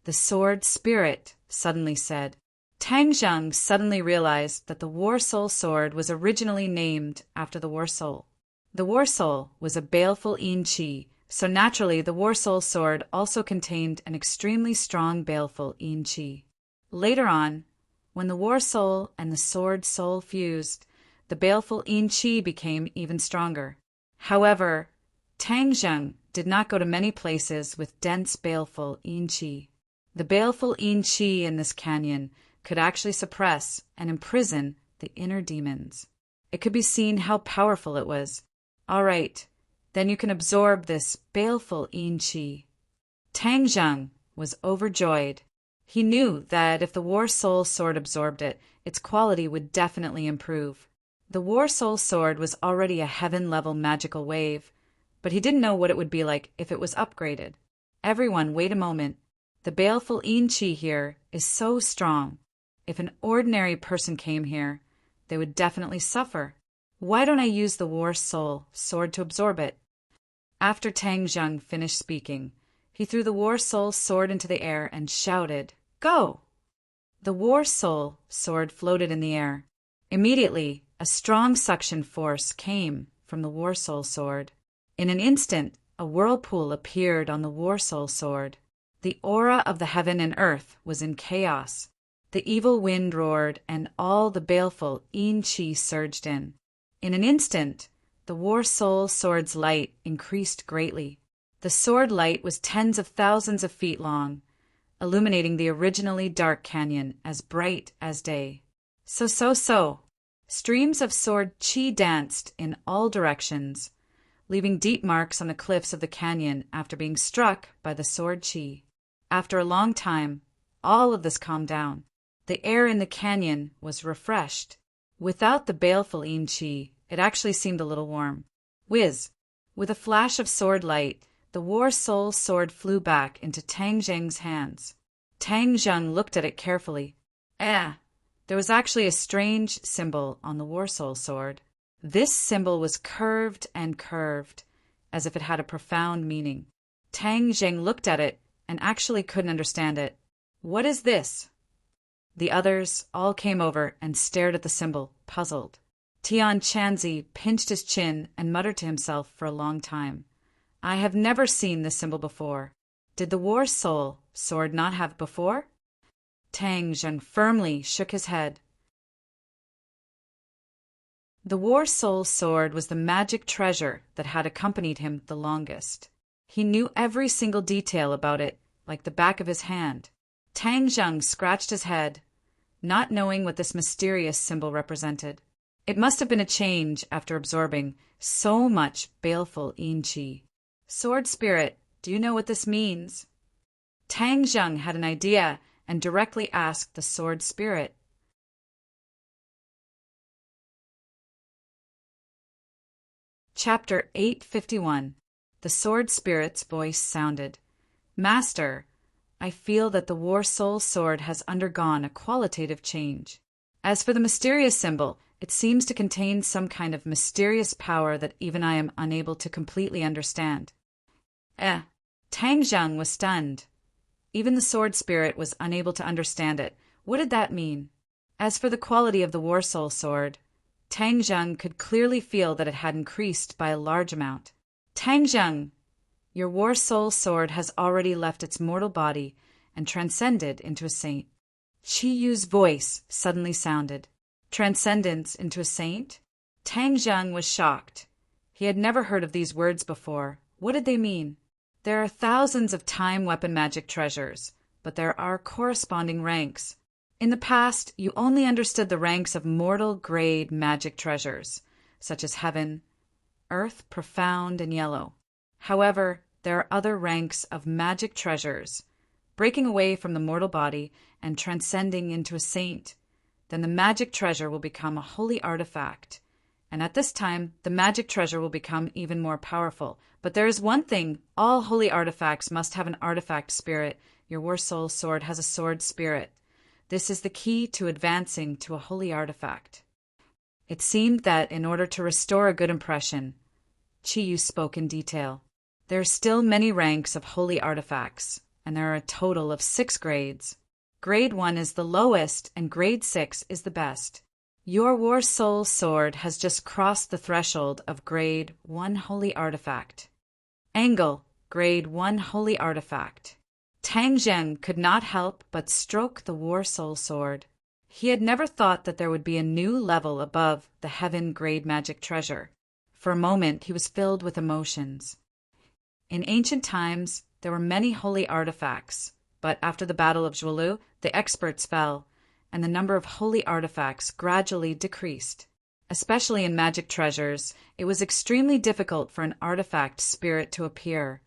A: the sword spirit suddenly said. Tang Zheng suddenly realized that the War Soul sword was originally named after the War Soul. The War Soul was a baleful Yin Qi, so naturally the War Soul sword also contained an extremely strong baleful Yin Qi. Later on, when the War Soul and the Sword Soul fused, the baleful Yin Qi became even stronger. However, Tang Zheng did not go to many places with dense baleful Yin Qi. The baleful Yin Qi in this canyon could actually suppress and imprison the inner demons. It could be seen how powerful it was. "All right, then you can absorb this baleful Yin Qi." Tang Zheng was overjoyed. He knew that if the War Soul sword absorbed it, its quality would definitely improve. The War Soul sword was already a heaven-level magical wave, but he didn't know what it would be like if it was upgraded. "Everyone, wait a moment. The baleful Yin Qi here is so strong. If an ordinary person came here, they would definitely suffer. Why don't I use the War Soul sword to absorb it?" After Tang Zheng finished speaking, he threw the War Soul sword into the air and shouted, "Go!" The War Soul sword floated in the air. Immediately, a strong suction force came from the War Soul sword. In an instant, a whirlpool appeared on the War Soul sword. The aura of the heaven and earth was in chaos. The evil wind roared, and all the baleful Yin Qi surged in. In an instant, the War Soul sword's light increased greatly. The sword light was tens of thousands of feet long, illuminating the originally dark canyon as bright as day. So. Streams of sword qi danced in all directions, leaving deep marks on the cliffs of the canyon after being struck by the sword qi. After a long time, all of this calmed down. The air in the canyon was refreshed. Without the baleful Yin Qi, it actually seemed a little warm. Whiz! With a flash of sword light, the War Soul sword flew back into Tang Zheng's hands. Tang Zheng looked at it carefully. There was actually a strange symbol on the War Soul sword. This symbol was curved and curved, as if it had a profound meaning. Tang Zheng looked at it and actually couldn't understand it. "What is this?" The others all came over and stared at the symbol, puzzled. Tian Chanzi pinched his chin and muttered to himself for a long time. "I have never seen this symbol before. Did the War Soul sword not have it before?" Tang Zheng firmly shook his head. The War Soul Sword was the magic treasure that had accompanied him the longest. He knew every single detail about it, like the back of his hand. Tang Zheng scratched his head, not knowing what this mysterious symbol represented. It must have been a change after absorbing so much baleful yin qi. Sword Spirit, do you know what this means? Tang Zheng had an idea and directly asked the Sword Spirit. Chapter 851. The Sword Spirit's voice sounded. Master, I feel that the War Soul Sword has undergone a qualitative change. As for the mysterious symbol, it seems to contain some kind of mysterious power that even I am unable to completely understand. Tang Zheng was stunned. Even the Sword Spirit was unable to understand it. What did that mean? As for the quality of the War Soul Sword, Tang Zheng could clearly feel that it had increased by a large amount. Tang Zheng, your War Soul Sword has already left its mortal body and transcended into a saint. Qi Yu's voice suddenly sounded. Transcendence into a saint? Tang Zheng was shocked. He had never heard of these words before. What did they mean? There are thousands of time weapon magic treasures, but there are corresponding ranks. In the past, you only understood the ranks of mortal grade magic treasures, such as heaven, earth, profound, and yellow. However, there are other ranks of magic treasures, breaking away from the mortal body and transcending into a saint. Then the magic treasure will become a holy artifact. And at this time, the magic treasure will become even more powerful. But there is one thing, all holy artifacts must have an artifact spirit. Your War Soul Sword has a sword spirit. This is the key to advancing to a holy artifact. It seemed that in order to restore a good impression, Qi Yu spoke in detail. There are still many ranks of holy artifacts, and there are a total of 6 grades. Grade 1 is the lowest, and Grade 6 is the best. Your War Soul Sword has just crossed the threshold of Grade 1 Holy Artifact. Angle, Grade 1 Holy Artifact. Tang Zheng could not help but stroke the War Soul Sword. He had never thought that there would be a new level above the Heaven Grade Magic Treasure. For a moment, he was filled with emotions. In ancient times, there were many holy artifacts, but after the Battle of Zhuolu, the experts fell, and the number of holy artifacts gradually decreased. Especially in magic treasures, it was extremely difficult for an artifact spirit to appear,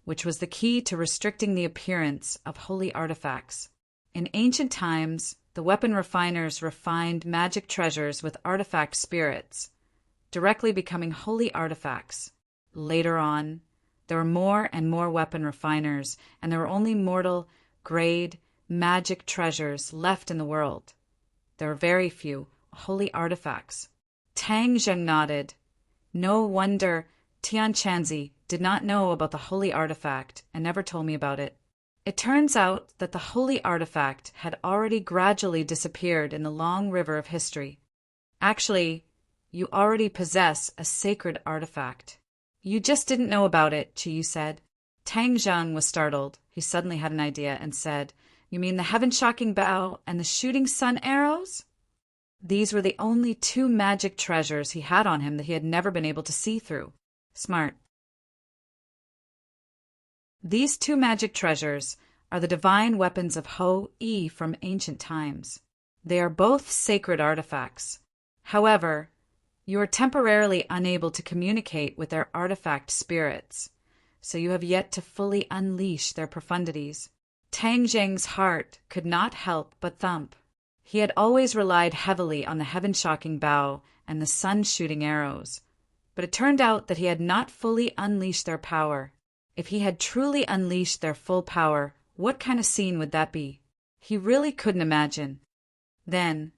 A: which was the key to restricting the appearance of holy artifacts. In ancient times, the weapon refiners refined magic treasures with artifact spirits, directly becoming holy artifacts. Later on, there were more and more weapon refiners, and there were only mortal, grade, magic treasures left in the world. There were very few holy artifacts. Tang Zheng nodded. No wonder Tian Chanzi did not know about the holy artifact and never told me about it. It turns out that the holy artifact had already gradually disappeared in the long river of history. Actually, you already possess a sacred artifact. You just didn't know about it, Qi Yu said. Tang Zheng was startled. He suddenly had an idea and said, You mean the heaven-shocking bow and the shooting sun arrows? These were the only 2 magic treasures he had on him that he had never been able to see through. Smart. These 2 magic treasures are the divine weapons of Ho-I from ancient times. They are both sacred artifacts. However, you are temporarily unable to communicate with their artifact spirits, so you have yet to fully unleash their profundities. Tang Zheng's heart could not help but thump. He had always relied heavily on the heaven-shocking bow and the sun-shooting arrows, but it turned out that he had not fully unleashed their power. If he had truly unleashed their full power, what kind of scene would that be? He really couldn't imagine. Then,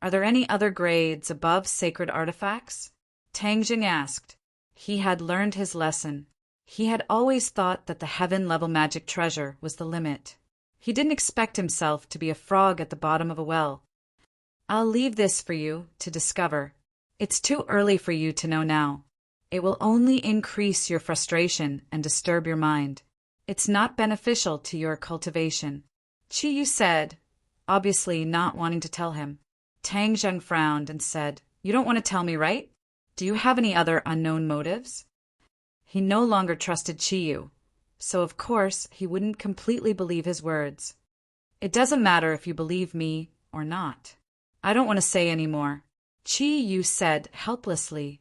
A: are there any other grades above sacred artifacts? Tang Zheng asked. He had learned his lesson. He had always thought that the heaven-level magic treasure was the limit. He didn't expect himself to be a frog at the bottom of a well. I'll leave this for you to discover. It's too early for you to know now. It will only increase your frustration and disturb your mind. It's not beneficial to your cultivation. Qi Yu said, obviously not wanting to tell him. Tang Zheng frowned and said, "You don't want to tell me, right? Do you have any other unknown motives?" He no longer trusted Chiyu, so of course he wouldn't completely believe his words. "It doesn't matter if you believe me or not. I don't want to say any more," Chiyu said helplessly.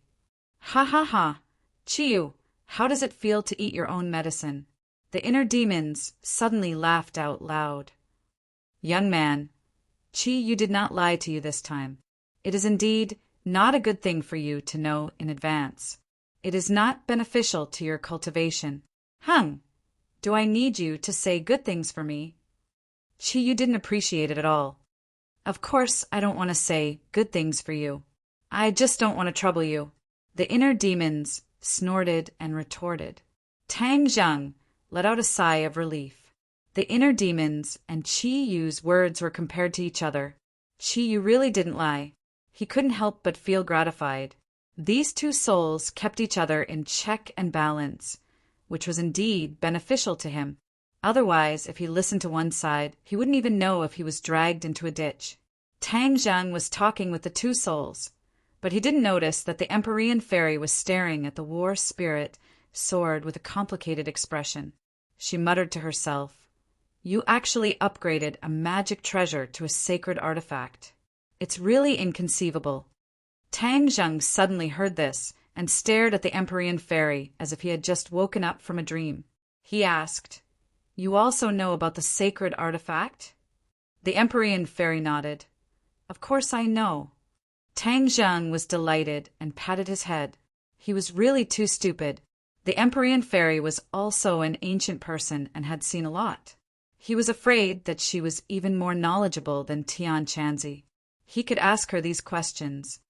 A: "Ha ha ha. Chiyu, how does it feel to eat your own medicine?" The inner demons suddenly laughed out loud. "Young man, Chiyu did not lie to you this time. It is indeed not a good thing for you to know in advance. It is not beneficial to your cultivation. Hung, do I need you to say good things for me?" Chiyu didn't appreciate it at all. "Of course I don't want to say good things for you. I just don't want to trouble you." The inner demons snorted and retorted. Tang Zheng let out a sigh of relief. The inner demons and Chiyu's words were compared to each other. Chiyu really didn't lie. He couldn't help but feel gratified. These two souls kept each other in check and balance, which was indeed beneficial to him. Otherwise, if he listened to one side, he wouldn't even know if he was dragged into a ditch. Tang Zheng was talking with the two souls, but he didn't notice that the Empyrean fairy was staring at the war spirit sword with a complicated expression. She muttered to herself, "You actually upgraded a magic treasure to a sacred artifact. It's really inconceivable." Tang Zheng suddenly heard this and stared at the Empyrean fairy as if he had just woken up from a dream. He asked, "You also know about the sacred artifact?" The Empyrean fairy nodded. "Of course I know." Tang Zheng was delighted and patted his head. He was really too stupid. The Empyrean fairy was also an ancient person and had seen a lot. He was afraid that she was even more knowledgeable than Tian Chanzi. He could ask her these questions.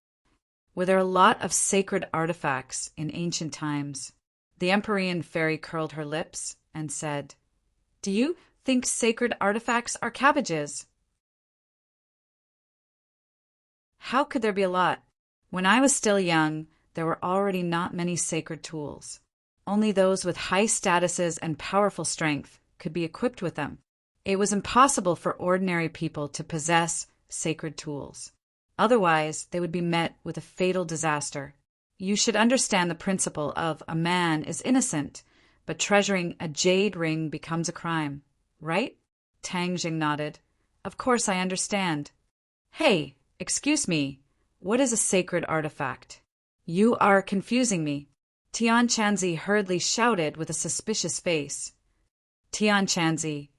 A: Were there a lot of sacred artifacts in ancient times? The Empyrean fairy curled her lips and said, "Do you think sacred artifacts are cabbages?" "How could there be a lot? When I was still young, there were already not many sacred tools. Only those with high statuses and powerful strength could be equipped with them. It was impossible for ordinary people to possess sacred tools. Otherwise, they would be met with a fatal disaster. You should understand the principle of a man is innocent, but treasuring a jade ring becomes a crime, right?" Tang Jing nodded. "Of course I understand." "Hey, excuse me, what is a sacred artifact?" "You are confusing me," Tian Chanzi hurriedly shouted with a suspicious face. "Tian Chanzi,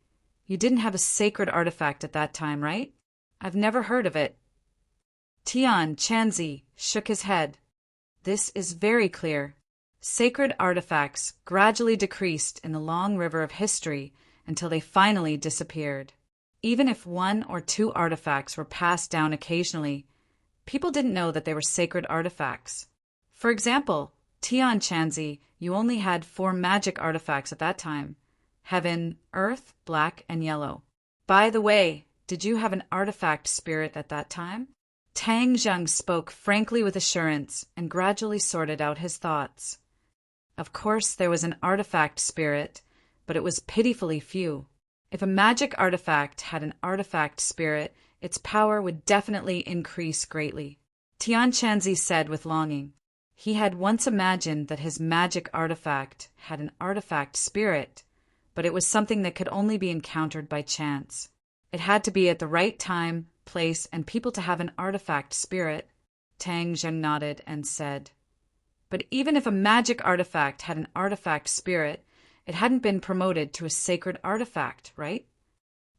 A: you didn't have a sacred artifact at that time, right? I've never heard of it." Tian Chanzi shook his head. "This is very clear. Sacred artifacts gradually decreased in the long river of history until they finally disappeared. Even if one or two artifacts were passed down occasionally, people didn't know that they were sacred artifacts. For example, Tian Chanzi, you only had 4 magic artifacts at that time: heaven, earth, black, and yellow. By the way, did you have an artifact spirit at that time?" Tang Zheng spoke frankly with assurance and gradually sorted out his thoughts. Of course there was an artifact spirit, but it was pitifully few. If a magic artifact had an artifact spirit, its power would definitely increase greatly. Tian Chanzi said with longing. He had once imagined that his magic artifact had an artifact spirit, but it was something that could only be encountered by chance. It had to be at the right time, place, and people to have an artifact spirit. Tang Zheng nodded and said, "But even if a magic artifact had an artifact spirit, it hadn't been promoted to a sacred artifact, right?"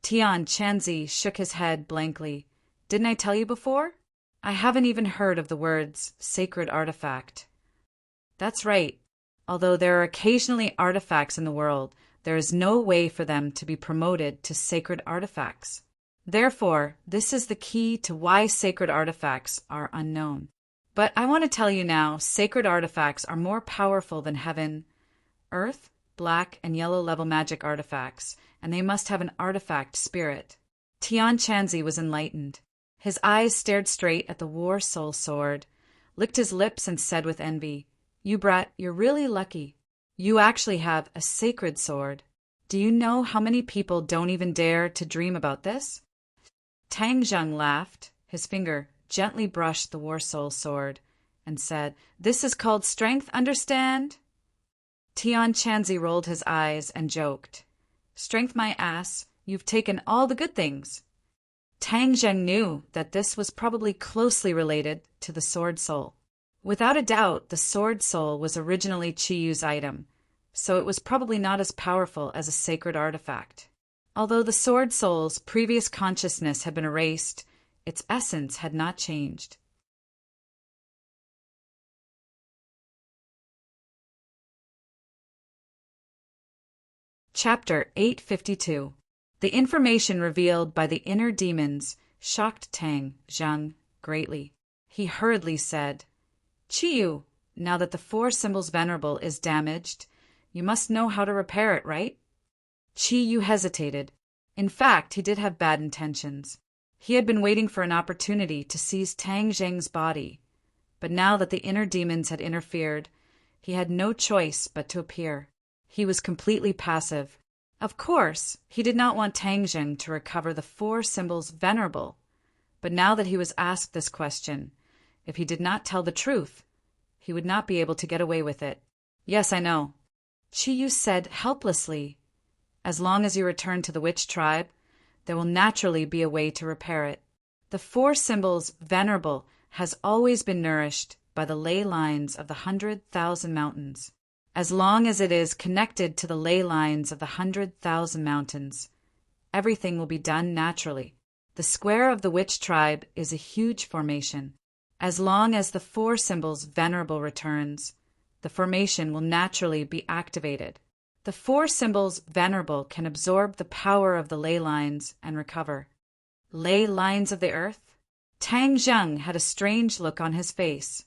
A: Tian Chanzi shook his head blankly. "Didn't I tell you before? I haven't even heard of the words sacred artifact." "That's right. Although there are occasionally artifacts in the world, there is no way for them to be promoted to sacred artifacts. Therefore, this is the key to why sacred artifacts are unknown. But I want to tell you now, sacred artifacts are more powerful than heaven, earth, black, and yellow level magic artifacts, and they must have an artifact spirit." Tian Chanzi was enlightened. His eyes stared straight at the war soul sword, licked his lips, and said with envy, "You brat, you're really lucky. You actually have a sacred sword. Do you know how many people don't even dare to dream about this?" Tang Zheng laughed. His finger gently brushed the War Soul's sword and said, "This is called strength, understand?" Tian Chanzi rolled his eyes and joked, "Strength my ass, you've taken all the good things." Tang Zheng knew that this was probably closely related to the Sword Soul. Without a doubt, the Sword Soul was originally Chiyu's item, so it was probably not as powerful as a sacred artifact. Although the Sword Soul's previous consciousness had been erased, its essence had not changed. Chapter 852. The information revealed by the inner demons shocked Tang Zheng greatly. He hurriedly said, "Chiyu, now that the four symbols venerable is damaged, you must know how to repair it, right?" Chiyu hesitated. In fact, he did have bad intentions. He had been waiting for an opportunity to seize Tang Zheng's body, but now that the inner demons had interfered, he had no choice but to appear. He was completely passive. Of course, he did not want Tang Zheng to recover the four symbols venerable, but now that he was asked this question, if he did not tell the truth, he would not be able to get away with it. "Yes, I know," Chiyu said helplessly. "As long as you return to the witch tribe, there will naturally be a way to repair it. The four symbols venerable has always been nourished by the ley lines of the 100,000 mountains. As long as it is connected to the ley lines of the 100,000 mountains, everything will be done naturally. The square of the witch tribe is a huge formation. As long as the four symbols venerable returns, the formation will naturally be activated. The four symbols venerable can absorb the power of the ley lines and recover." Ley lines of the earth? Tang Zheng had a strange look on his face.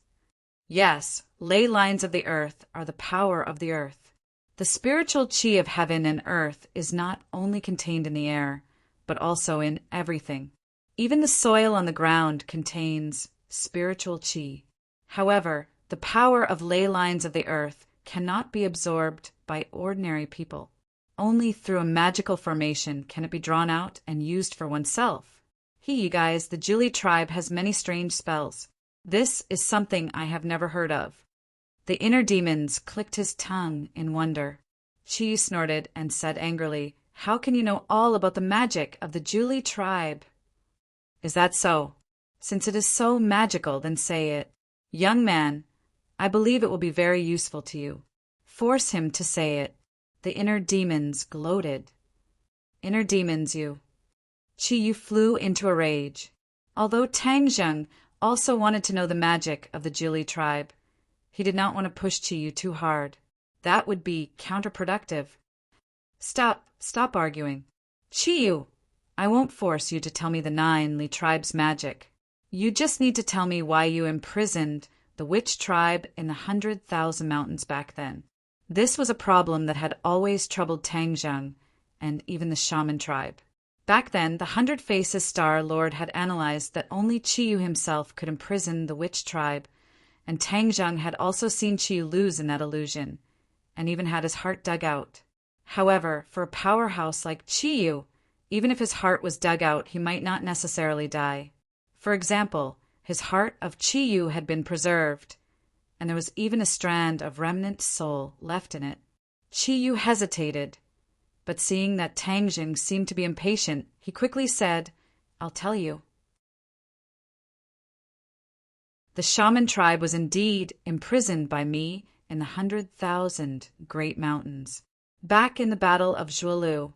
A: Yes, ley lines of the earth are the power of the earth. The spiritual chi of heaven and earth is not only contained in the air, but also in everything. Even the soil on the ground contains spiritual chi. However, the power of ley lines of the earth cannot be absorbed by ordinary people. Only through a magical formation can it be drawn out and used for oneself. You guys, the Juli tribe has many strange spells. This is something I have never heard of. The inner demons clicked his tongue in wonder. Chi snorted and said angrily, "How can you know all about the magic of the Juli tribe?" "Is that so? Since it is so magical, then say it." "Young man, I believe it will be very useful to you." "Force him to say it." The inner demons gloated. "Inner demons, you." Chiyu flew into a rage. Although Tang Zheng also wanted to know the magic of the Jili tribe, he did not want to push Chiyu too hard. That would be counterproductive. Stop arguing. Chiyu, I won't force you to tell me the 9 Li tribe's magic. You just need to tell me why you imprisoned the witch tribe in the 100,000 mountains back then. This was a problem that had always troubled Tang Zheng and even the shaman tribe. Back then, the 100 Faces Star Lord had analyzed that only Chiyu himself could imprison the witch tribe, and Tang Zheng had also seen Chiyu lose in that illusion, and even had his heart dug out. However, for a powerhouse like Chiyu, even if his heart was dug out, he might not necessarily die. For example, his heart of Chiyu had been preserved, and there was even a strand of remnant soul left in it. Chiyu hesitated, but seeing that Tang Zheng seemed to be impatient, he quickly said, "I'll tell you." The shaman tribe was indeed imprisoned by me in the 100,000 great mountains. Back in the Battle of Zhuolu,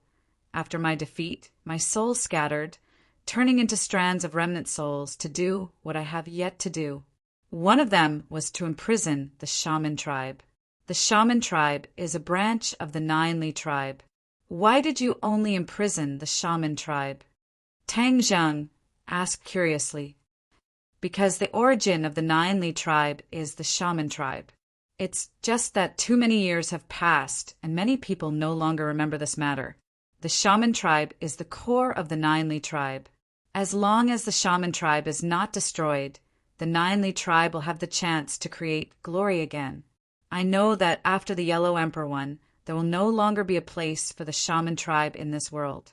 A: after my defeat, my soul scattered, turning into strands of remnant souls to do what I have yet to do. One of them was to imprison the shaman tribe. The shaman tribe is a branch of the 9 Li tribe. Why did you only imprison the shaman tribe? Tang Zheng asked curiously. Because the origin of the 9 Li tribe is the shaman tribe. It's just that too many years have passed and many people no longer remember this matter. The shaman tribe is the core of the 9 Li tribe. As long as the shaman tribe is not destroyed, the 9 Li tribe will have the chance to create glory again. I know that after the Yellow Emperor won, there will no longer be a place for the shaman tribe in this world.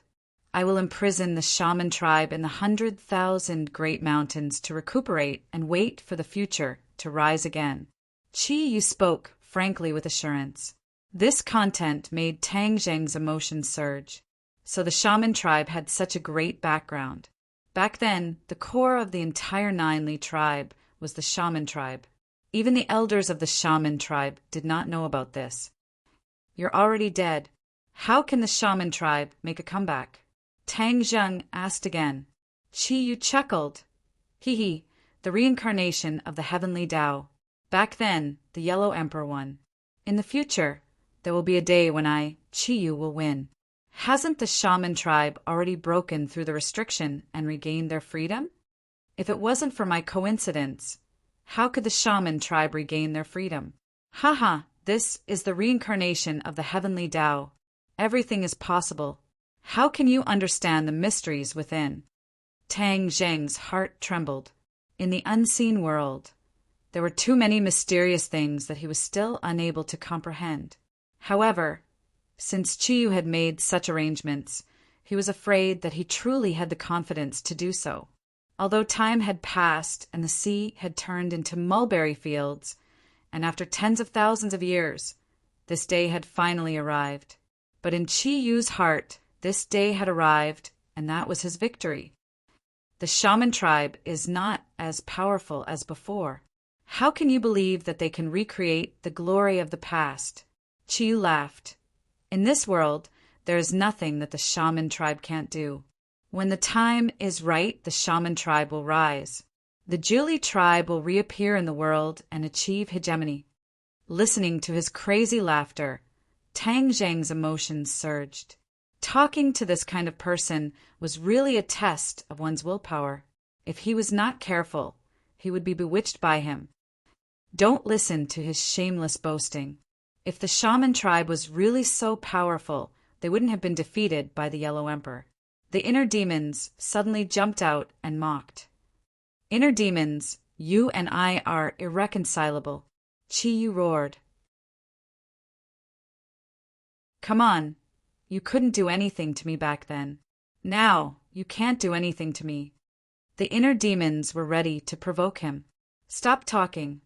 A: I will imprison the shaman tribe in the 100,000 great mountains to recuperate and wait for the future to rise again. Qi Yu spoke frankly with assurance. This content made Tang Zheng's emotions surge. So the shaman tribe had such a great background. Back then, the core of the entire Nine-Li tribe was the shaman tribe. Even the elders of the shaman tribe did not know about this. You're already dead. How can the shaman tribe make a comeback? Tang Zheng asked again. Qi Yu chuckled. Hee, the reincarnation of the heavenly Tao. Back then, the Yellow Emperor won. In the future, there will be a day when Qi Yu, will win. Hasn't the shaman tribe already broken through the restriction and regained their freedom? If it wasn't for my coincidence, how could the shaman tribe regain their freedom? Haha, this is the reincarnation of the heavenly Tao. Everything is possible. How can you understand the mysteries within? Tang Zheng's heart trembled. In the unseen world, there were too many mysterious things that he was still unable to comprehend. However, since Qi Yu had made such arrangements, he was afraid that he truly had the confidence to do so. Although time had passed and the sea had turned into mulberry fields, and after tens of thousands of years, this day had finally arrived. But in Qi Yu's heart, this day had arrived, and that was his victory. The shaman tribe is not as powerful as before. How can you believe that they can recreate the glory of the past? Qi Yu laughed. In this world, there is nothing that the shaman tribe can't do. When the time is right, the shaman tribe will rise. The Zhuli tribe will reappear in the world and achieve hegemony. Listening to his crazy laughter, Tang Zheng's emotions surged. Talking to this kind of person was really a test of one's willpower. If he was not careful, he would be bewitched by him. Don't listen to his shameless boasting. If the shaman tribe was really so powerful, they wouldn't have been defeated by the Yellow Emperor. The inner demons suddenly jumped out and mocked. Inner demons, you and I are irreconcilable. Qi Yu roared. Come on. You couldn't do anything to me back then. Now, you can't do anything to me. The inner demons were ready to provoke him. Stop talking.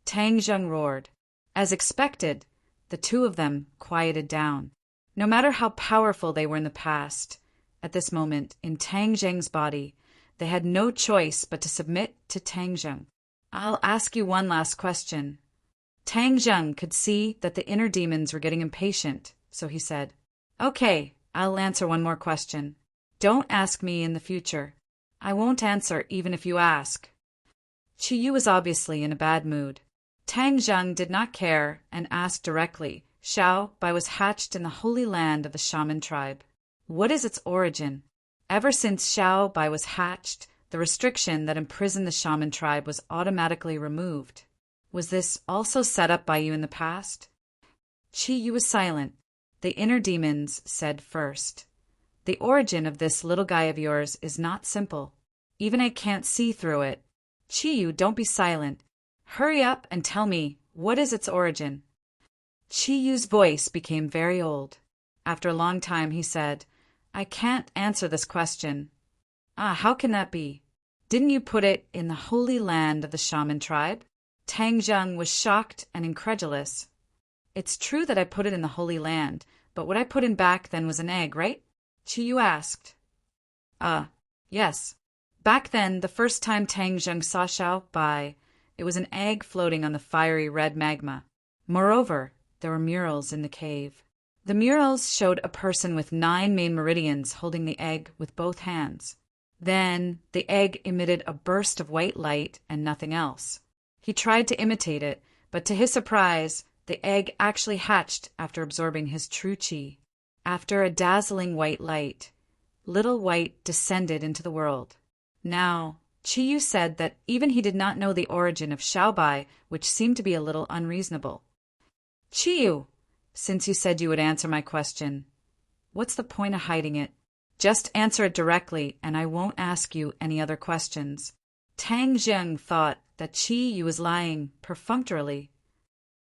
A: Tang Zheng roared. As expected, the two of them quieted down. No matter how powerful they were in the past, at this moment, in Tang Zheng's body, they had no choice but to submit to Tang Zheng. I'll ask you one last question. Tang Zheng could see that the inner demons were getting impatient, so he said, Okay, I'll answer one more question. Don't ask me in the future. I won't answer even if you ask. Qi Yu was obviously in a bad mood. Tang Zheng did not care and asked directly. Xiao Bai was hatched in the holy land of the shaman tribe. What is its origin? Ever since Xiao Bai was hatched, the restriction that imprisoned the shaman tribe was automatically removed. Was this also set up by you in the past? Qi Yu was silent. The inner demons said first. The origin of this little guy of yours is not simple. Even I can't see through it. Qi Yu, don't be silent. Hurry up and tell me, what is its origin? Qi Yu's voice became very old. After a long time he said, I can't answer this question. How can that be? Didn't you put it in the holy land of the shaman tribe? Tang Zheng was shocked and incredulous. It's true that I put it in the Holy Land, but what I put in back then was an egg, right? Qi Yu asked. Yes. Back then, the first time Tang Zheng saw Xiao Bai, it was an egg floating on the fiery red magma. Moreover, there were murals in the cave. The murals showed a person with 9 main meridians holding the egg with both hands. Then, the egg emitted a burst of white light and nothing else. He tried to imitate it, but to his surprise, the egg actually hatched after absorbing his true qi. After a dazzling white light, little white descended into the world. Now, Qi Yu said that even he did not know the origin of Xiao Bai, which seemed to be a little unreasonable. Qi Yu, since you said you would answer my question, what's the point of hiding it? Just answer it directly, and I won't ask you any other questions. Tang Zheng thought that Qi Yu was lying perfunctorily.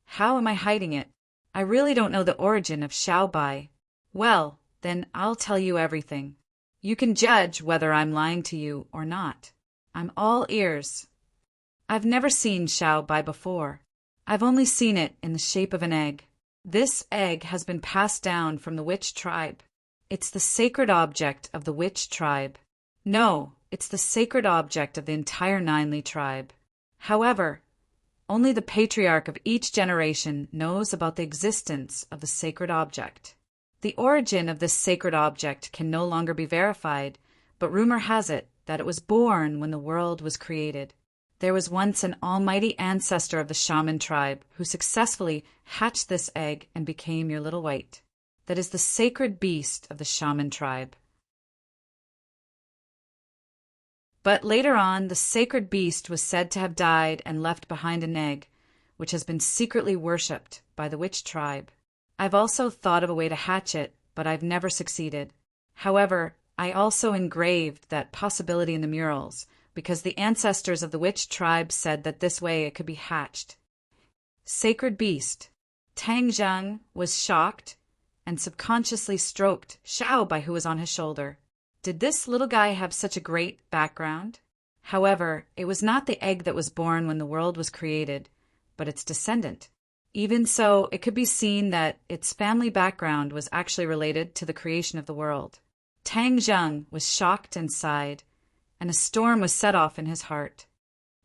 A: How am I hiding it? I really don't know the origin of Xiao Bai. Well, then I'll tell you everything. You can judge whether I'm lying to you or not. I'm all ears. I've never seen Xiao Bai before. I've only seen it in the shape of an egg. This egg has been passed down from the witch tribe. It's the sacred object of the witch tribe. No, it's the sacred object of the entire Ninely tribe. However, only the patriarch of each generation knows about the existence of the sacred object. The origin of this sacred object can no longer be verified, but rumor has it that it was born when the world was created. There was once an almighty ancestor of the shaman tribe who successfully hatched this egg and became your little white. That is the sacred beast of the shaman tribe. But later on, the sacred beast was said to have died and left behind an egg, which has been secretly worshipped by the witch tribe. I've also thought of a way to hatch it, but I've never succeeded. However, I also engraved that possibility in the murals, because the ancestors of the witch tribe said that this way it could be hatched. Sacred beast. Tang Zhang was shocked and subconsciously stroked Xiao Bai, who was on his shoulder. Did this little guy have such a great background? However, it was not the egg that was born when the world was created, but its descendant. Even so, it could be seen that its family background was actually related to the creation of the world. Tang Zhang was shocked and sighed, and a storm was set off in his heart.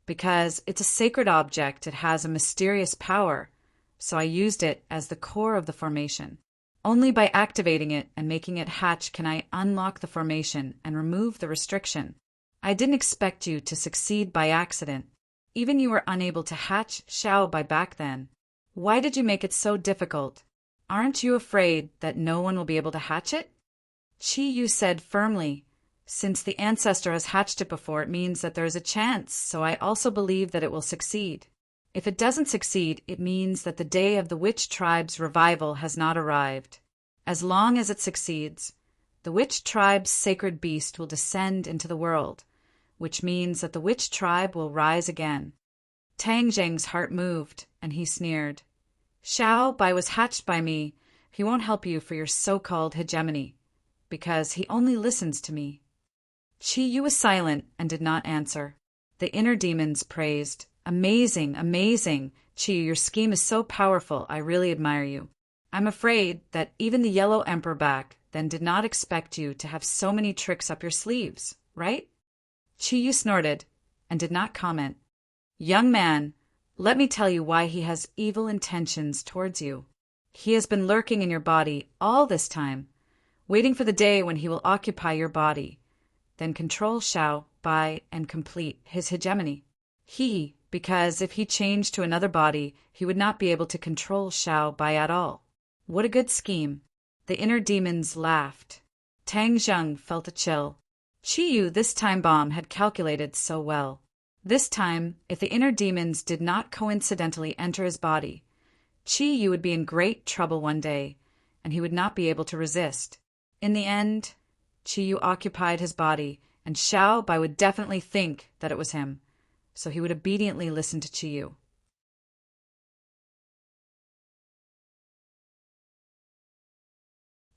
A: Because it's a sacred object, it has a mysterious power, so I used it as the core of the formation. Only by activating it and making it hatch can I unlock the formation and remove the restriction. I didn't expect you to succeed by accident. Even you were unable to hatch Xiao Bai back then. Why did you make it so difficult? Aren't you afraid that no one will be able to hatch it? Qi Yu said firmly, since the ancestor has hatched it before, it means that there is a chance, so I also believe that it will succeed. If it doesn't succeed, it means that the day of the witch tribe's revival has not arrived. As long as it succeeds, the witch tribe's sacred beast will descend into the world, which means that the witch tribe will rise again. Tang Zhang's heart moved, and he sneered. Xiao Bai was hatched by me. He won't help you for your so-called hegemony, because he only listens to me. Qi Yu was silent and did not answer. The inner demons praised. Amazing, amazing. Qi Yu, your scheme is so powerful. I really admire you. I'm afraid that even the Yellow Emperor back then did not expect you to have so many tricks up your sleeves, right? Qi Yu snorted and did not comment. Young man, let me tell you why he has evil intentions towards you. He has been lurking in your body all this time, waiting for the day when he will occupy your body, then control Xiao Bai and complete his hegemony. Because if he changed to another body, he would not be able to control Xiao Bai at all. What a good scheme. The inner demons laughed. Tang Zhang felt a chill. Qi Yu, this time bomb, had calculated so well. This time, if the inner demons did not coincidentally enter his body, Qi Yu would be in great trouble one day, and he would not be able to resist. In the end, Qi Yu occupied his body, and Xiao Bai would definitely think that it was him, so he would obediently listen to Qi Yu.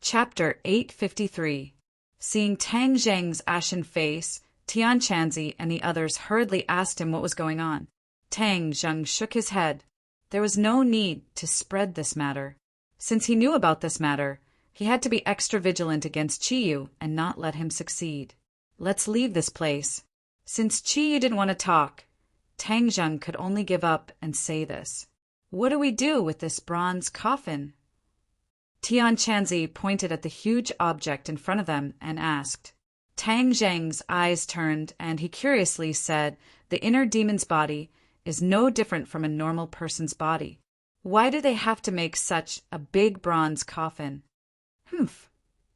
A: Chapter 853. Seeing Tang Zhang's ashen face, Tian Chanzi and the others hurriedly asked him what was going on. Tang Zhang shook his head. There was no need to spread this matter. Since he knew about this matter, he had to be extra vigilant against Qi Yu and not let him succeed. Let's leave this place. Since Qi Yu didn't want to talk, Tang Zhang could only give up and say this. What do we do with this bronze coffin? Tian Chanzi pointed at the huge object in front of them and asked. Tang Zhang's eyes turned, and he curiously said, the inner demon's body is no different from a normal person's body. Why do they have to make such a big bronze coffin?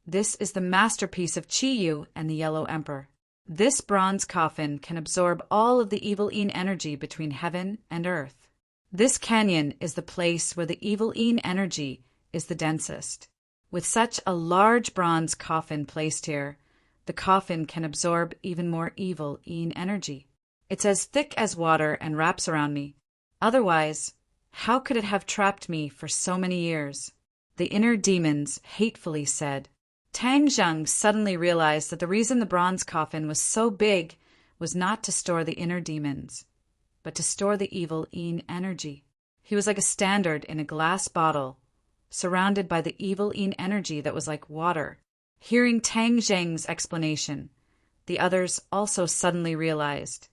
A: This is the masterpiece of Qi Yu and the Yellow Emperor. This bronze coffin can absorb all of the evil Yin energy between heaven and earth. This canyon is the place where the evil Yin energy is the densest. With such a large bronze coffin placed here, the coffin can absorb even more evil Yin energy. It's as thick as water and wraps around me. Otherwise, how could it have trapped me for so many years? The inner demons hatefully said. Tang Zheng suddenly realized that the reason the bronze coffin was so big was not to store the inner demons, but to store the evil Yin energy. He was like a standard in a glass bottle, surrounded by the evil Yin energy that was like water. Hearing Tang Zheng's explanation, the others also suddenly realized.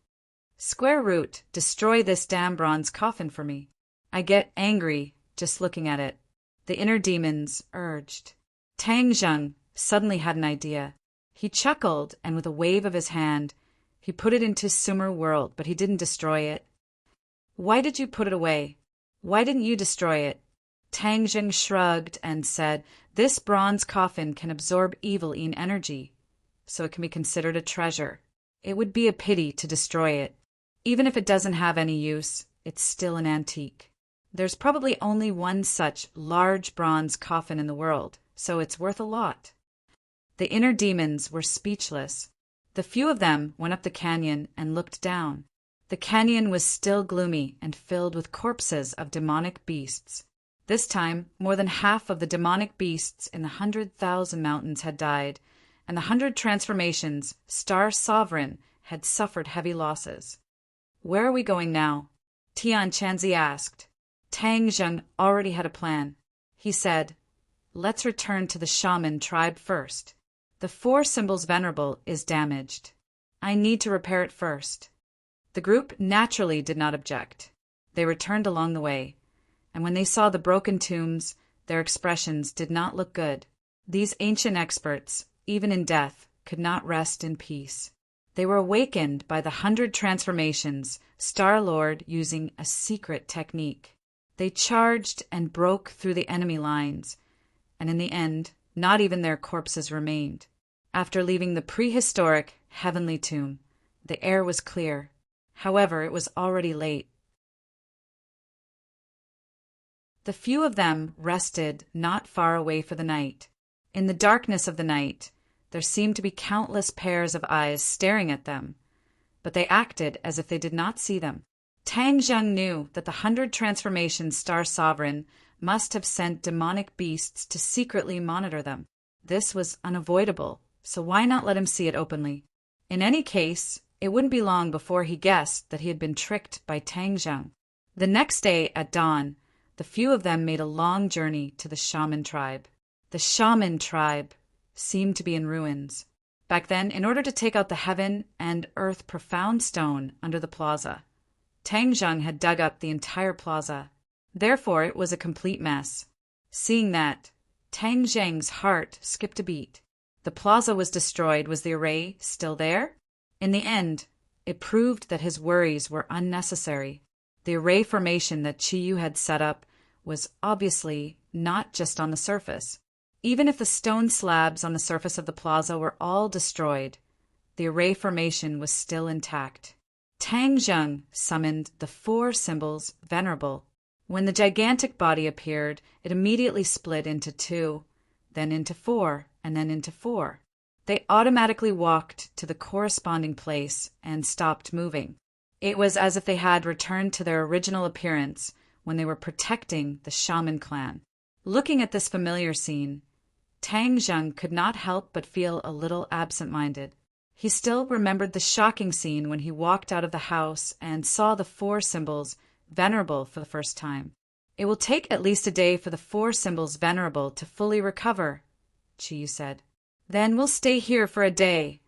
A: Square root, destroy this damn bronze coffin for me. I get angry just looking at it, the inner demons urged. Tang Zheng suddenly had an idea. He chuckled, and with a wave of his hand, he put it into Sumer world, but he didn't destroy it. Why did you put it away? Why didn't you destroy it? Tang Zheng shrugged and said, this bronze coffin can absorb evil Yin energy, so it can be considered a treasure. It would be a pity to destroy it. Even if it doesn't have any use, it's still an antique. There's probably only one such large bronze coffin in the world, so it's worth a lot. The inner demons were speechless. The few of them went up the canyon and looked down. The canyon was still gloomy and filled with corpses of demonic beasts. This time, more than half of the demonic beasts in the 100,000 mountains had died, and the 100 transformations, Star Sovereign, had suffered heavy losses. Where are we going now? Tian Chanzi asked. Tang Zheng already had a plan. He said, let's return to the shaman tribe first. The 4 symbols venerable is damaged. I need to repair it first. The group naturally did not object. They returned along the way, and when they saw the broken tombs, their expressions did not look good. These ancient experts, even in death, could not rest in peace. They were awakened by the 100 transformations, Star-Lord using a secret technique. They charged and broke through the enemy lines, and in the end, not even their corpses remained. After leaving the prehistoric heavenly tomb, the air was clear. However, it was already late. The few of them rested not far away for the night. In the darkness of the night, there seemed to be countless pairs of eyes staring at them, but they acted as if they did not see them. Tang Zheng knew that the 100 transformation Star Sovereign must have sent demonic beasts to secretly monitor them. This was unavoidable, so why not let him see it openly? In any case, it wouldn't be long before he guessed that he had been tricked by Tang Zheng. The next day at dawn, the few of them made a long journey to the shaman tribe. The shaman tribe seemed to be in ruins. Back then, in order to take out the heaven and earth profound stone under the plaza, Tang Zheng had dug up the entire plaza. Therefore, it was a complete mess. Seeing that, Tang Zheng's heart skipped a beat. The plaza was destroyed. Was the array still there? In the end, it proved that his worries were unnecessary. The array formation that Chiyu had set up was obviously not just on the surface. Even if the stone slabs on the surface of the plaza were all destroyed, the array formation was still intact. Tang Zheng summoned the 4 symbols venerable. When the gigantic body appeared, it immediately split into 2, then into 4, and then into 4. They automatically walked to the corresponding place and stopped moving. It was as if they had returned to their original appearance when they were protecting the shaman clan. Looking at this familiar scene, Tang Zheng could not help but feel a little absent-minded. He still remembered the shocking scene when he walked out of the house and saw the 4 symbols venerable for the first time. It will take at least a day for the 4 symbols venerable to fully recover, Chiyu said. Then we'll stay here for a day,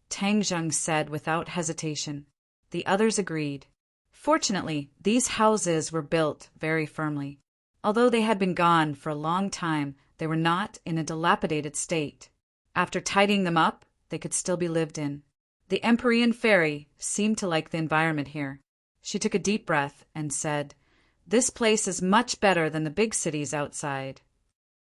A: Tang Zheng said without hesitation. The others agreed. Fortunately, these houses were built very firmly. Although they had been gone for a long time, they were not in a dilapidated state. After tidying them up, they could still be lived in. The Empyrean fairy seemed to like the environment here. She took a deep breath and said, "This place is much better than the big cities outside."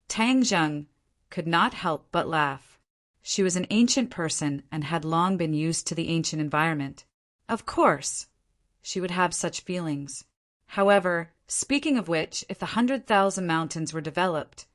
A: Tang Zheng could not help but laugh. She was an ancient person and had long been used to the ancient environment. Of course, she would have such feelings. However, speaking of which, if the 100,000 mountains were developed,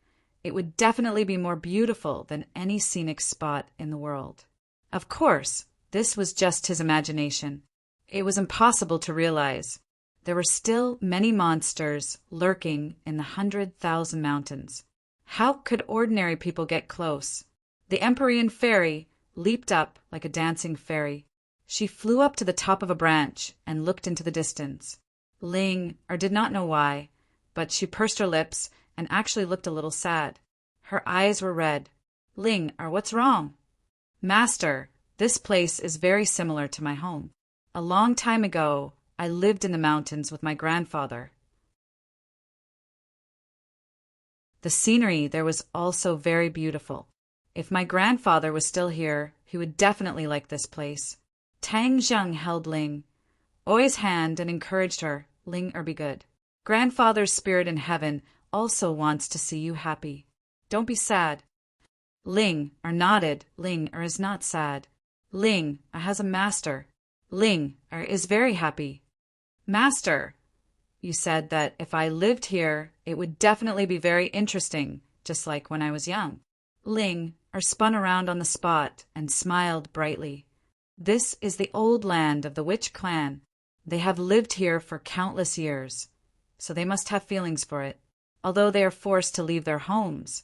A: it would definitely be more beautiful than any scenic spot in the world. Of course, this was just his imagination. It was impossible to realize. There were still many monsters lurking in the 100,000 mountains. How could ordinary people get close? The Empyrean fairy leaped up like a dancing fairy. She flew up to the top of a branch and looked into the distance. Ling did not know why, but she pursed her lips and actually looked a little sad. Her eyes were red. Ling, what's wrong? Master, this place is very similar to my home. A long time ago, I lived in the mountains with my grandfather. The scenery there was also very beautiful. If my grandfather was still here, he would definitely like this place. Tang Zheng held Oi's hand and encouraged her. Ling, be good. Grandfather's spirit in heaven also wants to see you happy. Don't be sad. Ling nodded. Ling is not sad. Ling has a master. Ling is very happy. Master, you said that if I lived here, it would definitely be very interesting, just like when I was young. Ling spun around on the spot and smiled brightly. This is the old land of the witch clan. They have lived here for countless years, so they must have feelings for it. Although they are forced to leave their homes,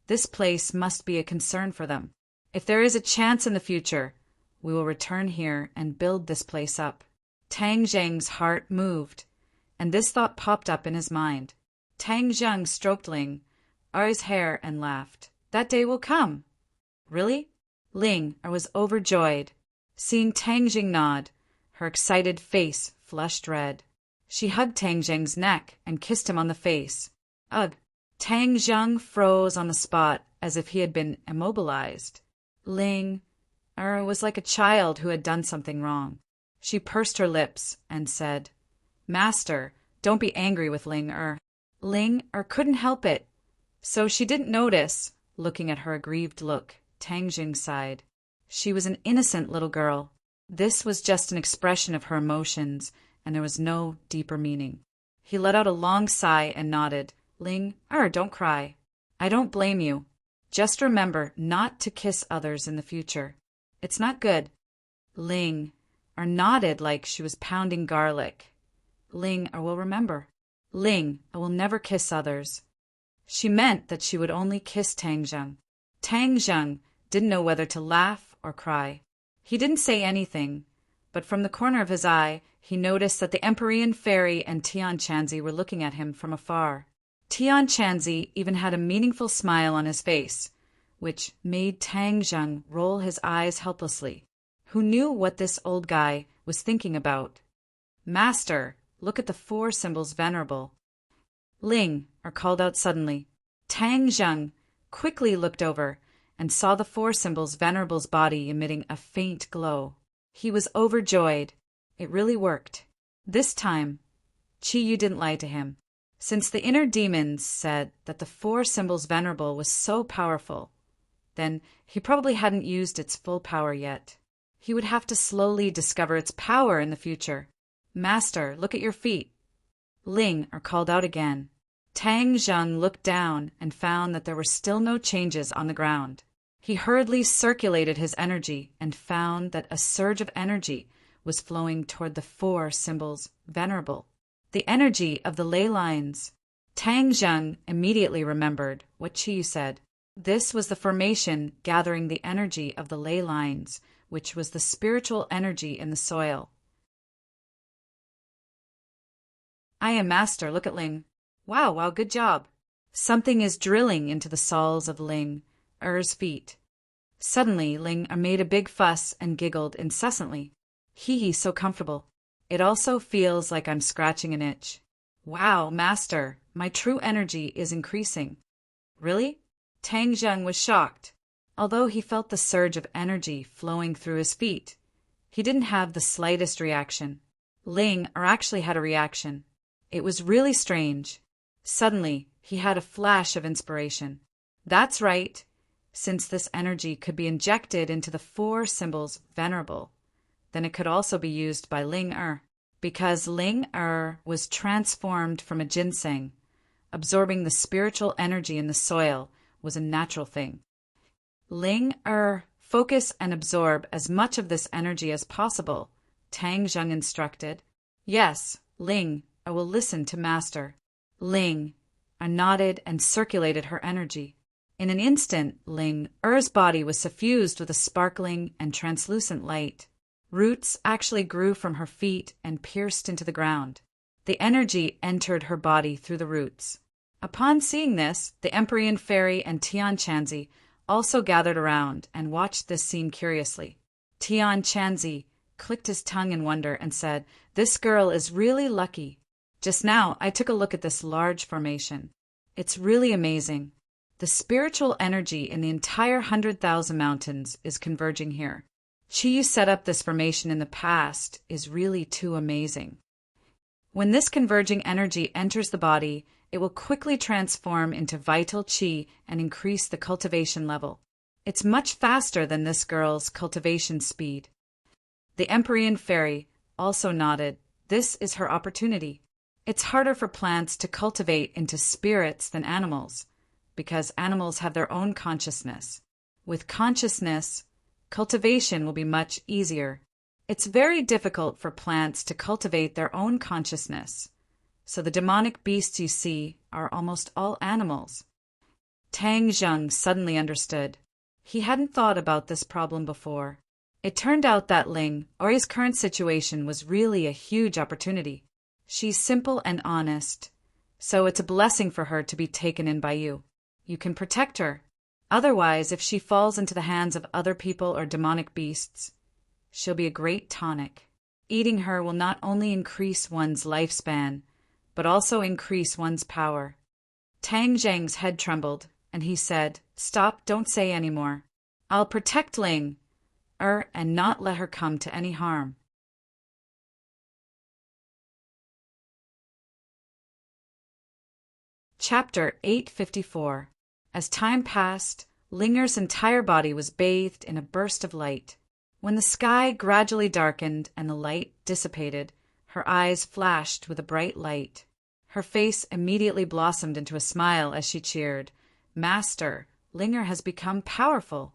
A: this place must be a concern for them. If there is a chance in the future, we will return here and build this place up. Tang Zheng's heart moved, and this thought popped up in his mind. Tang Zheng stroked Oi's hair and laughed. That day will come. Really? Ling was overjoyed. Seeing Tang Zheng nod, her excited face flushed red. She hugged Tang Zheng's neck and kissed him on the face. Ugh! Tang Zheng froze on the spot as if he had been immobilized. Ling was like a child who had done something wrong. She pursed her lips and said, Master, don't be angry with Ling Ling couldn't help it. So she didn't notice. Looking at her aggrieved look, Tang Zheng sighed. She was an innocent little girl. This was just an expression of her emotions, and there was no deeper meaning. He let out a long sigh and nodded. Ling, don't cry. I don't blame you. Just remember not to kiss others in the future. It's not good. Ling nodded like she was pounding garlic. Ling will remember. Ling will never kiss others. She meant that she would only kiss Tang Zheng. Tang Zheng didn't know whether to laugh or cry. He didn't say anything, but from the corner of his eye, he noticed that the Empyrean fairy and Tian Chanzi were looking at him from afar. Tian Chanzi even had a meaningful smile on his face, which made Tang Zheng roll his eyes helplessly. Who knew what this old guy was thinking about? Master, look at the 4 symbols venerable. Ling called out suddenly. Tang Zheng quickly looked over and saw the 4 symbols venerable's body emitting a faint glow. He was overjoyed. It really worked. This time, Chi Yu didn't lie to him. Since the inner demons said that the 4 symbols venerable was so powerful, then he probably hadn't used its full power yet. He would have to slowly discover its power in the future. Master, look at your feet. Ling called out again. Tang Zheng looked down and found that there were still no changes on the ground. He hurriedly circulated his energy and found that a surge of energy was flowing toward the 4 symbols venerable. The energy of the ley lines. Tang Zheng immediately remembered what Chi Yu said. This was the formation gathering the energy of the ley lines, which was the spiritual energy in the soil. I am Master, look at Ling. Wow, good job. Something is drilling into the soles of Ling-er's feet. Suddenly, Ling made a big fuss and giggled incessantly. Hee, so comfortable. It also feels like I'm scratching an itch. Wow, Master, my true energy is increasing. Really? Tang Zheng was shocked. Although he felt the surge of energy flowing through his feet, he didn't have the slightest reaction. Ling actually had a reaction. It was really strange. Suddenly, he had a flash of inspiration. That's right. Since this energy could be injected into the 4 symbols venerable, then it could also be used by Ling-er. Because Ling-er was transformed from a ginseng, absorbing the spiritual energy in the soil was a natural thing. Ling-er, focus and absorb as much of this energy as possible, Tang Zheng instructed. Yes, Ling, I will listen to Master. Ling nodded and circulated her energy. In an instant, Ling Er's body was suffused with a sparkling and translucent light. Roots actually grew from her feet and pierced into the ground. The energy entered her body through the roots. Upon seeing this, the Empyrean Fairy and Tian Chanzi also gathered around and watched this scene curiously. Tian Chanzi clicked his tongue in wonder and said, "This girl is really lucky. Just now, I took a look at this large formation. It's really amazing. The spiritual energy in the entire 100,000 mountains is converging here. Chi set up this formation in the past is really too amazing. When this converging energy enters the body, it will quickly transform into vital chi and increase the cultivation level. It's much faster than this girl's cultivation speed." The Empyrean Fairy also nodded. This is her opportunity. It's harder for plants to cultivate into spirits than animals, because animals have their own consciousness. With consciousness, cultivation will be much easier. It's very difficult for plants to cultivate their own consciousness, so the demonic beasts you see are almost all animals. Tang Zheng suddenly understood. He hadn't thought about this problem before. It turned out that Ling Ori's current situation was really a huge opportunity. She's simple and honest, so it's a blessing for her to be taken in by you. You can protect her. Otherwise, if she falls into the hands of other people or demonic beasts, she'll be a great tonic. Eating her will not only increase one's lifespan, but also increase one's power. Tang Zheng's head trembled, and he said, "Stop, don't say any more. I'll protect Ling and not let her come to any harm." Chapter 854. As time passed, Linger's entire body was bathed in a burst of light. When the sky gradually darkened and the light dissipated, her eyes flashed with a bright light. Her face immediately blossomed into a smile as she cheered, "Master, Linger has become powerful."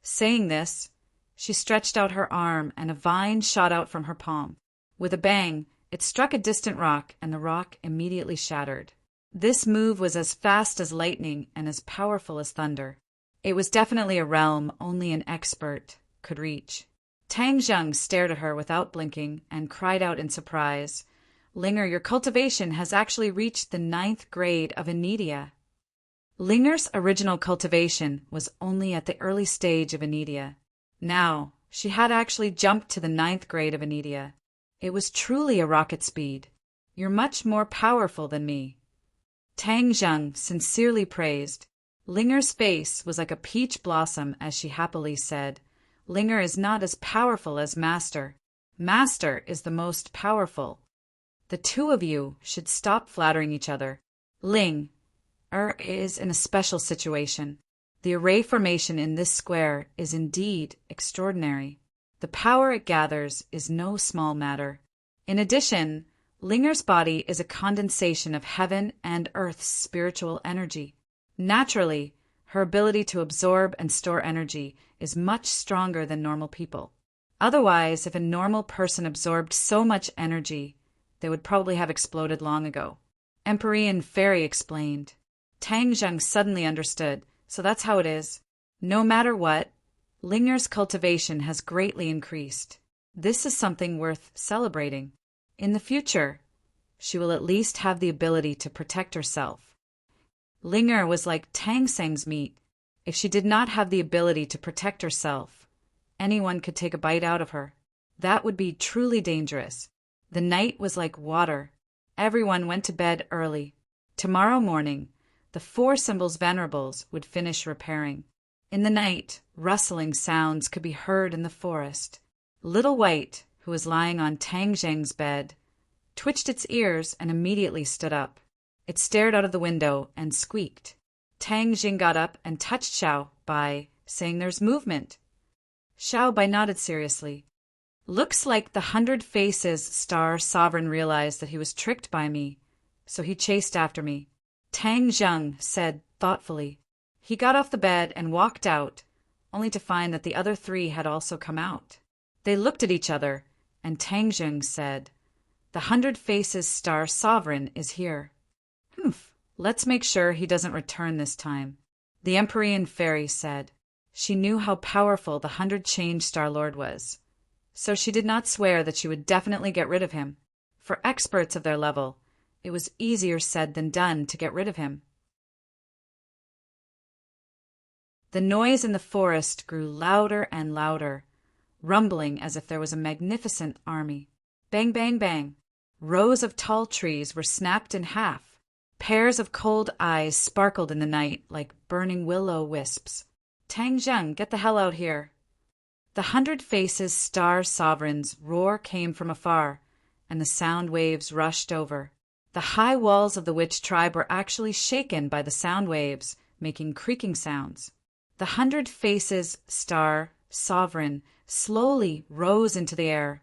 A: Saying this, she stretched out her arm and a vine shot out from her palm. With a bang, it struck a distant rock and the rock immediately shattered. This move was as fast as lightning and as powerful as thunder. It was definitely a realm only an expert could reach. Tang Zheng stared at her without blinking and cried out in surprise, "Linger, your cultivation has actually reached the 9th grade of Anidia." Linger's original cultivation was only at the early stage of Anidia. Now, she had actually jumped to the 9th grade of Anidia. It was truly a rocket speed. "You're much more powerful than me." Tang Zheng sincerely praised. Linger's face was like a peach blossom as she happily said, "Linger is not as powerful as Master. Master is the most powerful. The two of you should stop flattering each other. Ling is in a special situation. The array formation in this square is indeed extraordinary. The power it gathers is no small matter. In addition, Linger's body is a condensation of heaven and earth's spiritual energy. Naturally, her ability to absorb and store energy is much stronger than normal people. Otherwise, if a normal person absorbed so much energy, they would probably have exploded long ago." Empyrean Fairy explained. Tang Zheng suddenly understood, so that's how it is. No matter what, Linger's cultivation has greatly increased. This is something worth celebrating. In the future, she will at least have the ability to protect herself. Linger was like Tang Seng's meat. If she did not have the ability to protect herself, anyone could take a bite out of her. That would be truly dangerous. The night was like water. Everyone went to bed early. Tomorrow morning, the 4 Symbols Venerables would finish repairing. In the night, rustling sounds could be heard in the forest. Little White, who was lying on Tang Zheng's bed, twitched its ears and immediately stood up. It stared out of the window and squeaked. Tang Zheng got up and touched Xiao Bai, saying, "There's movement." Xiao Bai nodded seriously. "Looks like the 100 Faces Star Sovereign realized that he was tricked by me, so he chased after me," Tang Zheng said thoughtfully. He got off the bed and walked out, only to find that the other 3 had also come out. They looked at each other, and Tang Zheng said, "The 100 Faces Star Sovereign is here. Let's make sure he doesn't return this time." The Empyrean fairy said. She knew how powerful the 100-change Star-Lord was, so she did not swear that she would definitely get rid of him. For experts of their level, it was easier said than done to get rid of him. The noise in the forest grew louder and louder, rumbling as if there was a magnificent army. Bang, bang, bang. Rows of tall trees were snapped in half. Pairs of cold eyes sparkled in the night like burning will-o'-wisps. Tang Zheng, get the hell out here. The 100 Faces Star Sovereign's roar came from afar, and the sound waves rushed over. The high walls of the witch tribe were actually shaken by the sound waves, making creaking sounds. The 100 Faces Star Sovereign slowly rose into the air,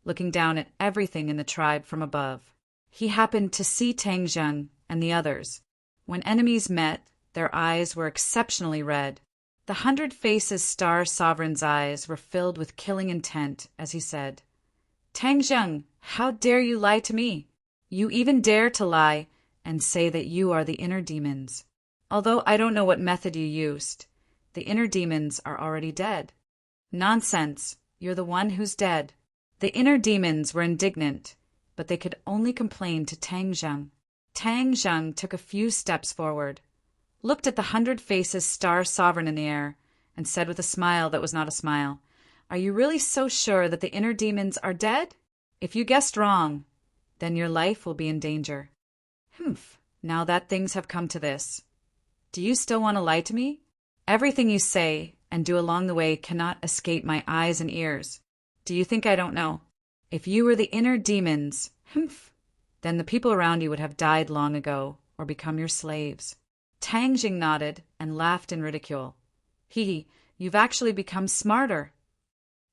A: looking down at everything in the tribe from above. He happened to see Tang Zheng and the others. When enemies met, their eyes were exceptionally red. The 100 Faces Star Sovereign's eyes were filled with killing intent as he said, Tang Zheng, how dare you lie to me? You even dare to lie and say that you are the inner demons. Although I don't know what method you used, the inner demons are already dead. Nonsense, you're the one who's dead. The inner demons were indignant, but they could only complain to Tang Zheng. Tang Zheng took a few steps forward, looked at the 100 Faces Star Sovereign in the air, and said with a smile that was not a smile, Are you really so sure that the inner demons are dead? If you guessed wrong, then your life will be in danger. Humph, now that things have come to this. Do you still want to lie to me? Everything you say and do along the way cannot escape my eyes and ears. Do you think I don't know? If you were the inner demons, then the people around you would have died long ago or become your slaves. Tang Jing nodded and laughed in ridicule. Hee, you've actually become smarter.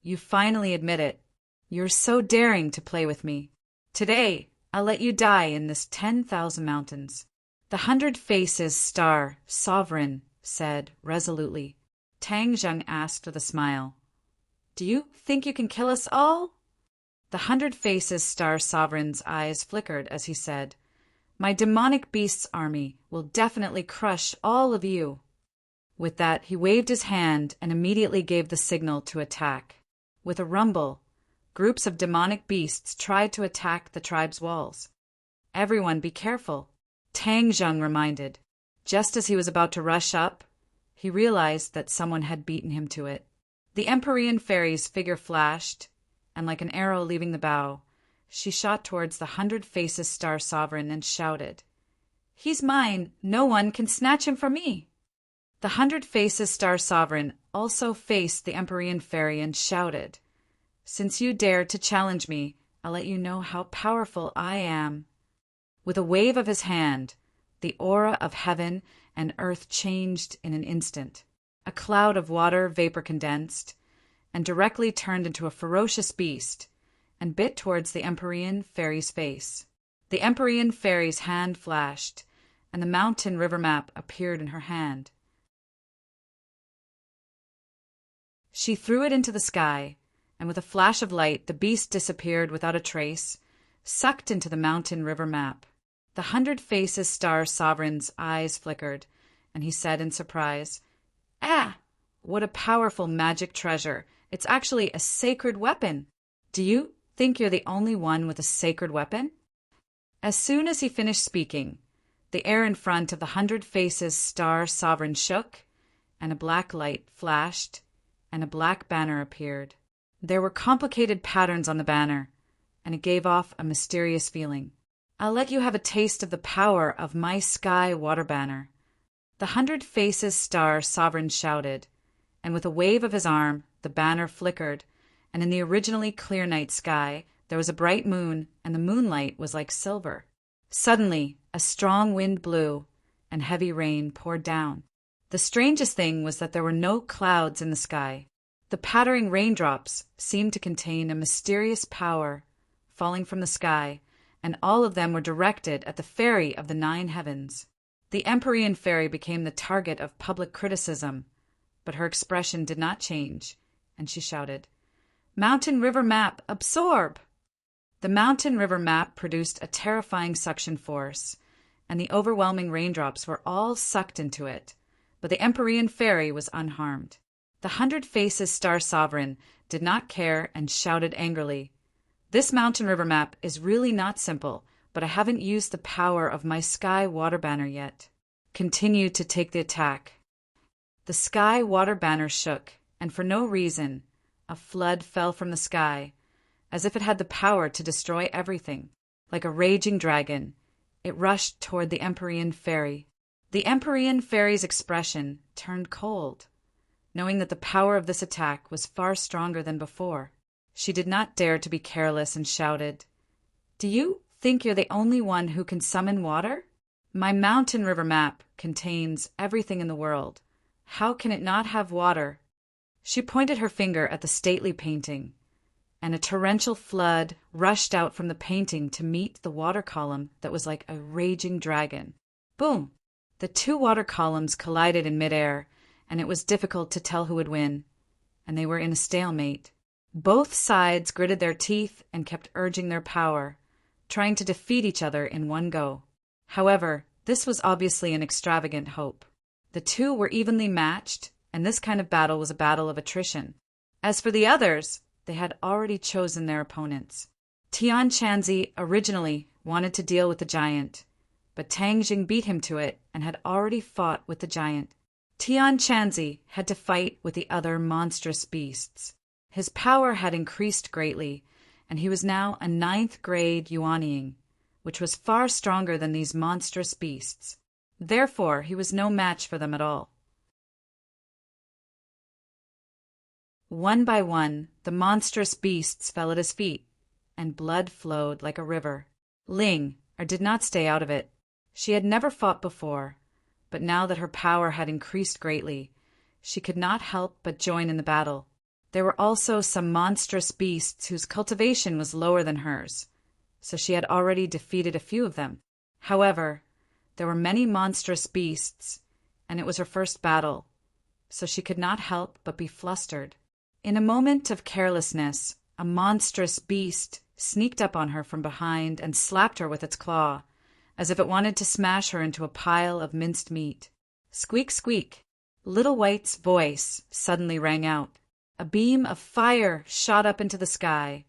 A: You finally admit it. You're so daring to play with me. Today, I'll let you die in this 10,000 mountains. The 100 Faces Star Sovereign said resolutely. Tang Zheng asked with a smile, Do you think you can kill us all? The 100 Faces Star Sovereign's eyes flickered as he said, My demonic beasts army will definitely crush all of you. With that, he waved his hand and immediately gave the signal to attack. With a rumble, groups of demonic beasts tried to attack the tribe's walls. Everyone be careful, Tang Zheng reminded. Just as he was about to rush up, he realized that someone had beaten him to it. The Empyrean fairy's figure flashed, and like an arrow leaving the bow, she shot towards the 100 Faces Star Sovereign and shouted, He's mine! No one can snatch him from me! The 100 Faces Star Sovereign also faced the Empyrean fairy and shouted, Since you dared to challenge me, I'll let you know how powerful I am. With a wave of his hand, the aura of heaven and earth changed in an instant. A cloud of water vapor condensed, and directly turned into a ferocious beast, and bit towards the Empyrean fairy's face. The Empyrean fairy's hand flashed, and the mountain river map appeared in her hand. She threw it into the sky, and with a flash of light the beast disappeared without a trace, sucked into the mountain river map. The 100 Faces Star Sovereign's eyes flickered, and he said in surprise, Ah! What a powerful magic treasure! It's actually a sacred weapon! Do you think you're the only one with a sacred weapon? As soon as he finished speaking, the air in front of the 100 Faces Star Sovereign shook, and a black light flashed, and a black banner appeared. There were complicated patterns on the banner, and it gave off a mysterious feeling. I'll let you have a taste of the power of my sky water banner. The 100 Faces Star Sovereign shouted, and with a wave of his arm, the banner flickered, and in the originally clear night sky, there was a bright moon, and the moonlight was like silver. Suddenly, a strong wind blew, and heavy rain poured down. The strangest thing was that there were no clouds in the sky. The pattering raindrops seemed to contain a mysterious power falling from the sky, and all of them were directed at the fairy of the 9 heavens. The Empyrean fairy became the target of public criticism, but her expression did not change, and she shouted, Mountain River Map, absorb! The Mountain River Map produced a terrifying suction force, and the overwhelming raindrops were all sucked into it. but the Empyrean fairy was unharmed. The 100 Faces Star Sovereign did not care and shouted angrily, "This mountain river map is really not simple, but I haven't used the power of my sky water banner yet." Continue to take the attack. The sky water banner shook, and for no reason, a flood fell from the sky, as if it had the power to destroy everything. Like a raging dragon, it rushed toward the Empyrean fairy. The Empyrean fairy's expression turned cold, knowing that the power of this attack was far stronger than before. She did not dare to be careless and shouted, "Do you think you're the only one who can summon water? My mountain river map contains everything in the world. How can it not have water?" She pointed her finger at the stately painting, and a torrential flood rushed out from the painting to meet the water column that was like a raging dragon. Boom! The two water columns collided in midair, and it was difficult to tell who would win, and they were in a stalemate. Both sides gritted their teeth and kept urging their power, trying to defeat each other in one go. However, this was obviously an extravagant hope. The two were evenly matched, and this kind of battle was a battle of attrition. As for the others, they had already chosen their opponents. Tian Chanzi originally wanted to deal with the giant, but Tang Jing beat him to it and had already fought with the giant. Tian Chanzi had to fight with the other monstrous beasts. His power had increased greatly, and he was now a 9th grade Yuanying, which was far stronger than these monstrous beasts. Therefore, he was no match for them at all. One by one, the monstrous beasts fell at his feet, and blood flowed like a river. Ling did not stay out of it. She had never fought before, but now that her power had increased greatly, she could not help but join in the battle. There were also some monstrous beasts whose cultivation was lower than hers, so she had already defeated a few of them. However, there were many monstrous beasts, and it was her first battle, so she could not help but be flustered. In a moment of carelessness, a monstrous beast sneaked up on her from behind and slapped her with its claw, as if it wanted to smash her into a pile of minced meat. Squeak, squeak! Little White's voice suddenly rang out. A beam of fire shot up into the sky,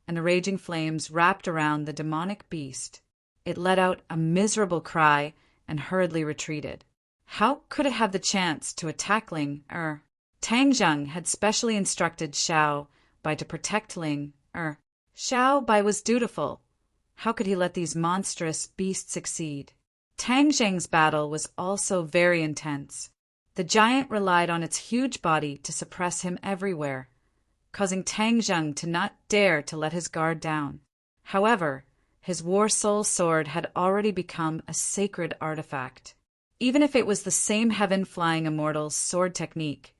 A: and the raging flames wrapped around the demonic beast. It let out a miserable cry and hurriedly retreated. How could it have the chance to attack Ling? Tang Zheng had specially instructed Xiao Bai to protect Ling. Xiao Bai was dutiful. How could he let these monstrous beasts succeed? Tang Zheng's battle was also very intense. The giant relied on its huge body to suppress him everywhere, causing Tang Zheng to not dare to let his guard down. However, his War Soul sword had already become a sacred artifact. Even if it was the same heaven-flying immortal's sword technique,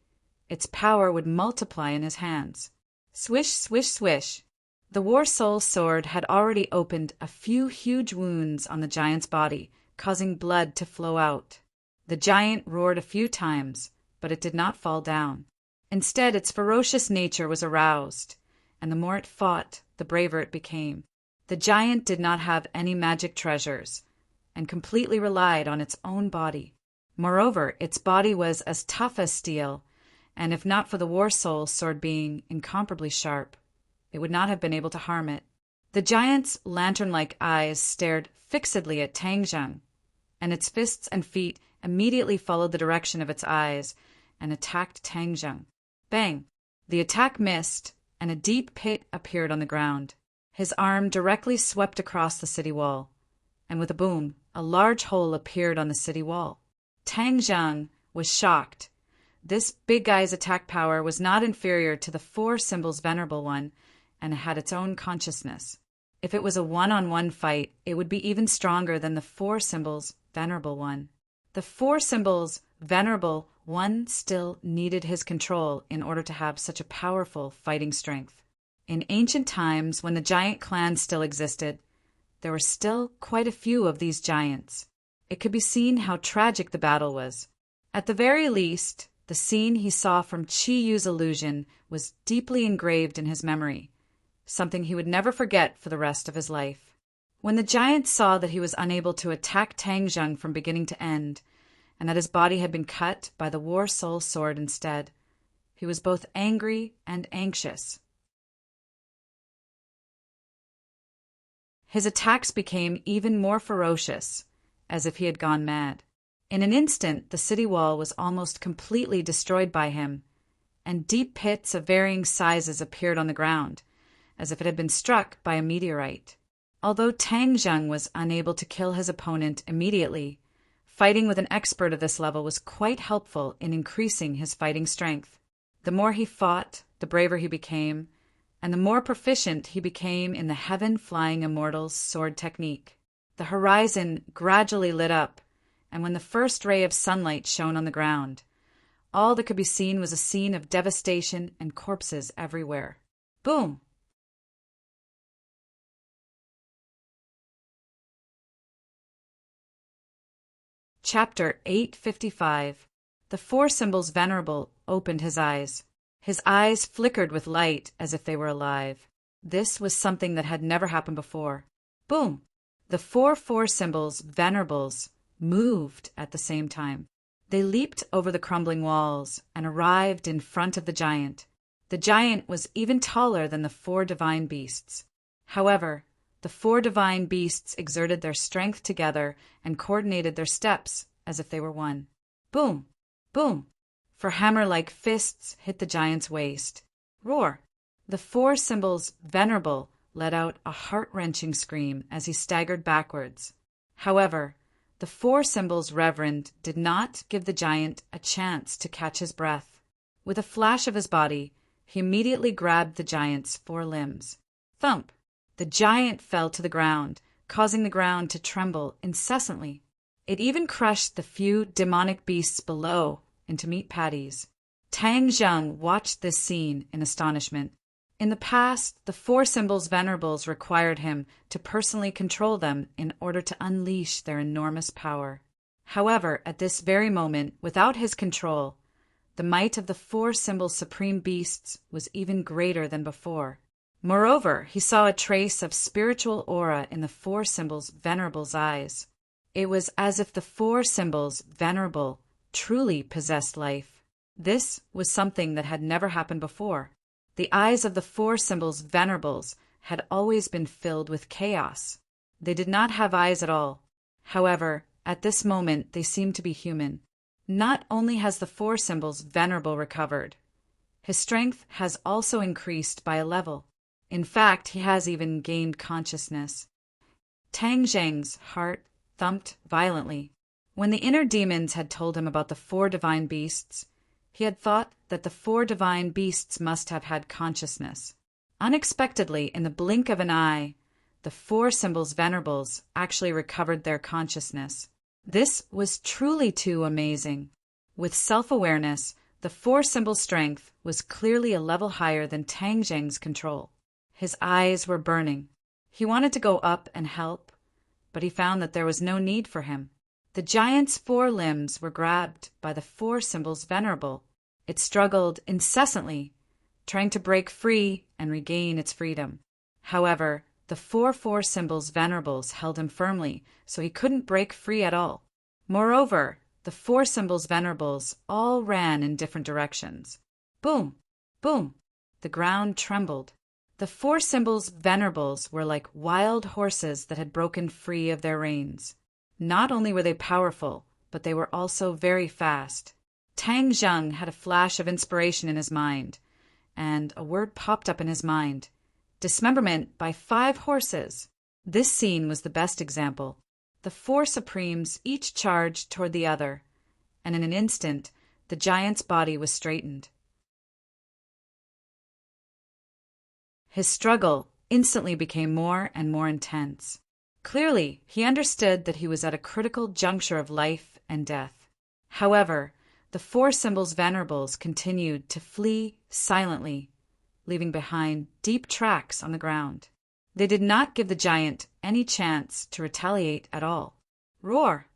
A: its power would multiply in his hands. Swish, swish, swish! The War Soul sword had already opened a few huge wounds on the giant's body, causing blood to flow out. The giant roared a few times, but it did not fall down. Instead, its ferocious nature was aroused, and the more it fought, the braver it became. The giant did not have any magic treasures, and completely relied on its own body. Moreover, its body was as tough as steel, and if not for the War Soul sword being incomparably sharp, it would not have been able to harm it. The giant's lantern-like eyes stared fixedly at Tang Zheng, and its fists and feet immediately followed the direction of its eyes and attacked Tang Zheng. Bang! The attack missed, and a deep pit appeared on the ground. His arm directly swept across the city wall, and with a boom, a large hole appeared on the city wall. Tang Zheng was shocked. This big guy's attack power was not inferior to the Four Symbols' Venerable One, and it had its own consciousness. If it was a one-on-one fight, it would be even stronger than the Four Symbols' Venerable One. The Four Symbols' Venerable One still needed his control in order to have such a powerful fighting strength. In ancient times, when the giant clans still existed, there were still quite a few of these giants. It could be seen how tragic the battle was. At the very least, the scene he saw from Chi Yu's illusion was deeply engraved in his memory, something he would never forget for the rest of his life. When the giant saw that he was unable to attack Tang Zheng from beginning to end, and that his body had been cut by the War Soul sword instead. He was both angry and anxious. His attacks became even more ferocious, as if he had gone mad. In an instant, the city wall was almost completely destroyed by him, and deep pits of varying sizes appeared on the ground, as if it had been struck by a meteorite. Although Tang Zheng was unable to kill his opponent immediately, fighting with an expert of this level was quite helpful in increasing his fighting strength. The more he fought, the braver he became, and the more proficient he became in the heaven-flying immortal's sword technique. The horizon gradually lit up, and when the first ray of sunlight shone on the ground, all that could be seen was a scene of devastation and corpses everywhere. Boom! Chapter 855. The Four Symbols Venerable opened his eyes. His eyes flickered with light as if they were alive. This was something that had never happened before. Boom! The four symbols venerables moved at the same time. They leaped over the crumbling walls and arrived in front of the giant. The giant was even taller than the four divine beasts. However, the four divine beasts exerted their strength together and coordinated their steps as if they were one. Boom! Boom! For hammer-like fists hit the giant's waist. Roar! The four symbols venerable let out a heart-wrenching scream as he staggered backwards. However, the four symbols reverend did not give the giant a chance to catch his breath. With a flash of his body, he immediately grabbed the giant's four limbs. Thump! The giant fell to the ground, causing the ground to tremble incessantly. It even crushed the few demonic beasts below into meat patties. Tang Zheng watched this scene in astonishment. In the past, the four symbols venerables required him to personally control them in order to unleash their enormous power. However, at this very moment, without his control, the might of the four symbols supreme beasts was even greater than before. Moreover, he saw a trace of spiritual aura in the four symbols venerable's eyes. It was as if the four symbols venerable truly possessed life. This was something that had never happened before. The eyes of the four symbols venerables had always been filled with chaos. They did not have eyes at all. However, at this moment they seemed to be human. Not only has the four symbols venerable recovered, his strength has also increased by a level. In fact, he has even gained consciousness. Tang Zheng's heart thumped violently. When the inner demons had told him about the four divine beasts, he had thought that the four divine beasts must have had consciousness. Unexpectedly, in the blink of an eye, the four symbols venerables actually recovered their consciousness. This was truly too amazing. With self-awareness, the four symbol strength was clearly a level higher than Tang Zheng's control. His eyes were burning. He wanted to go up and help, but he found that there was no need for him. The giant's four limbs were grabbed by the four symbols venerable. It struggled incessantly, trying to break free and regain its freedom. However, the four symbols venerables held him firmly, so he couldn't break free at all. Moreover, the four symbols venerables all ran in different directions. Boom! Boom! The ground trembled. The four symbols venerables were like wild horses that had broken free of their reins. Not only were they powerful, but they were also very fast. Tang Zheng had a flash of inspiration in his mind, and a word popped up in his mind. Dismemberment by 5 horses. This scene was the best example. The 4 supremes each charged toward the other, and in an instant, the giant's body was straightened. His struggle instantly became more and more intense. Clearly, he understood that he was at a critical juncture of life and death. However, the 4 symbols venerables continued to flee silently, leaving behind deep tracks on the ground. They did not give the giant any chance to retaliate at all. Roar!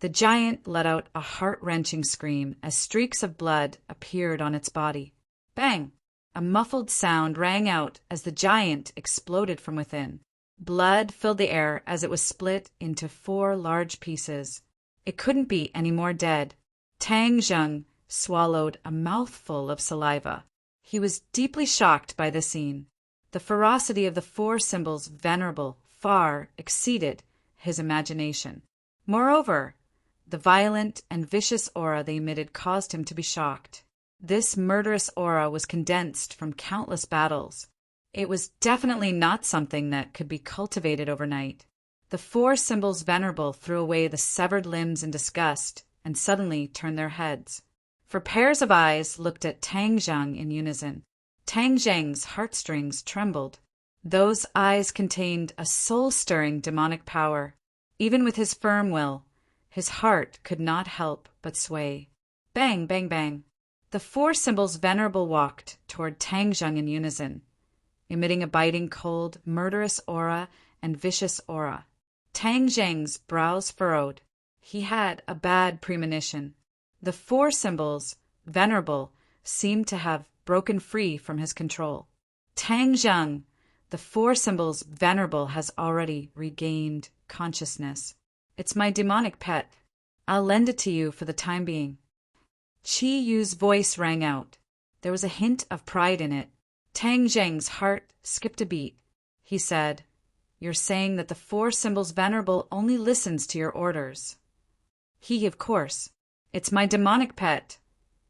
A: The giant let out a heart-wrenching scream as streaks of blood appeared on its body. Bang! A muffled sound rang out as the giant exploded from within. Blood filled the air as it was split into 4 large pieces. It couldn't be any more dead. Tang Zheng swallowed a mouthful of saliva. He was deeply shocked by the scene. The ferocity of the four symbols venerable far exceeded his imagination. Moreover, the violent and vicious aura they emitted caused him to be shocked. This murderous aura was condensed from countless battles. It was definitely not something that could be cultivated overnight. The four symbols venerable threw away the severed limbs in disgust and suddenly turned their heads. For pairs of eyes looked at Tang Zheng in unison. Tang Zheng's heartstrings trembled. Those eyes contained a soul-stirring demonic power. Even with his firm will, his heart could not help but sway. Bang, bang, bang. The four symbols venerable walked toward Tang Zheng in unison, emitting a biting cold, murderous aura and vicious aura. Tang Zheng's brows furrowed. He had a bad premonition. The four symbols, venerable, seemed to have broken free from his control. Tang Zheng, the four symbols venerable, has already regained consciousness. It's my demonic pet. I'll lend it to you for the time being. Qi Yu's voice rang out. There was a hint of pride in it. Tang Zheng's heart skipped a beat. He said, "You're saying that the four symbols venerable only listens to your orders." Of course. It's my demonic pet,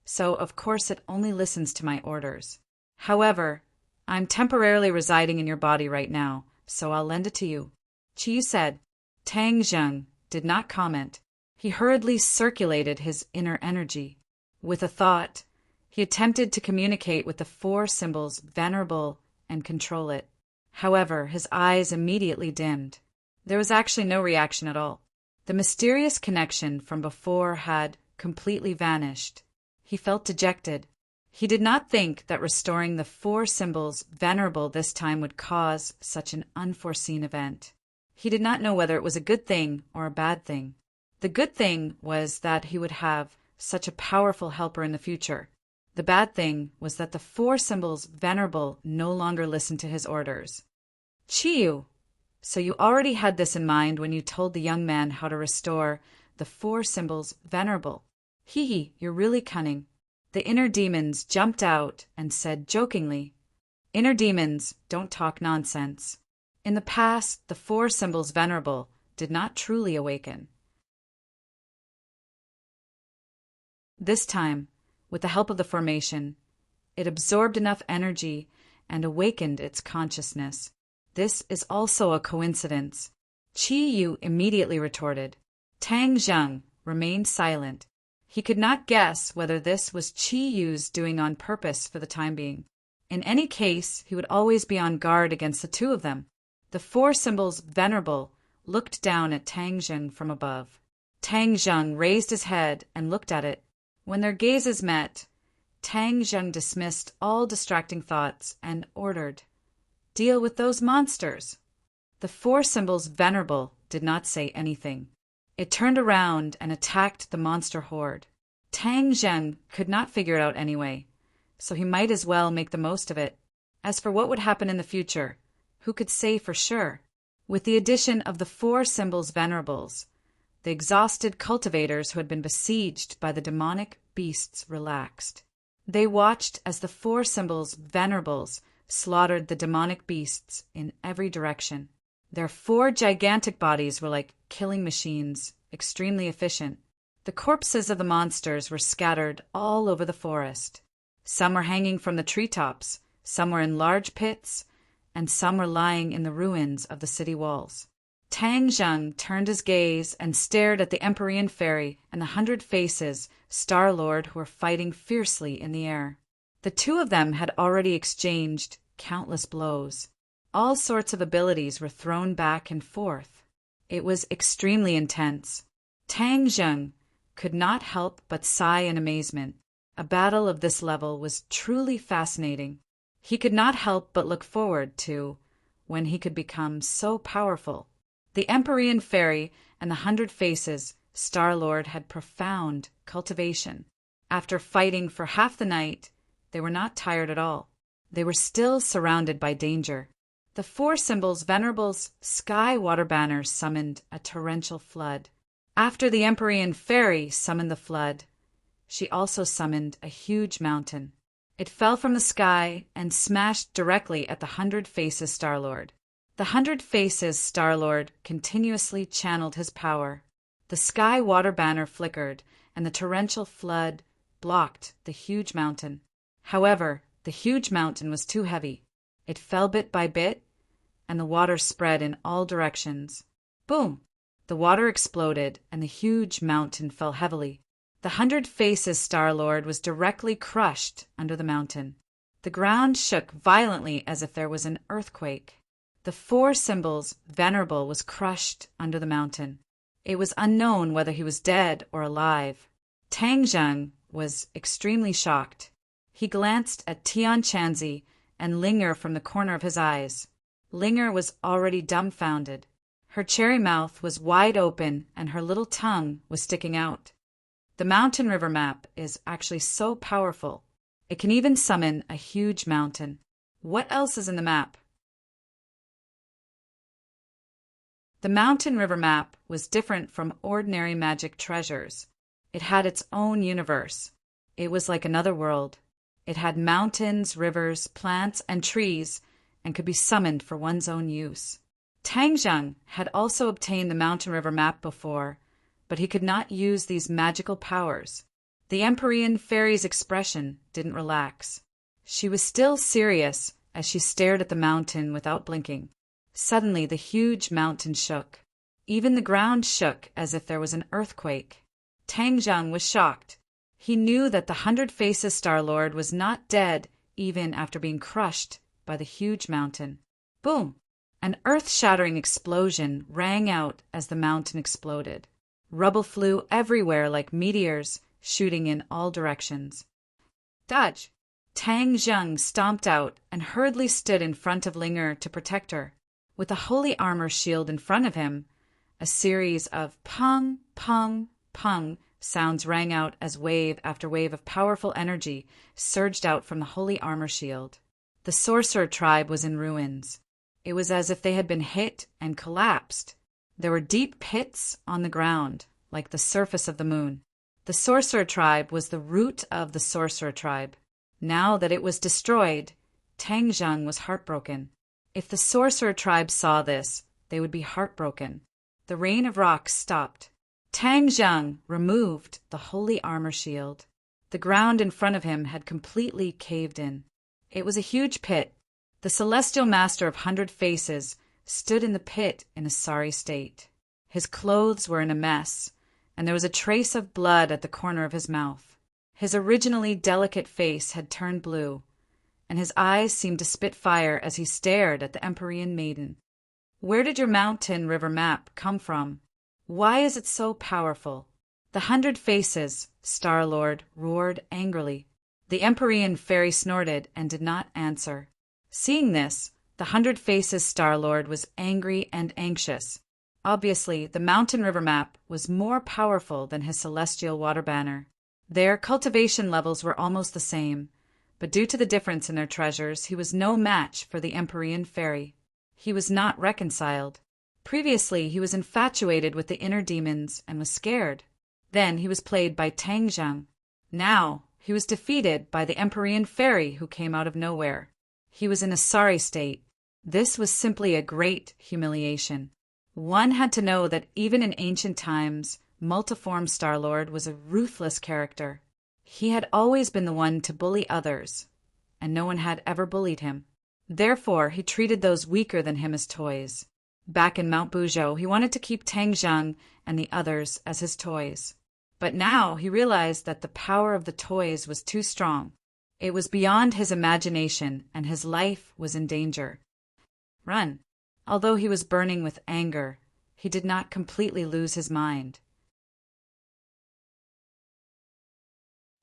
A: so of course it only listens to my orders. However, I'm temporarily residing in your body right now, so I'll lend it to you. Qi said. Tang Zheng did not comment. He hurriedly circulated his inner energy. With a thought, he attempted to communicate with the four symbols venerable and control it. However, his eyes immediately dimmed. There was actually no reaction at all. The mysterious connection from before had completely vanished. He felt dejected. He did not think that restoring the four symbols venerable this time would cause such an unforeseen event. He did not know whether it was a good thing or a bad thing. The good thing was that he would have such a powerful helper in the future. The bad thing was that the four symbols venerable no longer listened to his orders. Chiyu, so you already had this in mind when you told the young man how to restore the four symbols venerable. You're really cunning. The inner demons jumped out and said jokingly, "Inner demons don't talk nonsense." In the past, the four symbols venerable did not truly awaken. This time, with the help of the formation, it absorbed enough energy and awakened its consciousness. This is also a coincidence. Qi Yu immediately retorted. Tang Zheng remained silent. He could not guess whether this was Qi Yu's doing on purpose for the time being. In any case, he would always be on guard against the two of them. The four symbols venerable looked down at Tang Zheng from above. Tang Zheng raised his head and looked at it. When their gazes met, Tang Zheng dismissed all distracting thoughts and ordered, "Deal with those monsters." The four symbols venerable did not say anything. It turned around and attacked the monster horde. Tang Zheng could not figure it out anyway, so he might as well make the most of it. As for what would happen in the future, who could say for sure? With the addition of the four symbols venerables, the exhausted cultivators who had been besieged by the demonic beasts relaxed. They watched as the four symbols venerables slaughtered the demonic beasts in every direction. Their four gigantic bodies were like killing machines, extremely efficient. The corpses of the monsters were scattered all over the forest. Some were hanging from the treetops, some were in large pits, and some were lying in the ruins of the city walls. Tang Zheng turned his gaze and stared at the Empyrean Fairy and the 100 Faces, Star-Lord, who were fighting fiercely in the air. The two of them had already exchanged countless blows. All sorts of abilities were thrown back and forth. It was extremely intense. Tang Zheng could not help but sigh in amazement. A battle of this level was truly fascinating. He could not help but look forward to when he could become so powerful. The Empyrean Fairy and the 100 Faces, Star-Lord, had profound cultivation. After fighting for half the night, they were not tired at all. They were still surrounded by danger. The four symbols venerables' sky water banners summoned a torrential flood. After the Empyrean fairy summoned the flood, she also summoned a huge mountain. It fell from the sky and smashed directly at the 100 Faces Star-Lord. The 100 Faces Star-Lord continuously channeled his power. The sky water banner flickered, and the torrential flood blocked the huge mountain. However, the huge mountain was too heavy. It fell bit by bit, and the water spread in all directions. Boom! The water exploded, and the huge mountain fell heavily. The 100 Faces Star-Lord was directly crushed under the mountain. The ground shook violently as if there was an earthquake. The 4 symbols Venerable was crushed under the mountain. It was unknown whether he was dead or alive. Tang Zheng was extremely shocked. He glanced at Tian Chanzi and Linger from the corner of his eyes. Linger was already dumbfounded. Her cherry mouth was wide open and her little tongue was sticking out. The mountain river map is actually so powerful. It can even summon a huge mountain. What else is in the map? The mountain river map was different from ordinary magic treasures. It had its own universe. It was like another world. It had mountains, rivers, plants, and trees, and could be summoned for one's own use. Tang Zheng had also obtained the mountain river map before, but he could not use these magical powers. The Empyrean fairy's expression didn't relax. She was still serious as she stared at the mountain without blinking. Suddenly, the huge mountain shook. Even the ground shook as if there was an earthquake. Tang Zheng was shocked. He knew that the 100 Faces Star-Lord was not dead even after being crushed by the huge mountain. Boom! An earth-shattering explosion rang out as the mountain exploded. Rubble flew everywhere like meteors, shooting in all directions. Dodge! Tang Zheng stomped out and hurriedly stood in front of Linger to protect her. With a holy armor shield in front of him, a series of pung, pung, pung sounds rang out as wave after wave of powerful energy surged out from the holy armor shield. The sorcerer tribe was in ruins. It was as if they had been hit and collapsed. There were deep pits on the ground, like the surface of the moon. The sorcerer tribe was the root of the sorcerer tribe. Now that it was destroyed, Tang Zheng was heartbroken. If the sorcerer tribe saw this, they would be heartbroken. The rain of rocks stopped. Tang Zheng removed the holy armor shield. The ground in front of him had completely caved in. It was a huge pit. The celestial master of 100 Faces stood in the pit in a sorry state. His clothes were in a mess, and there was a trace of blood at the corner of his mouth. His originally delicate face had turned blue, and his eyes seemed to spit fire as he stared at the Empyrean maiden. Where did your mountain river map come from? Why is it so powerful? The 100 Faces Star-Lord roared angrily. The Empyrean fairy snorted and did not answer. Seeing this, the 100 Faces Star-Lord was angry and anxious. Obviously, the mountain river map was more powerful than his celestial water banner. Their cultivation levels were almost the same, but due to the difference in their treasures, he was no match for the Empyrean fairy. He was not reconciled. Previously, he was infatuated with the inner demons and was scared. Then he was played by Tang Zheng. Now, he was defeated by the Empyrean fairy who came out of nowhere. He was in a sorry state. This was simply a great humiliation. One had to know that even in ancient times, Multiform Star-Lord was a ruthless character. He had always been the one to bully others, and no one had ever bullied him. Therefore, he treated those weaker than him as toys. Back in Mount Buzhou, he wanted to keep Tang Zheng and the others as his toys. But now he realized that the power of the toys was too strong. It was beyond his imagination, and his life was in danger. Run. Although he was burning with anger, he did not completely lose his mind.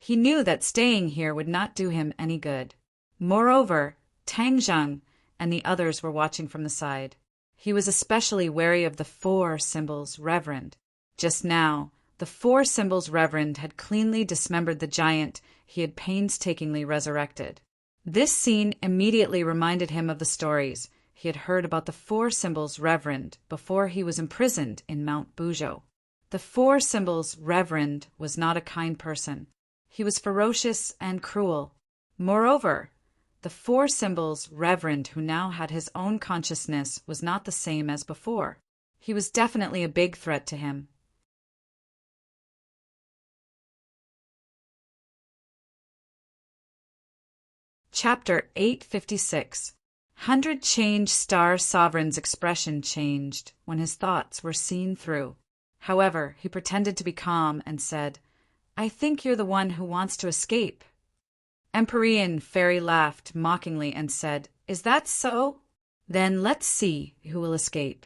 A: He knew that staying here would not do him any good. Moreover, Tang Zheng and the others were watching from the side. He was especially wary of the 4 symbols Reverend. Just now, the 4 symbols Reverend had cleanly dismembered the giant he had painstakingly resurrected. This scene immediately reminded him of the stories he had heard about the 4 symbols Reverend before he was imprisoned in Mount Buzhou. The four symbols' reverend was not a kind person. He was ferocious and cruel. Moreover, the four symbols' reverend who now had his own consciousness was not the same as before. He was definitely a big threat to him. Chapter 856. 100 Change Star Sovereign's expression changed when his thoughts were seen through. However, he pretended to be calm and said, "I think you're the one who wants to escape." Empyrean Fairy laughed mockingly and said, "Is that so? Then let's see who will escape."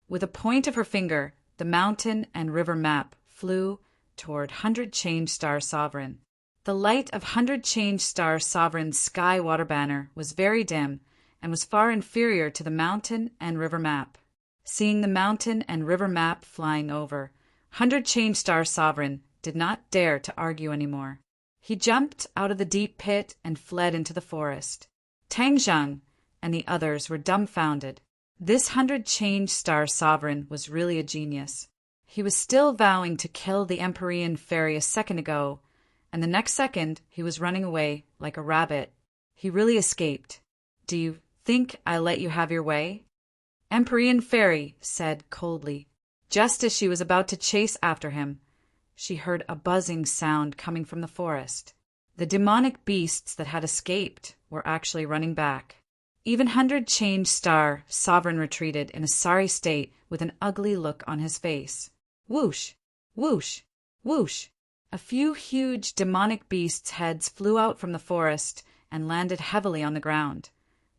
A: With a point of her finger, the mountain and river map flew toward 100 Change Star Sovereign. The light of 100 Change Star Sovereign's sky water banner was very dim and was far inferior to the mountain and river map. Seeing the mountain and river map flying over, 100 Change Star Sovereign did not dare to argue anymore. He jumped out of the deep pit and fled into the forest. Tang Zhang and the others were dumbfounded. This 100 Change Star Sovereign was really a genius. He was still vowing to kill the Empyrean Fairy a second ago, and the next second he was running away like a rabbit. He really escaped. "Do you think I'll let you have your way?" Empyrean Fairy said coldly. Just as she was about to chase after him, she heard a buzzing sound coming from the forest. The demonic beasts that had escaped were actually running back. Even 100 Change Star Sovereign retreated in a sorry state with an ugly look on his face. Whoosh! Whoosh! Whoosh! A few huge demonic beasts' heads flew out from the forest and landed heavily on the ground,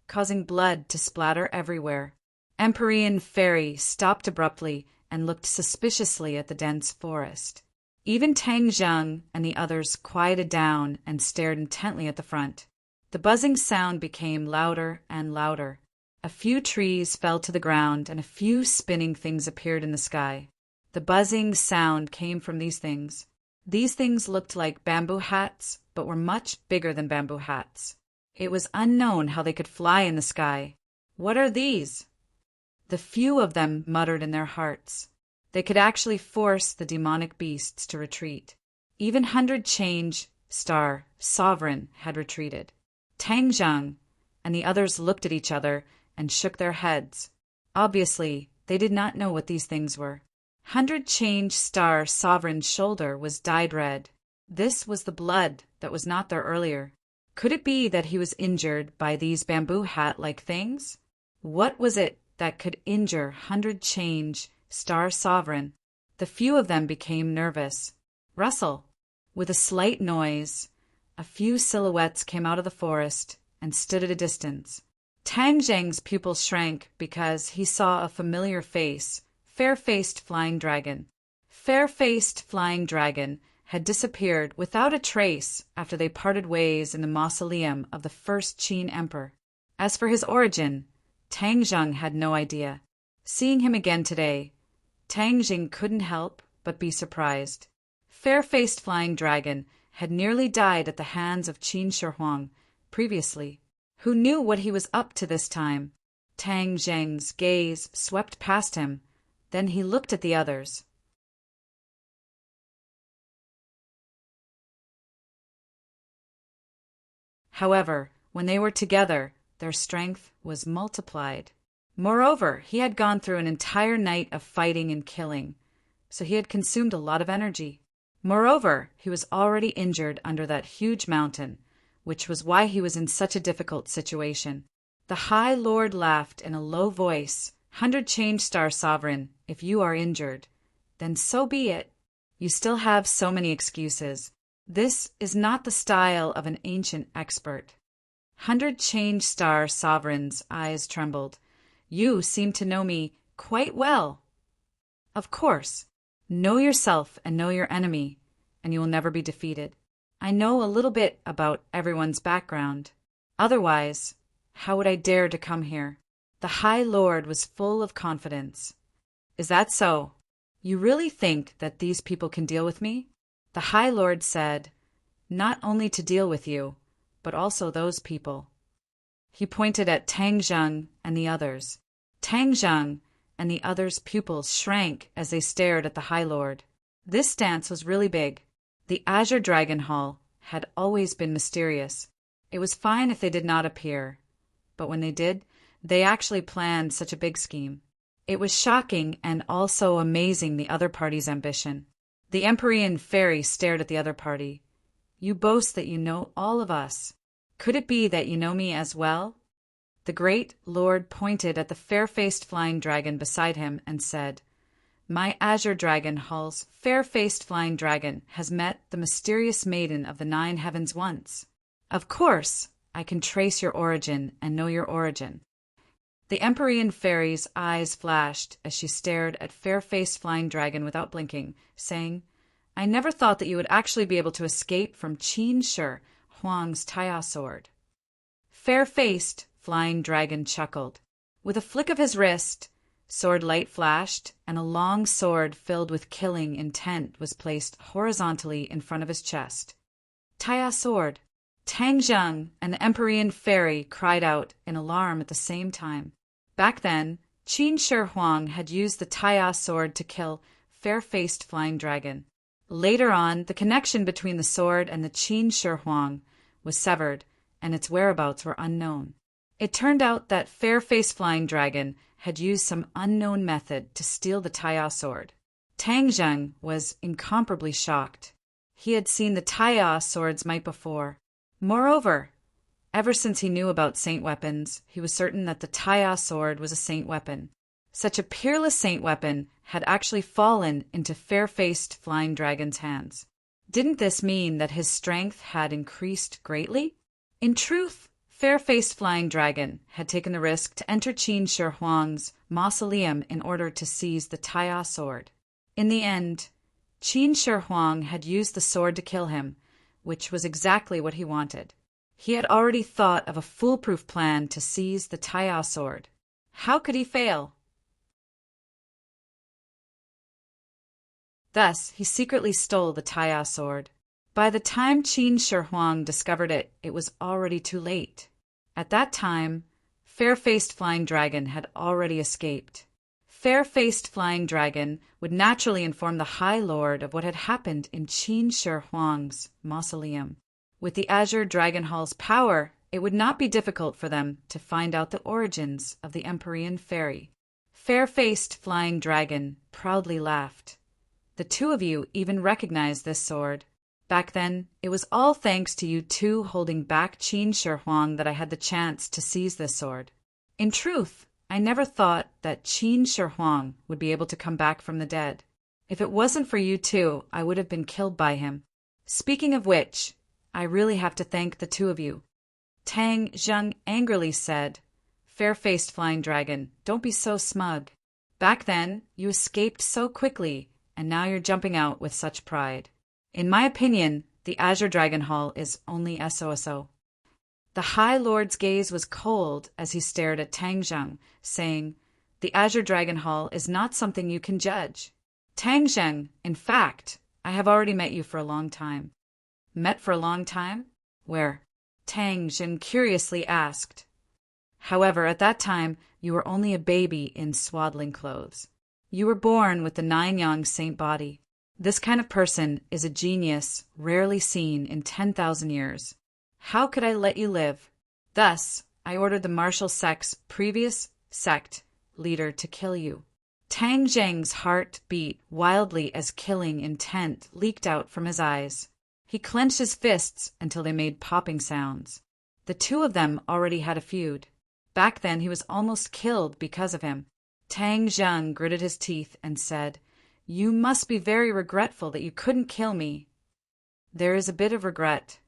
A: causing blood to splatter everywhere. Empyrean Fairy stopped abruptly and looked suspiciously at the dense forest. Even Tang Zhang and the others quieted down and stared intently at the front. The buzzing sound became louder and louder. A few trees fell to the ground and a few spinning things appeared in the sky. The buzzing sound came from these things. These things looked like bamboo hats, but were much bigger than bamboo hats. It was unknown how they could fly in the sky. "What are these?" The few of them muttered in their hearts. They could actually force the demonic beasts to retreat. Even 100 Change Star Sovereign had retreated. Tang Zhang and the others looked at each other and shook their heads. Obviously, they did not know what these things were. 100 Change Star Sovereign's shoulder was dyed red. This was the blood that was not there earlier. Could it be that he was injured by these bamboo hat-like things? What was it that could injure 100 Change Star Sovereign? The few of them became nervous. Rustle! With a slight noise, a few silhouettes came out of the forest and stood at a distance. Tang Zhang's pupils shrank because he saw a familiar face. Fair-faced Flying Dragon. Fair-faced Flying Dragon had disappeared without a trace after they parted ways in the mausoleum of the first Qin Emperor. As for his origin, Tang Zhang had no idea. Seeing him again today, Tang Zhang couldn't help but be surprised. Fair-faced Flying Dragon had nearly died at the hands of Qin Shi Huang previously. Who knew what he was up to this time? Tang Zhang's gaze swept past him. Then he looked at the others. However, when they were together, their strength was multiplied. Moreover, he had gone through an entire night of fighting and killing, so he had consumed a lot of energy. Moreover, he was already injured under that huge mountain, which was why he was in such a difficult situation. The High Lord laughed in a low voice. 100 Change Star Sovereign, if you are injured, then so be it. You still have so many excuses. This is not the style of an ancient expert. 100 Change Star Sovereign's eyes trembled. You seem to know me quite well. Of course. Know yourself and know your enemy, and you will never be defeated. I know a little bit about everyone's background. Otherwise, how would I dare to come here? The High Lord was full of confidence. Is that so? You really think that these people can deal with me? The High Lord said, not only to deal with you, but also those people. He pointed at Tang Zhang and the others. Tang Zhang and the others' pupils shrank as they stared at the High Lord. This dance was really big. The Azure Dragon Hall had always been mysterious. It was fine if they did not appear, but when they did, they actually planned such a big scheme. It was shocking and also amazing the other party's ambition. The Empyrean fairy stared at the other party. You boast that you know all of us. Could it be that you know me as well? The great lord pointed at the fair-faced flying dragon beside him and said, My Azure Dragon Hall's fair-faced flying dragon has met the mysterious maiden of the 9 heavens once. Of course, I can trace your origin and know your origin. The Empyrean fairy's eyes flashed as she stared at fair-faced flying dragon without blinking, saying, I never thought that you would actually be able to escape from Qin Shi Huang's Taya sword. Fair-faced flying dragon chuckled. With a flick of his wrist, sword light flashed, and a long sword filled with killing intent was placed horizontally in front of his chest. Taya sword! Tang Zheng and the Empyrean fairy cried out in alarm at the same time. Back then, Qin Shi Huang had used the Taya sword to kill fair-faced flying dragon. Later on, the connection between the sword and the Qin Shi Huang was severed, and its whereabouts were unknown. It turned out that fair-faced flying dragon had used some unknown method to steal the Taya sword. Tang Zheng was incomparably shocked. He had seen the Taya sword's might before. Moreover, ever since he knew about saint weapons, he was certain that the Taya sword was a saint weapon. Such a peerless saint weapon had actually fallen into fair-faced flying dragon's hands. Didn't this mean that his strength had increased greatly? In truth, fair-faced flying dragon had taken the risk to enter Qin Shi Huang's mausoleum in order to seize the Taya sword. In the end, Qin Shi Huang had used the sword to kill him, which was exactly what he wanted. He had already thought of a foolproof plan to seize the Taya sword. How could he fail? Thus, he secretly stole the Taya sword. By the time Qin Shi Huang discovered it, it was already too late. At that time, fair-faced flying dragon had already escaped. Fair-faced flying dragon would naturally inform the High Lord of what had happened in Qin Shi Huang's mausoleum. With the Azure Dragon Hall's power, it would not be difficult for them to find out the origins of the Empyrean fairy. Fair-faced flying dragon proudly laughed. The two of you even recognized this sword. Back then, it was all thanks to you two holding back Qin Shi Huang that I had the chance to seize this sword. In truth, I never thought that Qin Shi Huang would be able to come back from the dead. If it wasn't for you two, I would have been killed by him. Speaking of which, I really have to thank the two of you. Tang Zheng angrily said, Fair-faced flying dragon, don't be so smug. Back then, you escaped so quickly, and now you're jumping out with such pride. In my opinion, the Azure Dragon Hall is only SOSO. The High Lord's gaze was cold as he stared at Tang Zheng, saying, The Azure Dragon Hall is not something you can judge. Tang Zheng, in fact, I have already met you for a long time. Met for a long time? Where? Tang Zheng curiously asked. However, at that time, you were only a baby in swaddling clothes. You were born with the 9-yang saint body. This kind of person is a genius rarely seen in 10,000 years. How could I let you live? Thus, I ordered the martial sect's previous sect leader to kill you. Tang Zheng's heart beat wildly as killing intent leaked out from his eyes. He clenched his fists until they made popping sounds. The two of them already had a feud. Back then he was almost killed because of him. Tang Zheng gritted his teeth and said, You must be very regretful that you couldn't kill me. There is a bit of regret.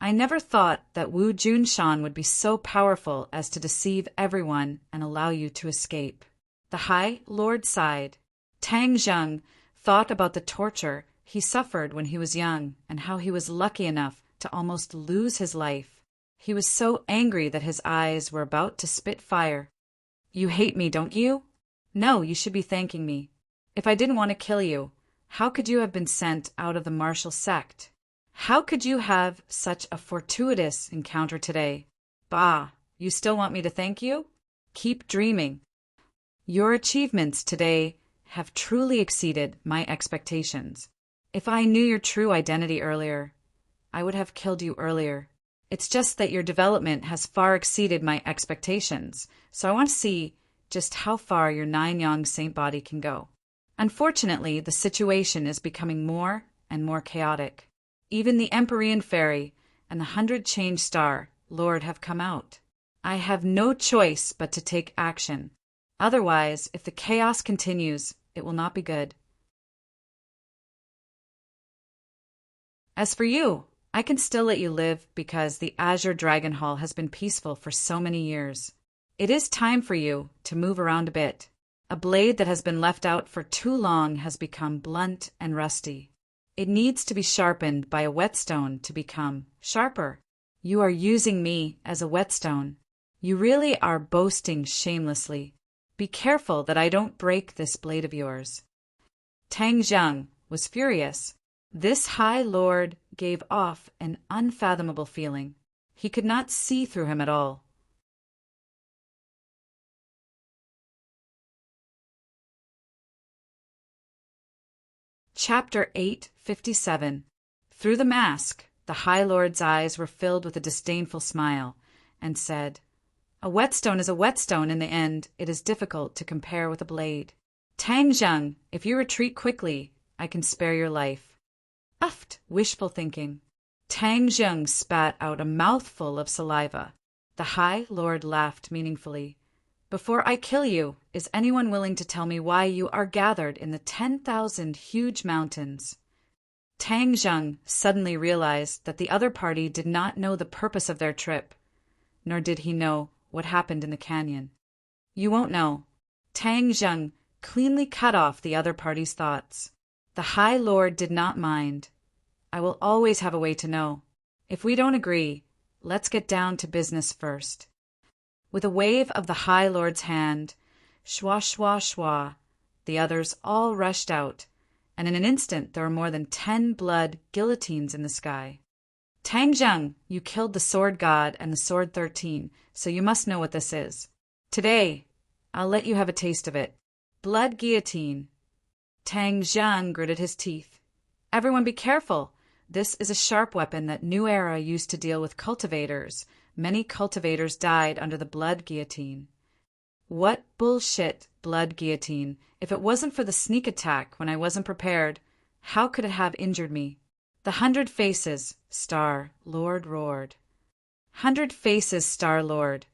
A: I never thought that Wu Junshan would be so powerful as to deceive everyone and allow you to escape. The High Lord sighed. Tang Zheng thought about the torture he suffered when he was young and how he was lucky enough to almost lose his life. He was so angry that his eyes were about to spit fire. You hate me, don't you? No, you should be thanking me. If I didn't want to kill you, how could you have been sent out of the martial sect? How could you have such a fortuitous encounter today? Bah, you still want me to thank you? Keep dreaming. Your achievements today have truly exceeded my expectations. If I knew your true identity earlier, I would have killed you earlier. It's just that your development has far exceeded my expectations, so I want to see just how far your 9-yang saint body can go. Unfortunately, the situation is becoming more and more chaotic. Even the Empyrean Fairy and the 100 Star Lord have come out. I have no choice but to take action. Otherwise, if the chaos continues, it will not be good. As for you, I can still let you live because the Azure Dragon Hall has been peaceful for so many years. It is time for you to move around a bit. A blade that has been left out for too long has become blunt and rusty. It needs to be sharpened by a whetstone to become sharper. You are using me as a whetstone. You really are boasting shamelessly. Be careful that I don't break this blade of yours. Tang Zheng was furious. This High Lord gave off an unfathomable feeling. He could not see through him at all. Chapter 857. Through the mask, the High Lord's eyes were filled with a disdainful smile, and said, "A whetstone is a whetstone in the end. It is difficult to compare with a blade. Tang Zheng, if you retreat quickly, I can spare your life." Uffed, wishful thinking. Tang Zheng spat out a mouthful of saliva. The High Lord laughed meaningfully. "Before I kill you, is anyone willing to tell me why you are gathered in the 10,000 huge mountains?" Tang Zheng suddenly realized that the other party did not know the purpose of their trip, nor did he know what happened in the canyon. "You won't know." Tang Zheng cleanly cut off the other party's thoughts. The High Lord did not mind. "I will always have a way to know. If we don't agree, let's get down to business first." With a wave of the High Lord's hand, shwa shwa shwa, the others all rushed out, and in an instant there were more than 10 blood guillotines in the sky. "Tang Zheng, you killed the Sword God and the Sword 13, so you must know what this is. Today, I'll let you have a taste of it. Blood guillotine." Tang Zheng gritted his teeth. "Everyone be careful. This is a sharp weapon that New Era used to deal with cultivators. Many cultivators died under the blood guillotine." "What bullshit, blood guillotine. If it wasn't for the sneak attack when I wasn't prepared, how could it have injured me?" The 100 Faces Star Lord roared. "100 Faces Star Lord,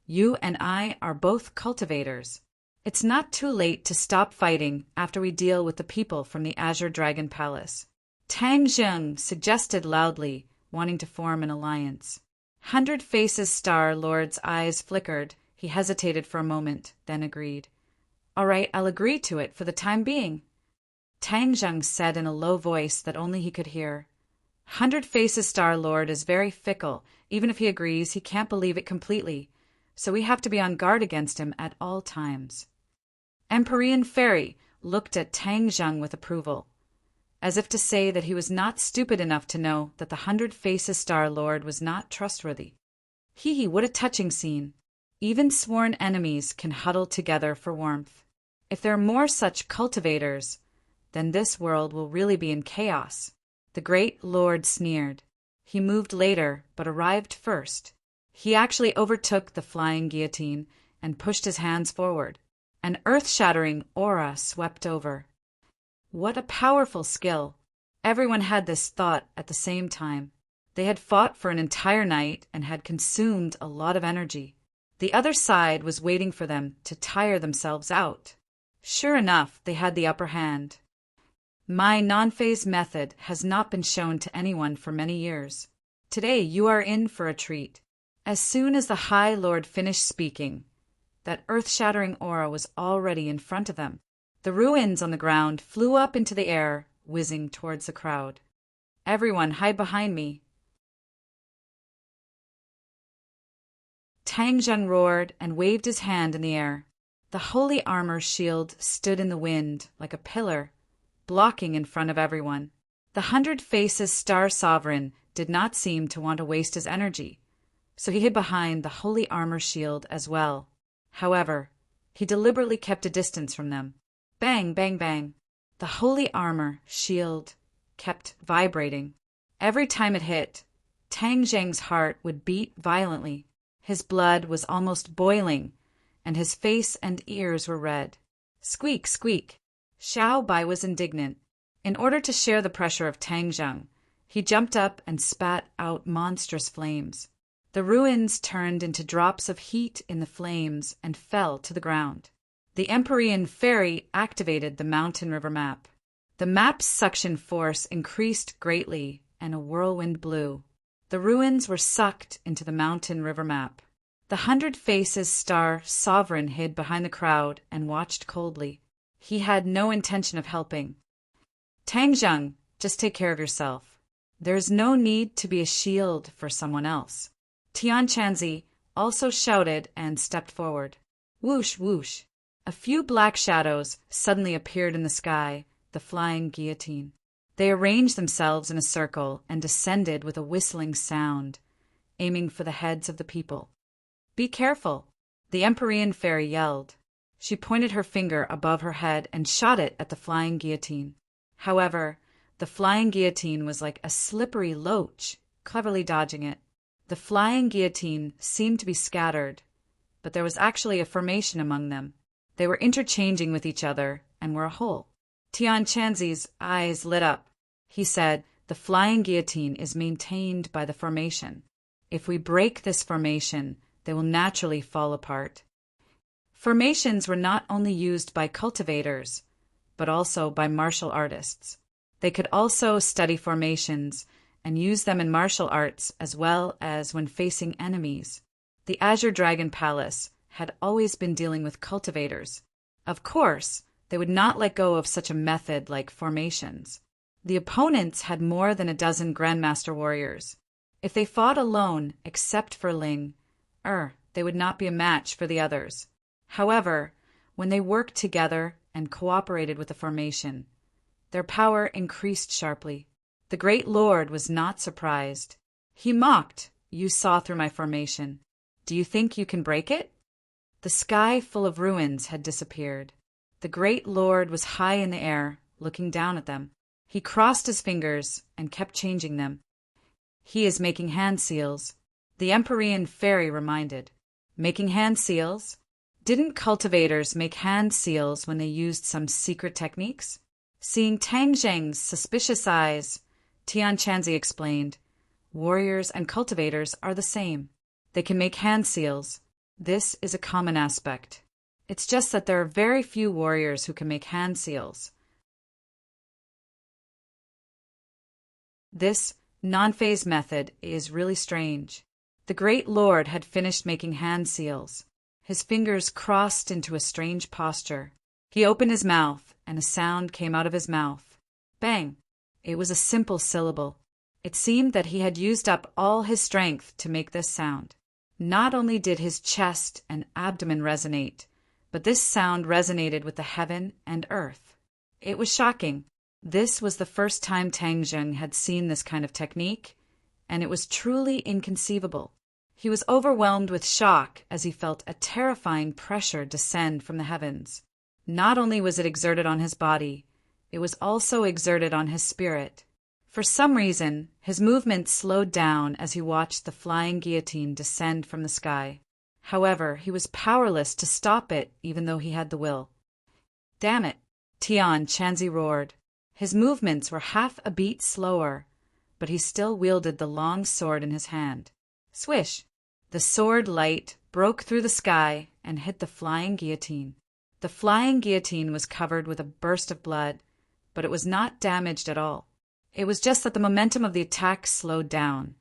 A: you and I are both cultivators. It's not too late to stop fighting after we deal with the people from the Azure Dragon Palace." Tang Zheng suggested loudly, wanting to form an alliance. 100 Faces Star Lord's eyes flickered. He hesitated for a moment, then agreed. "All right, I'll agree to it for the time being." Tang Zheng said in a low voice that only he could hear. 100 Faces Star Lord is very fickle. Even if he agrees, he can't believe it completely, so we have to be on guard against him at all times. Empyrean Fairy looked at Tang Zheng with approval, as if to say that he was not stupid enough to know that the 100 Faces Star Lord was not trustworthy. Hee, what a touching scene. Even sworn enemies can huddle together for warmth. If there are more such cultivators, then this world will really be in chaos. The Great Lord sneered. He moved later, but arrived first. He actually overtook the flying guillotine and pushed his hands forward. An earth-shattering aura swept over. What a powerful skill. Everyone had this thought at the same time. They had fought for an entire night and had consumed a lot of energy. The other side was waiting for them to tire themselves out. Sure enough, they had the upper hand. My non-phase method has not been shown to anyone for many years. Today you are in for a treat. As soon as the High Lord finished speaking, that earth-shattering aura was already in front of them. The ruins on the ground flew up into the air, whizzing towards the crowd. "Everyone hide behind me." Tang Zheng roared and waved his hand in the air. The holy armor shield stood in the wind like a pillar, blocking in front of everyone. The 100 Faces Star Sovereign did not seem to want to waste his energy, so he hid behind the holy armor shield as well. However, He deliberately kept a distance from them. Bang, bang, bang. The holy armor, shield, kept vibrating. Every time it hit, Tang Zheng's heart would beat violently. His blood was almost boiling, and his face and ears were red. Squeak, squeak. Xiao Bai was indignant. In order to share the pressure of Tang Zheng, he jumped up and spat out monstrous flames. The ruins turned into drops of heat in the flames and fell to the ground. The Empyrean Fairy activated the mountain river map. The map's suction force increased greatly, and a whirlwind blew. The ruins were sucked into the mountain river map. The 100 Faces Star Sovereign hid behind the crowd and watched coldly. He had no intention of helping. Tang Zheng, just take care of yourself. There's no need to be a shield for someone else. Tian Chanzi also shouted and stepped forward. Whoosh, whoosh. A few black shadows suddenly appeared in the sky, the flying guillotine. They arranged themselves in a circle and descended with a whistling sound, aiming for the heads of the people. Be careful, the Empyrean Fairy yelled. She pointed her finger above her head and shot it at the flying guillotine. However, the flying guillotine was like a slippery loach, cleverly dodging it. The flying guillotine seemed to be scattered, but there was actually a formation among them. They were interchanging with each other and were a whole. Tian Chanzi's eyes lit up. He said, the flying guillotine is maintained by the formation. If we break this formation, they will naturally fall apart. Formations were not only used by cultivators, but also by martial artists. They could also study formations and use them in martial arts as well as when facing enemies. The Azure Dragon Palace had always been dealing with cultivators. Of course, they would not let go of such a method like formations. The opponents had more than a dozen Grandmaster warriors. If they fought alone, except for Ling, they would not be a match for the others. However, when they worked together and cooperated with the formation, their power increased sharply. The Great Lord was not surprised. He mocked, "You saw through my formation. Do you think you can break it?" The sky full of ruins had disappeared. The Great Lord was high in the air, looking down at them. He crossed his fingers and kept changing them. He is making hand seals, the Empyrean Fairy reminded. Making hand seals? Didn't cultivators make hand seals when they used some secret techniques? Seeing Tang Zheng's suspicious eyes, Tian Chanzi explained, warriors and cultivators are the same. They can make hand seals. This is a common aspect. It's just that there are very few warriors who can make hand seals. This non-phase method is really strange. The Great Lord had finished making hand seals. His fingers crossed into a strange posture. He opened his mouth, and a sound came out of his mouth. Bang! It was a simple syllable. It seemed that he had used up all his strength to make this sound. Not only did his chest and abdomen resonate, but this sound resonated with the heaven and earth. It was shocking. This was the first time Tang Zheng had seen this kind of technique, and it was truly inconceivable. He was overwhelmed with shock as he felt a terrifying pressure descend from the heavens. Not only was it exerted on his body, it was also exerted on his spirit. For some reason, his movements slowed down as he watched the flying guillotine descend from the sky. However, he was powerless to stop it even though he had the will. Damn it! Tian Chanzi roared. His movements were half a beat slower, but he still wielded the long sword in his hand. Swish! The sword light broke through the sky and hit the flying guillotine. The flying guillotine was covered with a burst of blood, but it was not damaged at all. It was just that the momentum of the attack slowed down,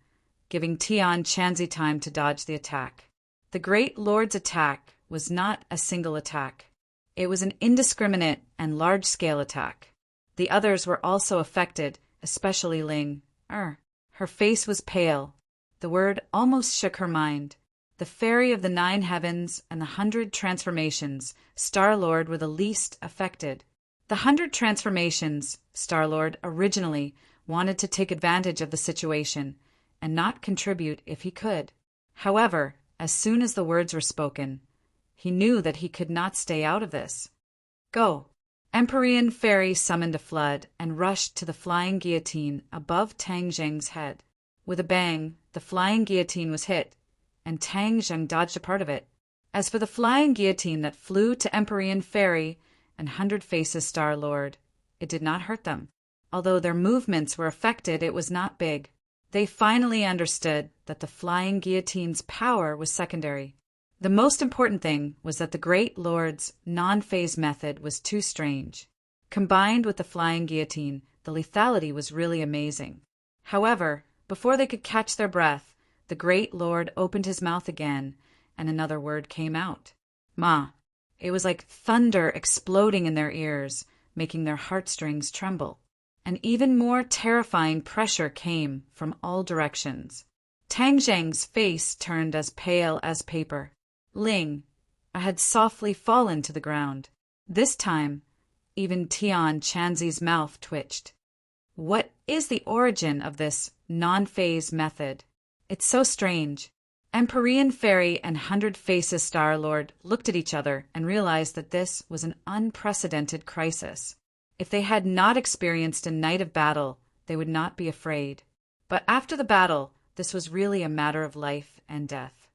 A: giving Tian Chanzi time to dodge the attack. The Great Lord's attack was not a single attack. It was an indiscriminate and large-scale attack. The others were also affected, especially Ling. Her face was pale. The word almost shook her mind. The Fairy of the 9 Heavens and the 100 Transformations, Star-Lord, were the least affected. The 100 Transformations, Star-Lord, originally wanted to take advantage of the situation and not contribute if he could. However, as soon as the words were spoken, He knew that he could not stay out of this. Go! Empyrean Fairy summoned a flood and rushed to the flying guillotine above Tang Zheng's head. With a bang, the flying guillotine was hit, and Tang Zheng dodged a part of it. As for the flying guillotine that flew to Empyrean Fairy and Hundred Faces Star-Lord, it did not hurt them. Although their movements were affected, it was not big. They finally understood that the flying guillotine's power was secondary. The most important thing was that the Great Lord's non-phase method was too strange. Combined with the flying guillotine, the lethality was really amazing. However, before they could catch their breath, the Great Lord opened his mouth again, and another word came out. Ma. It was like thunder exploding in their ears, making their heartstrings tremble. An even more terrifying pressure came from all directions. Tang Zheng's face turned as pale as paper. Ling had softly fallen to the ground. This time, even Tian Chanzi's mouth twitched. What is the origin of this non-phase method? It's so strange. Empyrean Fairy and Hundred Faces Star-Lord looked at each other and realized that this was an unprecedented crisis. If they had not experienced a night of battle, they would not be afraid. But after the battle, this was really a matter of life and death.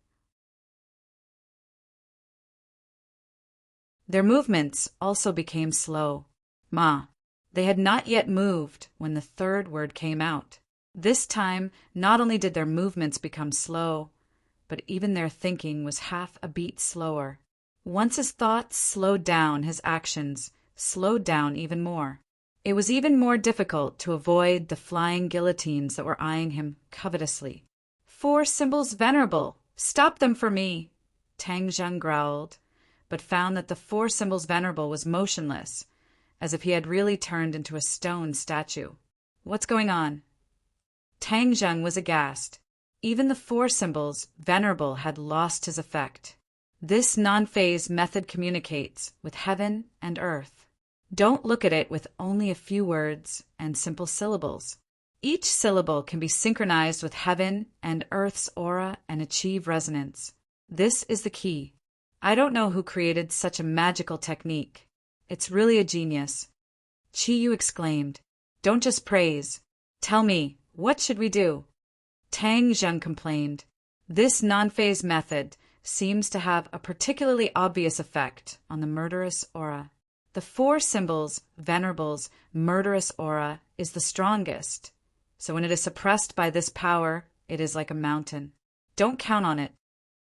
A: Their movements also became slow. Ma. They had not yet moved when the third word came out. This time, not only did their movements become slow, but even their thinking was half a beat slower. Once his thoughts slowed down, his actions slowed down even more. It was even more difficult to avoid the flying guillotines that were eyeing him covetously. 4 symbols venerable! Stop them for me! Tang Zheng growled, but found that the 4 symbols venerable was motionless, as if he had really turned into a stone statue. What's going on? Tang Zheng was aghast. Even the 4 symbols venerable had lost his effect. This non-phase method communicates with heaven and earth. Don't look at it with only a few words and simple syllables. Each syllable can be synchronized with heaven and earth's aura and achieve resonance. This is the key. I don't know who created such a magical technique. It's really a genius. Chi Yu exclaimed. Don't just praise. Tell me, what should we do? Tang Zheng complained. This non-phase method seems to have a particularly obvious effect on the murderous aura. The 4 symbols, venerable's murderous aura is the strongest. So when it is suppressed by this power, it is like a mountain. Don't count on it.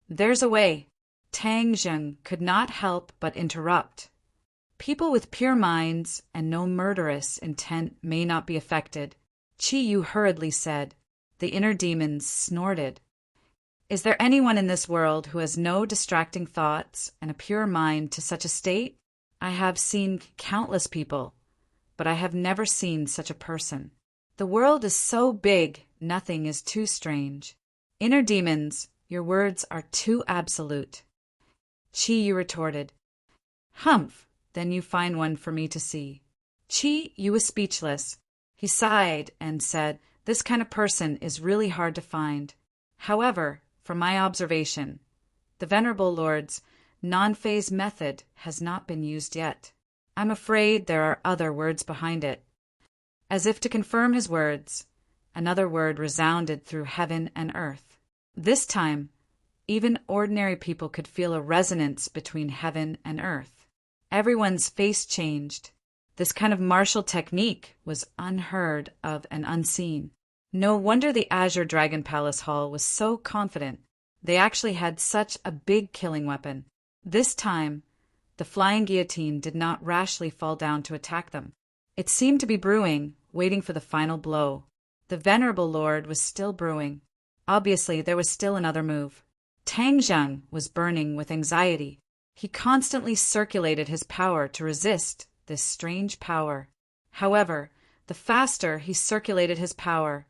A: There's a way. Tang Zheng could not help but interrupt. People with pure minds and no murderous intent may not be affected. Chi Yu hurriedly said. The inner demons snorted. Is there anyone in this world who has no distracting thoughts and a pure mind to such a state? I have seen countless people, but I have never seen such a person. The world is so big, nothing is too strange. Inner demons, your words are too absolute. Chi Yu retorted. Humph, then you find one for me to see. Chi Yu was speechless. He sighed and said, this kind of person is really hard to find. However, from my observation, the Venerable Lord's non-phase method has not been used yet. I'm afraid there are other words behind it. As if to confirm his words, another word resounded through heaven and earth. This time, even ordinary people could feel a resonance between heaven and earth. Everyone's face changed. This kind of martial technique was unheard of and unseen. No wonder the Azure Dragon Palace Hall was so confident. They actually had such a big killing weapon. This time, the flying guillotine did not rashly fall down to attack them. It seemed to be brewing, waiting for the final blow. The Venerable Lord was still brewing. Obviously, there was still another move. Tang Zheng was burning with anxiety. He constantly circulated his power to resist this strange power. However, the faster he circulated his power,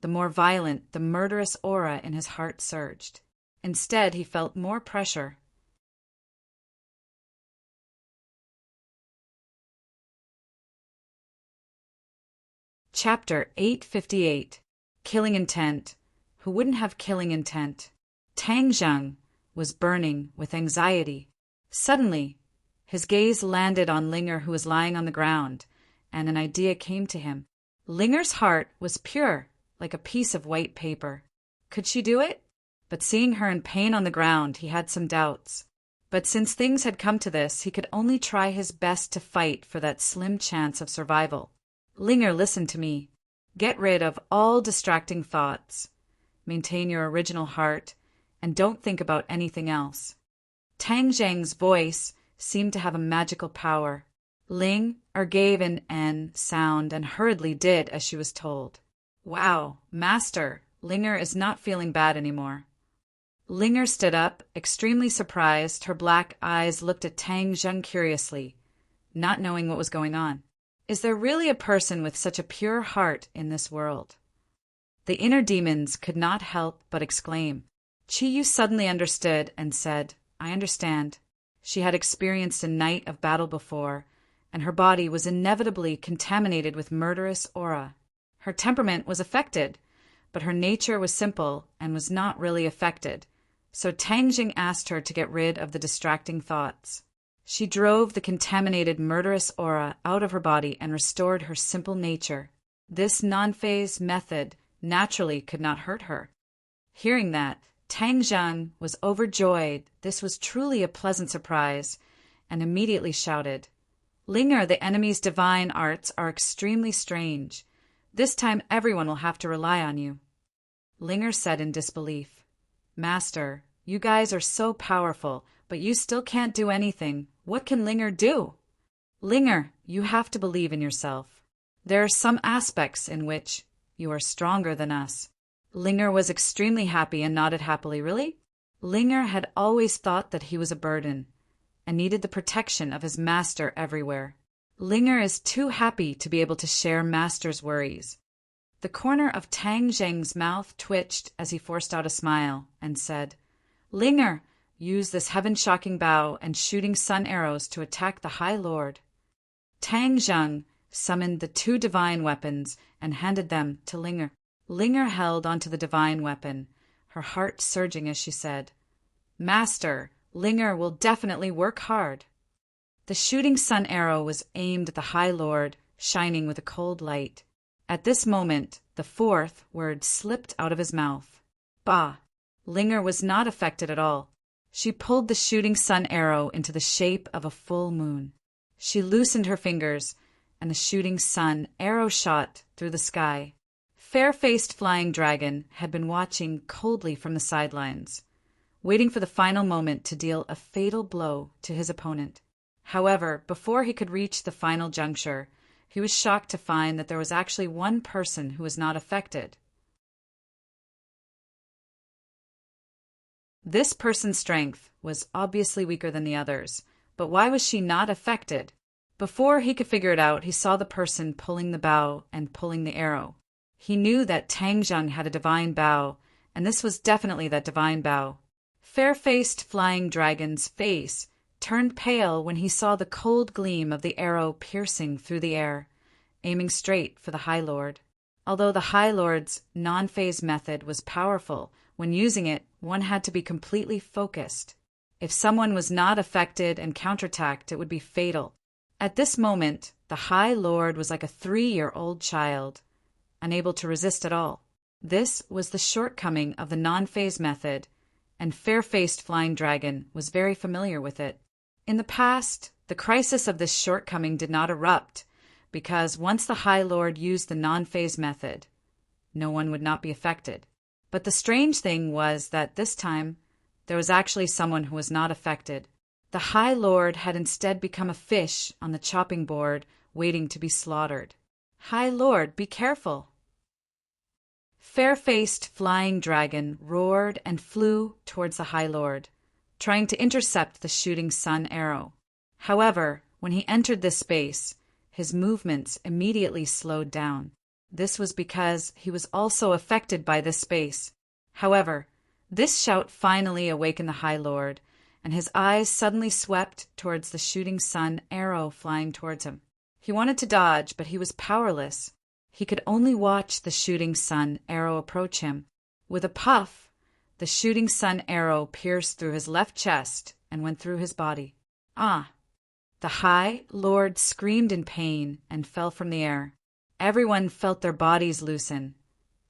A: the more violent the murderous aura in his heart surged. Instead, he felt more pressure. Chapter 858. Killing Intent. Who wouldn't have killing intent? Tang Zheng was burning with anxiety. Suddenly, his gaze landed on Linger, who was lying on the ground, and an idea came to him. Linger's heart was pure, like a piece of white paper. Could she do it? But seeing her in pain on the ground, he had some doubts. But since things had come to this, he could only try his best to fight for that slim chance of survival. Linger, listen to me. Get rid of all distracting thoughts. Maintain your original heart, and don't think about anything else. Tang Zhang's voice seemed to have a magical power. Linger gave an N sound and hurriedly did as she was told. Wow, Master, Linger is not feeling bad anymore. Linger stood up, extremely surprised. Her black eyes looked at Tang Zheng curiously, not knowing what was going on. Is there really a person with such a pure heart in this world? The inner demons could not help but exclaim. Qiyu suddenly understood and said, I understand. She had experienced a night of battle before, and her body was inevitably contaminated with murderous aura. Her temperament was affected, but her nature was simple and was not really affected. So Tang Jing asked her to get rid of the distracting thoughts. She drove the contaminated murderous aura out of her body and restored her simple nature. This non-phase method naturally could not hurt her. Hearing that, Tang Zhang was overjoyed. This was truly a pleasant surprise, and immediately shouted, Linger, the enemy's divine arts are extremely strange. This time everyone will have to rely on you. Linger said in disbelief, Master, you guys are so powerful, but you still can't do anything. What can Linger do? Linger, you have to believe in yourself. There are some aspects in which you are stronger than us. Linger was extremely happy and nodded happily. Really? Linger had always thought that he was a burden and needed the protection of his master everywhere. Linger is too happy to be able to share Master's worries. The corner of Tang Zheng's mouth twitched as he forced out a smile and said, Linger, use this heaven-shocking bow and shooting sun arrows to attack the High Lord. Tang Zheng summoned the two divine weapons and handed them to Linger. Linger held onto the divine weapon, her heart surging as she said, Master, Linger will definitely work hard. The shooting sun arrow was aimed at the High Lord, shining with a cold light. At this moment, the fourth word slipped out of his mouth. Bah! Linger was not affected at all. She pulled the shooting sun arrow into the shape of a full moon. She loosened her fingers, and the shooting sun arrow shot through the sky. Fair-faced flying dragon had been watching coldly from the sidelines, waiting for the final moment to deal a fatal blow to his opponent. However, before he could reach the final juncture, he was shocked to find that there was actually one person who was not affected. This person's strength was obviously weaker than the others, but why was she not affected? Before he could figure it out, he saw the person pulling the bow and pulling the arrow. He knew that Tang Zheng had a divine bow, and this was definitely that divine bow. Fair-faced flying dragon's face turned pale when he saw the cold gleam of the arrow piercing through the air, aiming straight for the High Lord. Although the High Lord's non-phase method was powerful, when using it, one had to be completely focused. If someone was not affected and counterattacked, it would be fatal. At this moment, the High Lord was like a 3-year-old child, unable to resist at all. This was the shortcoming of the non-phase method, and Fair-Faced Flying Dragon was very familiar with it. In the past, the crisis of this shortcoming did not erupt, because once the High Lord used the non-phase method, no one would not be affected. But the strange thing was that this time, there was actually someone who was not affected. The High Lord had instead become a fish on the chopping board, waiting to be slaughtered. High Lord, be careful! Fair-Faced Flying Dragon roared and flew towards the High Lord, trying to intercept the shooting sun arrow. However, when he entered this space, his movements immediately slowed down. This was because he was also affected by this space. However, this shout finally awakened the High Lord, and his eyes suddenly swept towards the shooting sun arrow flying towards him. He wanted to dodge, but he was powerless. He could only watch the shooting sun arrow approach him. With a puff, the shooting sun arrow pierced through his left chest and went through his body. Ah! The High Lord screamed in pain and fell from the air. Everyone felt their bodies loosen,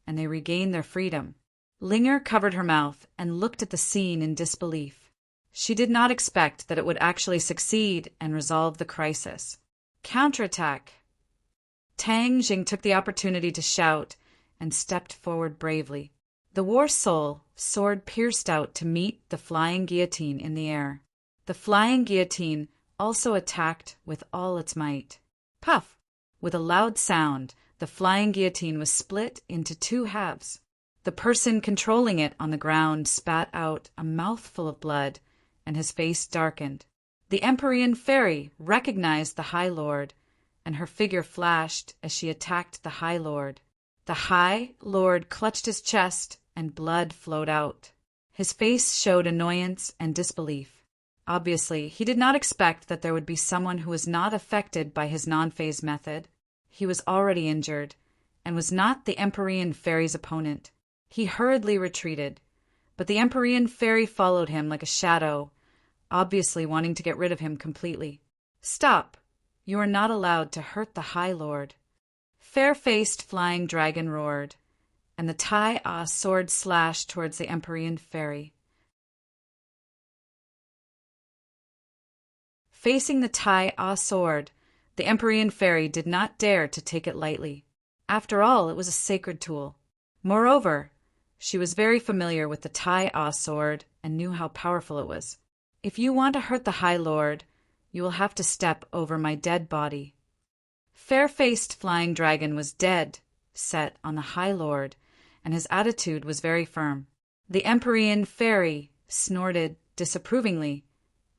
A: and they regained their freedom. Linger covered her mouth and looked at the scene in disbelief. She did not expect that it would actually succeed and resolve the crisis. Counterattack! Tang Jing took the opportunity to shout and stepped forward bravely. The war soul sword pierced out to meet the flying guillotine in the air. The flying guillotine also attacked with all its might. Puff! With a loud sound, the flying guillotine was split into two halves. The person controlling it on the ground spat out a mouthful of blood, and his face darkened. The Empyrean fairy recognized the High Lord, and her figure flashed as she attacked the High Lord. The High Lord clutched his chest, and blood flowed out. His face showed annoyance and disbelief. Obviously, he did not expect that there would be someone who was not affected by his non-phase method. He was already injured, and was not the Empyrean fairy's opponent. He hurriedly retreated, but the Empyrean fairy followed him like a shadow, obviously wanting to get rid of him completely. Stop! You are not allowed to hurt the High Lord. Fair-faced flying dragon roared, and the Tai-Ah sword slashed towards the Empyrean fairy. Facing the Tai-Ah sword, the Empyrean fairy did not dare to take it lightly. After all, it was a sacred tool. Moreover, she was very familiar with the Tai-Ah sword and knew how powerful it was. If you want to hurt the High Lord, you will have to step over my dead body. Fair-faced flying dragon was dead set on the High Lord, and his attitude was very firm. The Empyrean fairy snorted disapprovingly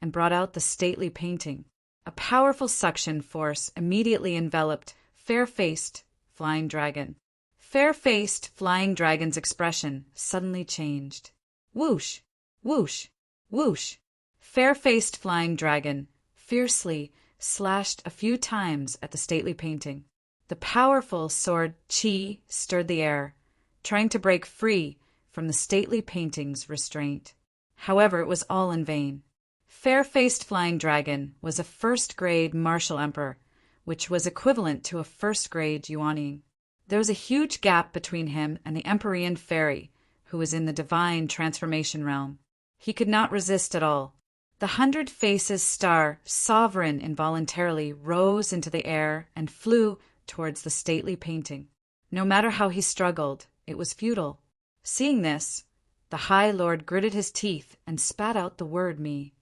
A: and brought out the stately painting. A powerful suction force immediately enveloped fair-faced flying dragon. Fair-faced flying dragon's expression suddenly changed. Whoosh! Whoosh! Whoosh! Fair-faced flying dragon fiercely slashed a few times at the stately painting. The powerful sword Qi stirred the air, trying to break free from the stately painting's restraint. However, it was all in vain. Fair-faced flying dragon was a first-grade martial emperor, which was equivalent to a first-grade yuaning. There was a huge gap between him and the Empyrean fairy, who was in the divine transformation realm. He could not resist at all. The 100 Faces star sovereign involuntarily rose into the air and flew towards the stately painting. No matter how he struggled, it was futile. Seeing this, the High Lord gritted his teeth and spat out the word me.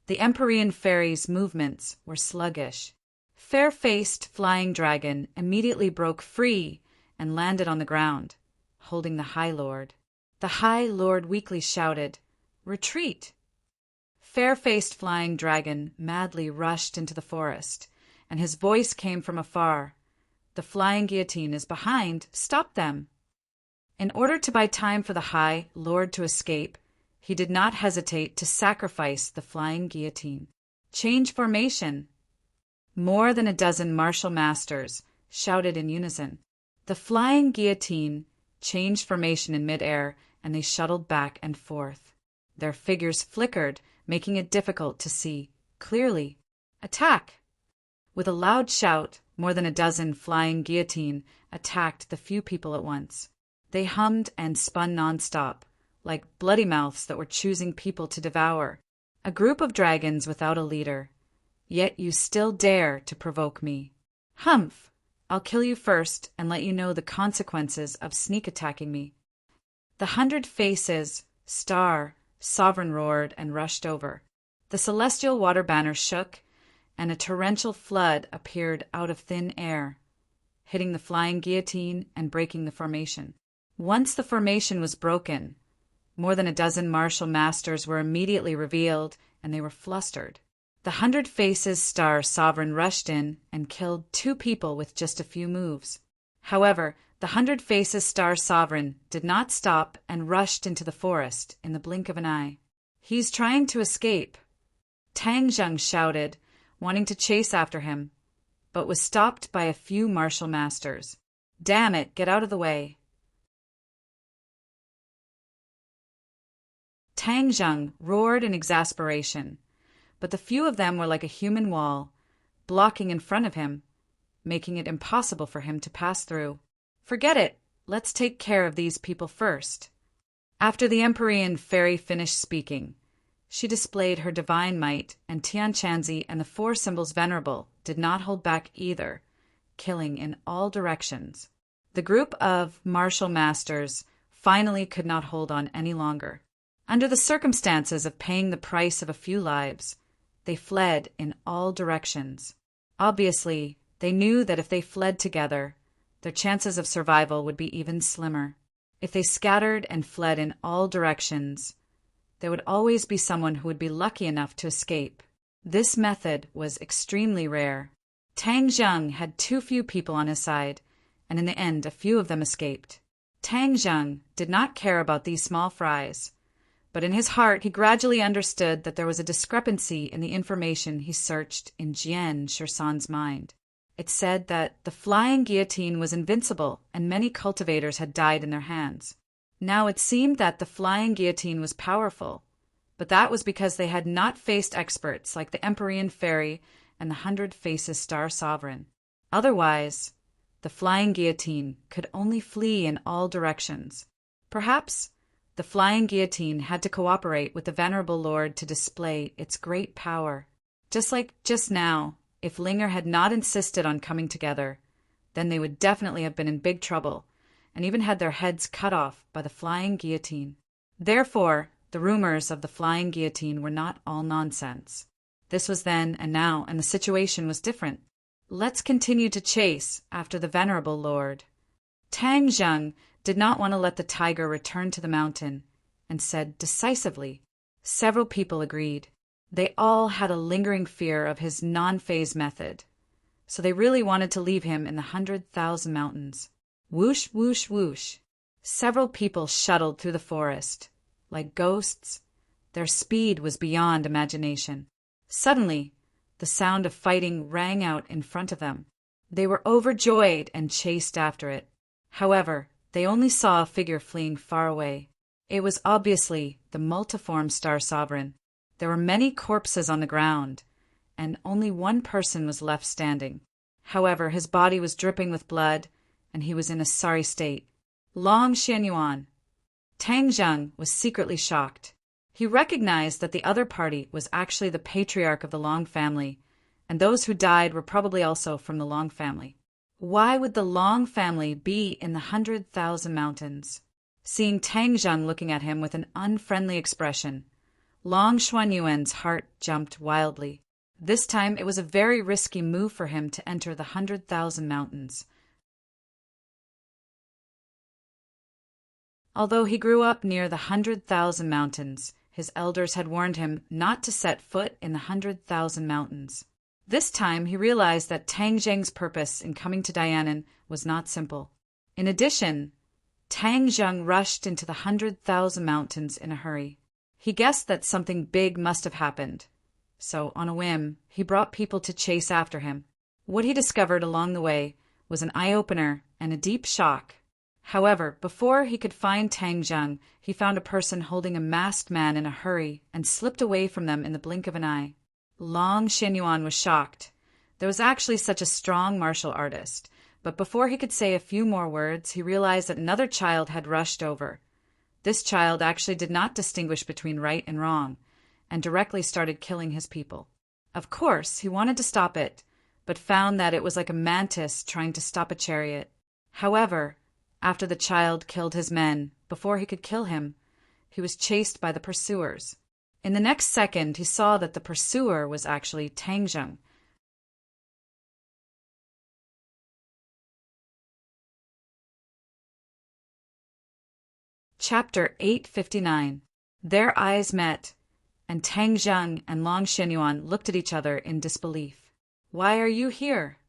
A: The Empyrean fairy's movements were sluggish. Fair-faced flying dragon immediately broke free and landed on the ground, holding the High Lord. The High Lord weakly shouted, "Retreat!" Fair-faced flying dragon madly rushed into the forest, and his voice came from afar. The flying guillotine is behind. Stop them! In order to buy time for the High Lord to escape, he did not hesitate to sacrifice the flying guillotine. Change formation! More than a dozen martial masters shouted in unison. The flying guillotine changed formation in midair, and they shuttled back and forth. Their figures flickered, making it difficult to see clearly. Attack! With a loud shout, more than a dozen flying guillotine attacked the few people at once. They hummed and spun non-stop, like bloody mouths that were choosing people to devour. A group of dragons without a leader. Yet you still dare to provoke me. Humph! I'll kill you first and let you know the consequences of sneak attacking me. The 100 Faces star sovereign roared and rushed over. The celestial water banner shook, and a torrential flood appeared out of thin air, hitting the flying guillotine and breaking the formation. Once the formation was broken, more than a dozen martial masters were immediately revealed, and they were flustered. The 100 Faces star sovereign rushed in and killed 2 people with just a few moves. However, the 100 Faces star sovereign did not stop and rushed into the forest in the blink of an eye. He's trying to escape, Tang Zheng shouted, wanting to chase after him, but was stopped by a few martial masters. Damn it, get out of the way. Tang Zheng roared in exasperation, but the few of them were like a human wall, blocking in front of him, making it impossible for him to pass through. Forget it. Let's take care of these people first. After the Empyrean fairy finished speaking, she displayed her divine might, and Tian Chanzi and the four symbols venerable did not hold back either, killing in all directions. The group of martial masters finally could not hold on any longer. Under the circumstances of paying the price of a few lives, they fled in all directions. Obviously, they knew that if they fled together, their chances of survival would be even slimmer. If they scattered and fled in all directions, there would always be someone who would be lucky enough to escape. This method was extremely rare. Tang Zheng had too few people on his side, and in the end a few of them escaped. Tang Zheng did not care about these small fries, but in his heart he gradually understood that there was a discrepancy in the information he searched in Jian Shirsan's mind. It said that the flying guillotine was invincible and many cultivators had died in their hands. Now it seemed that the flying guillotine was powerful, but that was because they had not faced experts like the Empyrean Fairy and the 100 Faces Star Sovereign. Otherwise, the flying guillotine could only flee in all directions. Perhaps the flying guillotine had to cooperate with the Venerable Lord to display its great power. Just like just now, if Linger had not insisted on coming together, then they would definitely have been in big trouble, and even had their heads cut off by the flying guillotine. Therefore, the rumors of the flying guillotine were not all nonsense. This was then and now, and the situation was different. Let's continue to chase after the Venerable Lord. Tang Zheng did not want to let the tiger return to the mountain, and said decisively. Several people agreed. They all had a lingering fear of his non-phase method, so they really wanted to leave him in the 100,000 mountains. Whoosh, whoosh, whoosh. Several people shuttled through the forest. Like ghosts, their speed was beyond imagination. Suddenly, the sound of fighting rang out in front of them. They were overjoyed and chased after it. However, they only saw a figure fleeing far away. It was obviously the multiform Star Sovereign. There were many corpses on the ground, and only one person was left standing. However, his body was dripping with blood, and he was in a sorry state. Long Xianyuan. Tang Zheng was secretly shocked. He recognized that the other party was actually the patriarch of the Long family, and those who died were probably also from the Long family. Why would the Long family be in the 100,000 mountains? Seeing Tang Zheng looking at him with an unfriendly expression, Long Xuanyuan's heart jumped wildly. This time it was a very risky move for him to enter the 100,000 mountains. Although he grew up near the 100,000 mountains, his elders had warned him not to set foot in the 100,000 mountains. This time he realized that Tang Zheng's purpose in coming to Dianan was not simple. In addition, Tang Zheng rushed into the 100,000 mountains in a hurry. He guessed that something big must have happened, so on a whim, he brought people to chase after him. What he discovered along the way was an eye-opener and a deep shock. However, before he could find Tang Zheng, he found a person holding a masked man in a hurry and slipped away from them in the blink of an eye. Long Xianyuan was shocked. There was actually such a strong martial artist, but before he could say a few more words, he realized that another child had rushed over. This child actually did not distinguish between right and wrong, and directly started killing his people. Of course, he wanted to stop it, but found that it was like a mantis trying to stop a chariot. However, after the child killed his men, before he could kill him, he was chased by the pursuers. In the next second, he saw that the pursuer was actually Tang Zheng. Chapter 859. Their eyes met, and Tang Zheng and Long Xianyuan looked at each other in disbelief. Why are you here?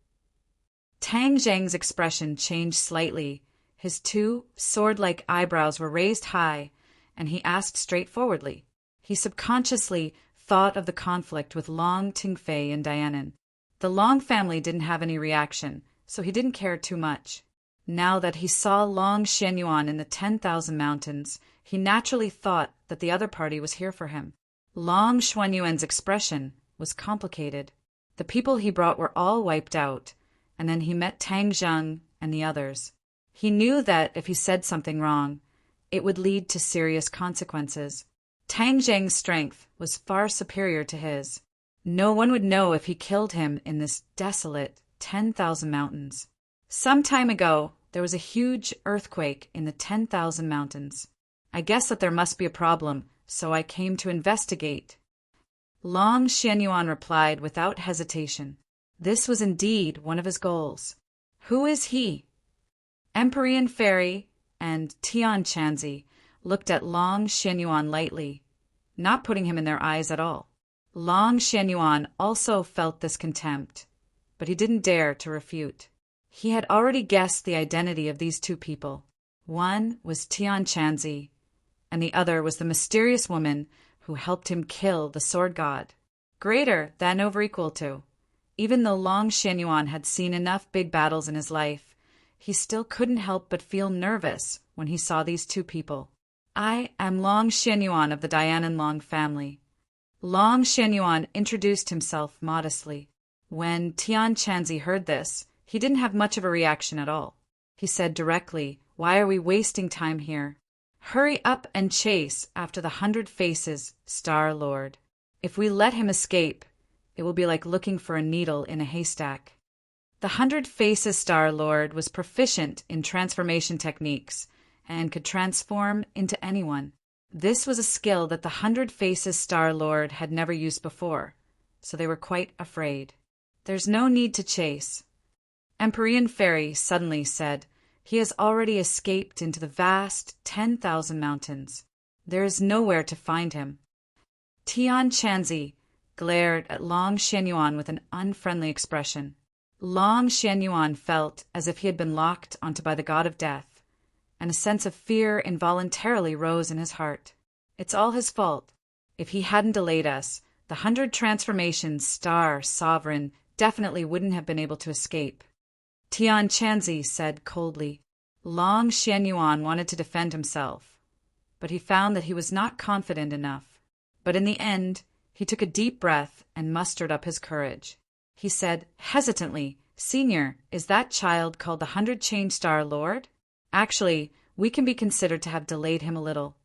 A: Tang Zheng's expression changed slightly. His two sword-like eyebrows were raised high, and he asked straightforwardly. He subconsciously thought of the conflict with Long Tingfei and Dianan. The Long family didn't have any reaction, so he didn't care too much. Now that he saw Long Xianyuan in the 10,000 mountains, he naturally thought that the other party was here for him. Long Xuanyuan's expression was complicated. The people he brought were all wiped out, and then he met Tang Zheng and the others. He knew that if he said something wrong, it would lead to serious consequences. Tang Zheng's strength was far superior to his. No one would know if he killed him in this desolate 10,000 mountains. Some time ago, there was a huge earthquake in the 10,000 mountains. I guess that there must be a problem, so I came to investigate. Long Xianyuan replied without hesitation. This was indeed one of his goals. Who is he? Empyrean Fairy and Tian Chanzi looked at Long Xianyuan lightly, not putting him in their eyes at all. Long Xianyuan also felt this contempt, but he didn't dare to refute. He had already guessed the identity of these two people. One was Tian Chanzi, and the other was the mysterious woman who helped him kill the sword god. Greater than over equal to. Even though Long Xianyuan had seen enough big battles in his life, he still couldn't help but feel nervous when he saw these two people. I am Long Xianyuan of the Dianan Long family. Long Xianyuan introduced himself modestly. When Tian Chanzi heard this, he didn't have much of a reaction at all. He said directly, "Why are we wasting time here? Hurry up and chase after the 100 Faces, Star Lord. If we let him escape, it will be like looking for a needle in a haystack." The 100 Faces Star Lord was proficient in transformation techniques and could transform into anyone. This was a skill that the 100 Faces Star Lord had never used before, so they were quite afraid. "There's no need to chase," Empyrean Fairy suddenly said. "He has already escaped into the vast 10,000 mountains. There is nowhere to find him." Tian Chanzi glared at Long Xianyuan with an unfriendly expression. Long Xianyuan felt as if he had been locked onto by the god of death, and a sense of fear involuntarily rose in his heart. It's all his fault. If he hadn't delayed us, the 100 Transformations Star Sovereign definitely wouldn't have been able to escape. Tian Chanzi said coldly. Long Xianyuan wanted to defend himself, but he found that he was not confident enough. But in the end, he took a deep breath and mustered up his courage. He said hesitantly, "Senior, is that child called the 100 Change Star Lord? Actually, we can be considered to have delayed him a little."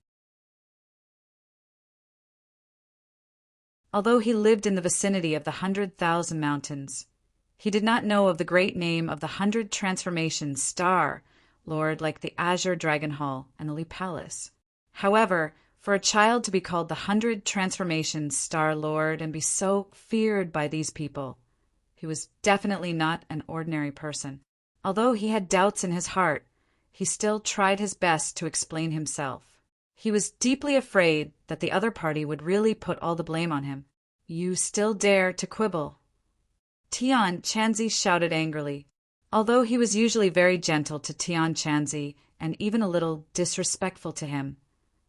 A: Although he lived in the vicinity of the 100,000 mountains, he did not know of the great name of the 100 Transformations Star Lord like the Azure Dragon Hall and the Lee Palace. However, for a child to be called the 100 Transformations Star Lord and be so feared by these people, he was definitely not an ordinary person. Although he had doubts in his heart, he still tried his best to explain himself. He was deeply afraid that the other party would really put all the blame on him. "You still dare to quibble?" Tian Chanzi shouted angrily. Although he was usually very gentle to Tian Chanzi and even a little disrespectful to him,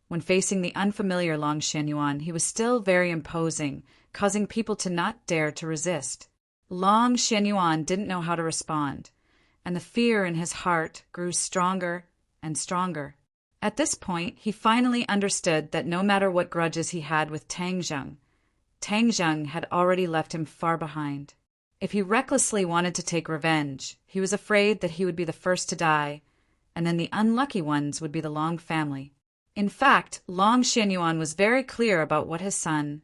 A: when facing the unfamiliar Long Xianyuan, he was still very imposing, causing people to not dare to resist. Long Xianyuan didn't know how to respond, and the fear in his heart grew stronger and stronger. At this point, he finally understood that no matter what grudges he had with Tang Zheng had already left him far behind. If he recklessly wanted to take revenge, he was afraid that he would be the first to die, and then the unlucky ones would be the Long family. In fact, Long Xianyuan was very clear about what his son,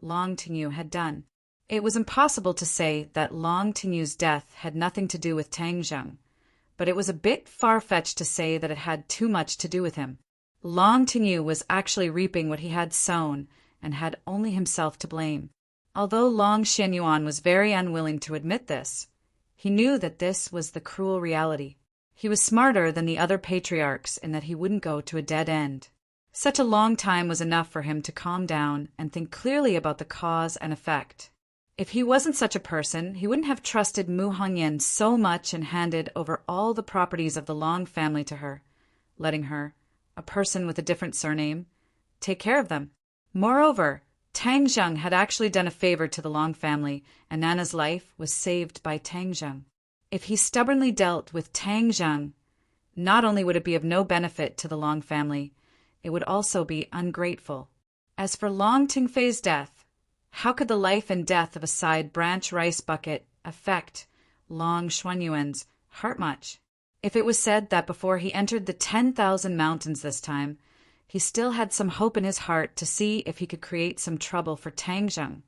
A: Long Tingyu, had done. It was impossible to say that Long Tingyu's death had nothing to do with Tang Zheng, but it was a bit far-fetched to say that it had too much to do with him. Long Tingyu was actually reaping what he had sown and had only himself to blame. Although Long Xianyuan was very unwilling to admit this, he knew that this was the cruel reality. He was smarter than the other patriarchs in that he wouldn't go to a dead end. Such a long time was enough for him to calm down and think clearly about the cause and effect. If he wasn't such a person, he wouldn't have trusted Mu Hongyan so much and handed over all the properties of the Long family to her, letting her, a person with a different surname, take care of them. Moreover, Tang Zheng had actually done a favor to the Long family, and Nana's life was saved by Tang Zheng. If he stubbornly dealt with Tang Zheng, not only would it be of no benefit to the Long family, it would also be ungrateful. As for Long Tingfei's death, How could the life and death of a side branch rice bucket affect Long Xuanyuan's heart much? If it was said that before he entered the 10,000 mountains this time, he still had some hope in his heart to see if he could create some trouble for Tang Zheng,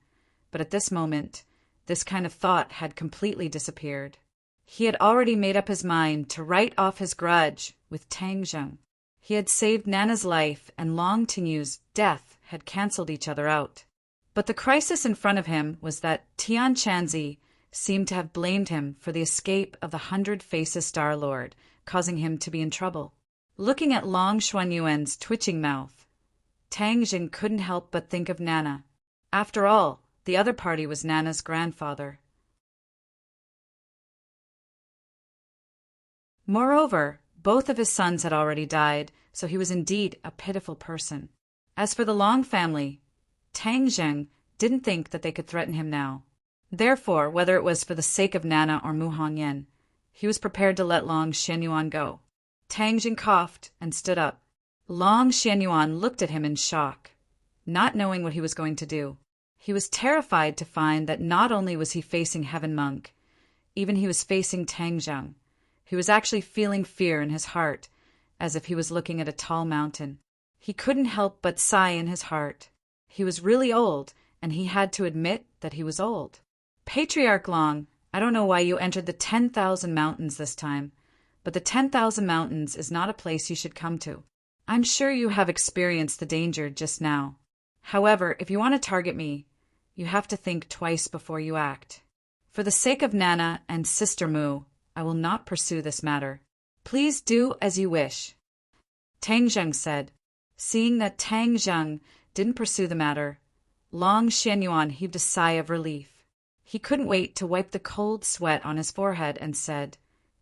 A: but at this moment, this kind of thought had completely disappeared. He had already made up his mind to write off his grudge with Tang Zheng. He had saved Nana's life, and Long Tinyu's death had cancelled each other out. But the crisis in front of him was that Tian Chanzi seemed to have blamed him for the escape of the 100-Faces Star Lord, causing him to be in trouble. Looking at Long Xuanyuan's twitching mouth, Tang Zheng couldn't help but think of Nana. After all, the other party was Nana's grandfather. Moreover, both of his sons had already died, so he was indeed a pitiful person. As for the Long family, Tang Zheng didn't think that they could threaten him now. Therefore, whether it was for the sake of Nana or Mu Hongyan, he was prepared to let Long Xianyuan go. Tang Zheng coughed and stood up. Long Xianyuan looked at him in shock, not knowing what he was going to do. He was terrified to find that not only was he facing Heaven Monk, even he was facing Tang Zheng. He was actually feeling fear in his heart, as if he was looking at a tall mountain. He couldn't help but sigh in his heart. He was really old, and he had to admit that he was old. Patriarch Long, I don't know why you entered the 10,000 mountains this time, but the 10,000 mountains is not a place you should come to. I'm sure you have experienced the danger just now. However, if you want to target me, you have to think twice before you act. For the sake of Nana and Sister Mu, I will not pursue this matter. Please do as you wish. Tang Zheng said. Seeing that Tang Zheng didn't pursue the matter, Long Xianyuan heaved a sigh of relief. He couldn't wait to wipe the cold sweat on his forehead and said,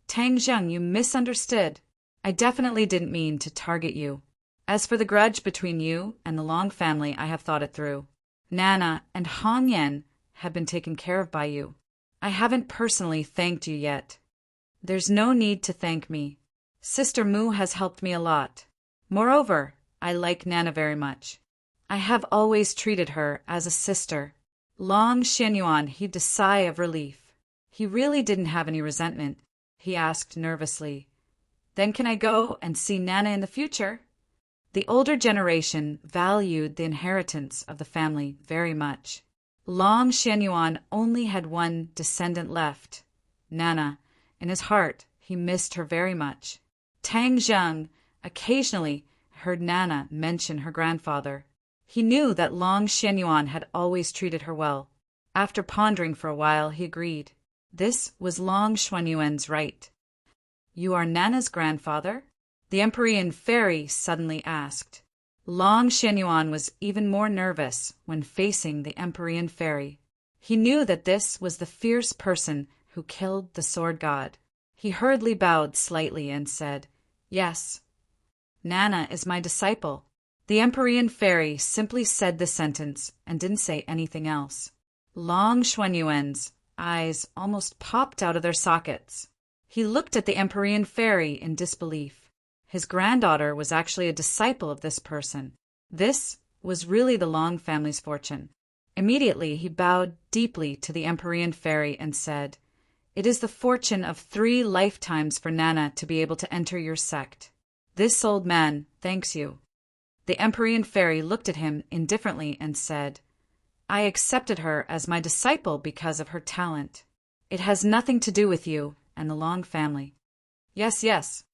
A: Tang Zheng, you misunderstood. I definitely didn't mean to target you. As for the grudge between you and the Long family, I have thought it through. Nana and Hongyan have been taken care of by you. I haven't personally thanked you yet. There's no need to thank me. Sister Mu has helped me a lot. Moreover, I like Nana very much. I have always treated her as a sister. Long Xianyuan heaved a sigh of relief. He really didn't have any resentment. He asked nervously, Then can I go and see Nana in the future? The older generation valued the inheritance of the family very much. Long Xianyuan only had one descendant left, Nana. In his heart, he missed her very much. Tang Zheng occasionally heard Nana mention her grandfather. He knew that Long Xianyuan had always treated her well. After pondering for a while, he agreed. This was Long Xuanyuan's right. You are Nana's grandfather? The Empyrean fairy suddenly asked. Long Xianyuan was even more nervous when facing the Empyrean fairy. He knew that this was the fierce person who killed the sword god. He hurriedly bowed slightly and said, Yes. Nana is my disciple. The Empyrean fairy simply said the sentence and didn't say anything else. Long Xuanyuan's eyes almost popped out of their sockets. He looked at the Empyrean fairy in disbelief. His granddaughter was actually a disciple of this person. This was really the Long family's fortune. Immediately he bowed deeply to the Empyrean fairy and said, It is the fortune of 3 lifetimes for Nana to be able to enter your sect. This old man thanks you. The Empyrean fairy looked at him indifferently and said, I accepted her as my disciple because of her talent. It has nothing to do with you and the Long family. Yes, yes.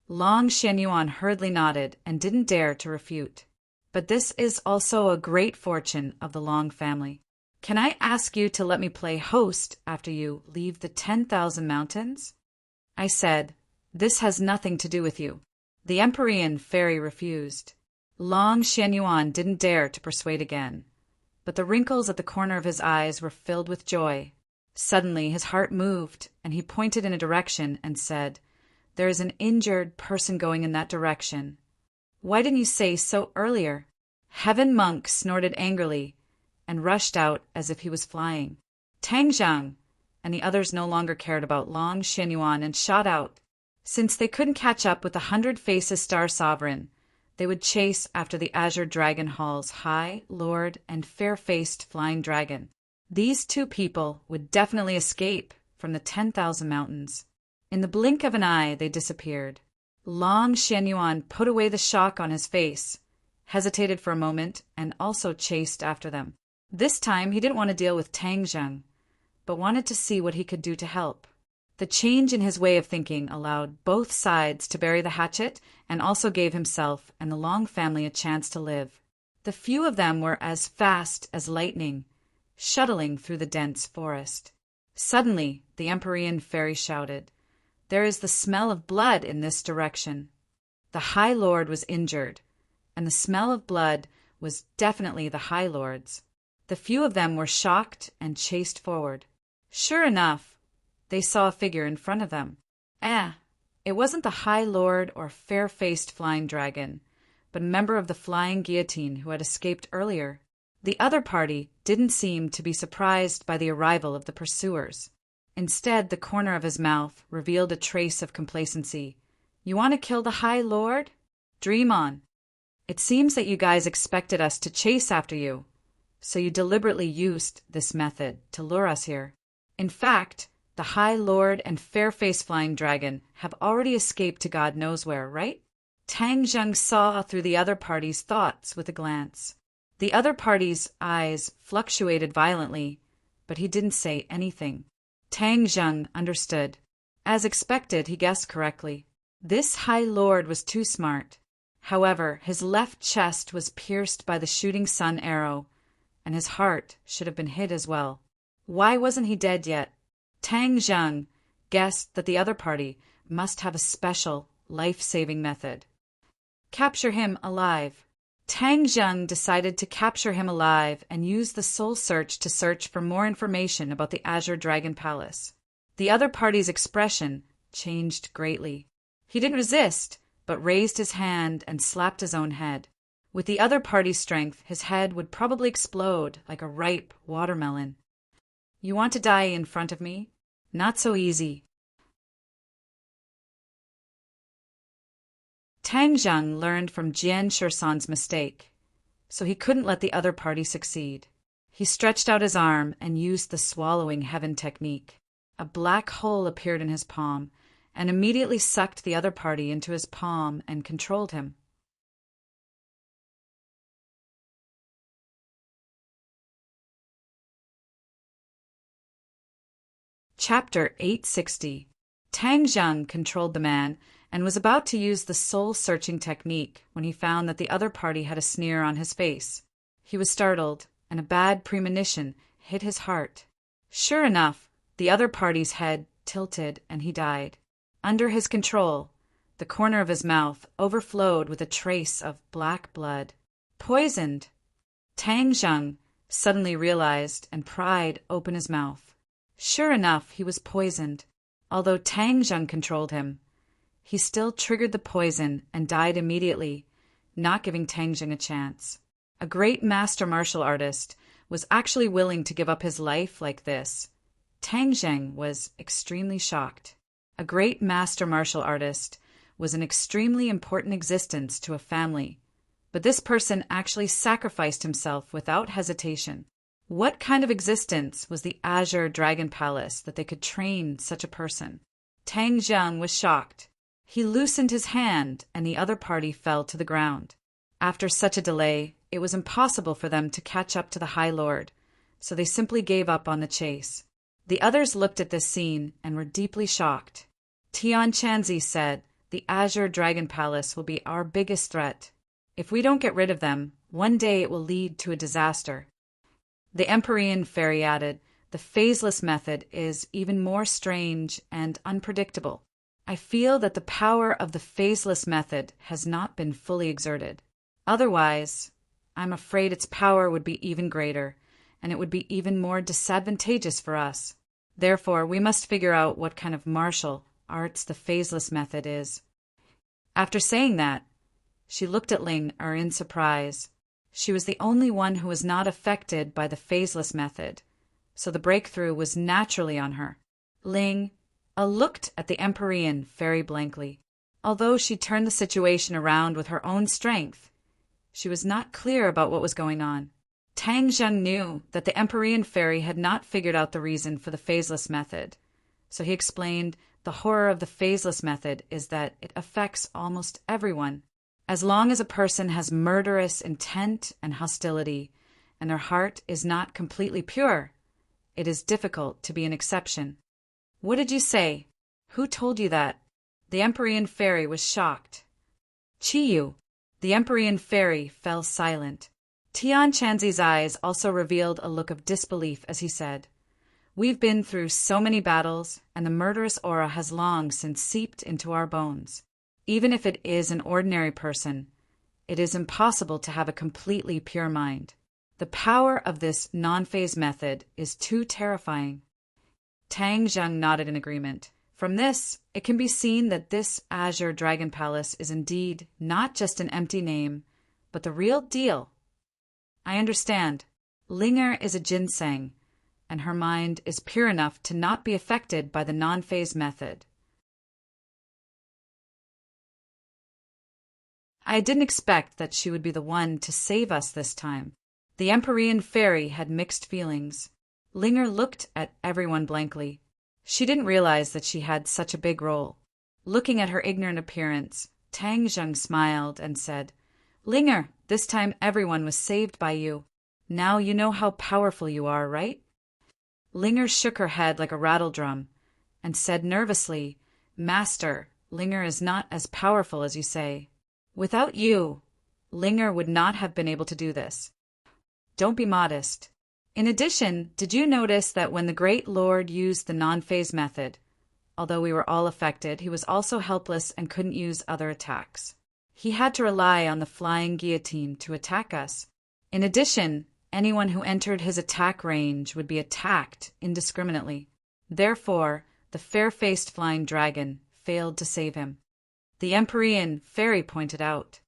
A: Long Xianyuan hurriedly nodded and didn't dare to refute. But this is also a great fortune of the Long family. Can I ask you to let me play host after you leave the 10,000 mountains? I said, This has nothing to do with you. The Empyrean fairy refused. Long Xianyuan didn't dare to persuade again, but the wrinkles at the corner of his eyes were filled with joy. Suddenly his heart moved, and he pointed in a direction and said, There is an injured person going in that direction. Why didn't you say so earlier? Heaven Monk snorted angrily and rushed out as if he was flying. Tang Zheng and the others no longer cared about Long Xianyuan and shot out. Since they couldn't catch up with the 100 Faces Star Sovereign, They would chase after the Azure Dragon Hall's High Lord and fair-faced Flying Dragon. These two people would definitely escape from the 10,000 mountains. In the blink of an eye, they disappeared. Long Xianyuan put away the shock on his face, hesitated for a moment, and also chased after them. This time, he didn't want to deal with Tang Zheng, but wanted to see what he could do to help. The change in his way of thinking allowed both sides to bury the hatchet and also gave himself and the Long family a chance to live. The few of them were as fast as lightning, shuttling through the dense forest. Suddenly, the Empyrean fairy shouted, "There is the smell of blood in this direction." The High Lord was injured, and the smell of blood was definitely the High Lord's. The few of them were shocked and chased forward. Sure enough, they saw a figure in front of them. It wasn't the High Lord or fair-faced Flying Dragon, but a member of the Flying Guillotine who had escaped earlier. The other party didn't seem to be surprised by the arrival of the pursuers. Instead, the corner of his mouth revealed a trace of complacency. "You want to kill the High Lord? Dream on. It seems that you guys expected us to chase after you, so you deliberately used this method to lure us here. In fact, the High Lord and fair-faced Flying Dragon have already escaped to God knows where, right?" Tang Zheng saw through the other party's thoughts with a glance. The other party's eyes fluctuated violently, but he didn't say anything. Tang Zheng understood. As expected, he guessed correctly. This High Lord was too smart. However, his left chest was pierced by the shooting sun arrow, and his heart should have been hit as well. Why wasn't he dead yet? Tang Zheng guessed that the other party must have a special, life-saving method. Capture him alive. Tang Zheng decided to capture him alive and use the soul search to search for more information about the Azure Dragon Palace. The other party's expression changed greatly. He didn't resist, but raised his hand and slapped his own head. With the other party's strength, his head would probably explode like a ripe watermelon. "You want to die in front of me? Not so easy." Tang Zheng learned from Jian Shursan's mistake, so he couldn't let the other party succeed. He stretched out his arm and used the swallowing heaven technique. A black hole appeared in his palm and immediately sucked the other party into his palm and controlled him. Chapter 860. Tang Zheng controlled the man and was about to use the soul-searching technique when he found that the other party had a sneer on his face. He was startled, and a bad premonition hit his heart. Sure enough, the other party's head tilted and he died. Under his control, the corner of his mouth overflowed with a trace of black blood. Poisoned! Tang Zheng suddenly realized and pried open his mouth. Sure enough, he was poisoned. Although Tang Zheng controlled him, he still triggered the poison and died immediately, not giving Tang Zheng a chance. A great master martial artist was actually willing to give up his life like this. Tang Zheng was extremely shocked. A great master martial artist was an extremely important existence to a family, but this person actually sacrificed himself without hesitation. What kind of existence was the Azure Dragon Palace that they could train such a person? Tang Zheng was shocked. He loosened his hand, and the other party fell to the ground. After such a delay, it was impossible for them to catch up to the High Lord, so they simply gave up on the chase. The others looked at this scene and were deeply shocked. Tian Chanzi said, "The Azure Dragon Palace will be our biggest threat. If we don't get rid of them, one day it will lead to a disaster." The Empyrean fairy added, "The phaseless method is even more strange and unpredictable. I feel that the power of the phaseless method has not been fully exerted. Otherwise, I'm afraid its power would be even greater, and it would be even more disadvantageous for us. Therefore, we must figure out what kind of martial arts the phaseless method is." After saying that, she looked at Ling Er in surprise. She was the only one who was not affected by the phaseless method, so the breakthrough was naturally on her. Ling looked at the Empyrean very blankly. Although she turned the situation around with her own strength, she was not clear about what was going on. Tang Zheng knew that the Empyrean fairy had not figured out the reason for the phaseless method, so he explained the horror of the phaseless method is that it affects almost everyone. As long as a person has murderous intent and hostility, and their heart is not completely pure, it is difficult to be an exception. What did you say? Who told you that? The Empyrean fairy was shocked. Chiyu, the Empyrean fairy, fell silent. Tian Chanzi's eyes also revealed a look of disbelief as he said, "We've been through so many battles, and the murderous aura has long since seeped into our bones. Even if it is an ordinary person, it is impossible to have a completely pure mind. The power of this non-phase method is too terrifying." Tang Zheng nodded in agreement. From this, it can be seen that this Azure Dragon Palace is indeed not just an empty name, but the real deal. I understand. Linger is a ginseng, and her mind is pure enough to not be affected by the non-phase method. I didn't expect that she would be the one to save us this time. The Empyrean fairy had mixed feelings. Linger looked at everyone blankly. She didn't realize that she had such a big role. Looking at her ignorant appearance, Tang Zheng smiled and said, "Linger, this time everyone was saved by you. Now you know how powerful you are, right?" Linger shook her head like a rattledrum and said nervously, "Master, Linger is not as powerful as you say. Without you, Linger would not have been able to do this. Don't be modest. In addition, did you notice that when the Great Lord used the non-phase method, although we were all affected, he was also helpless and couldn't use other attacks? He had to rely on the flying guillotine to attack us. In addition, anyone who entered his attack range would be attacked indiscriminately. Therefore, the fair-faced flying dragon failed to save him," the Empyrean fairy pointed out.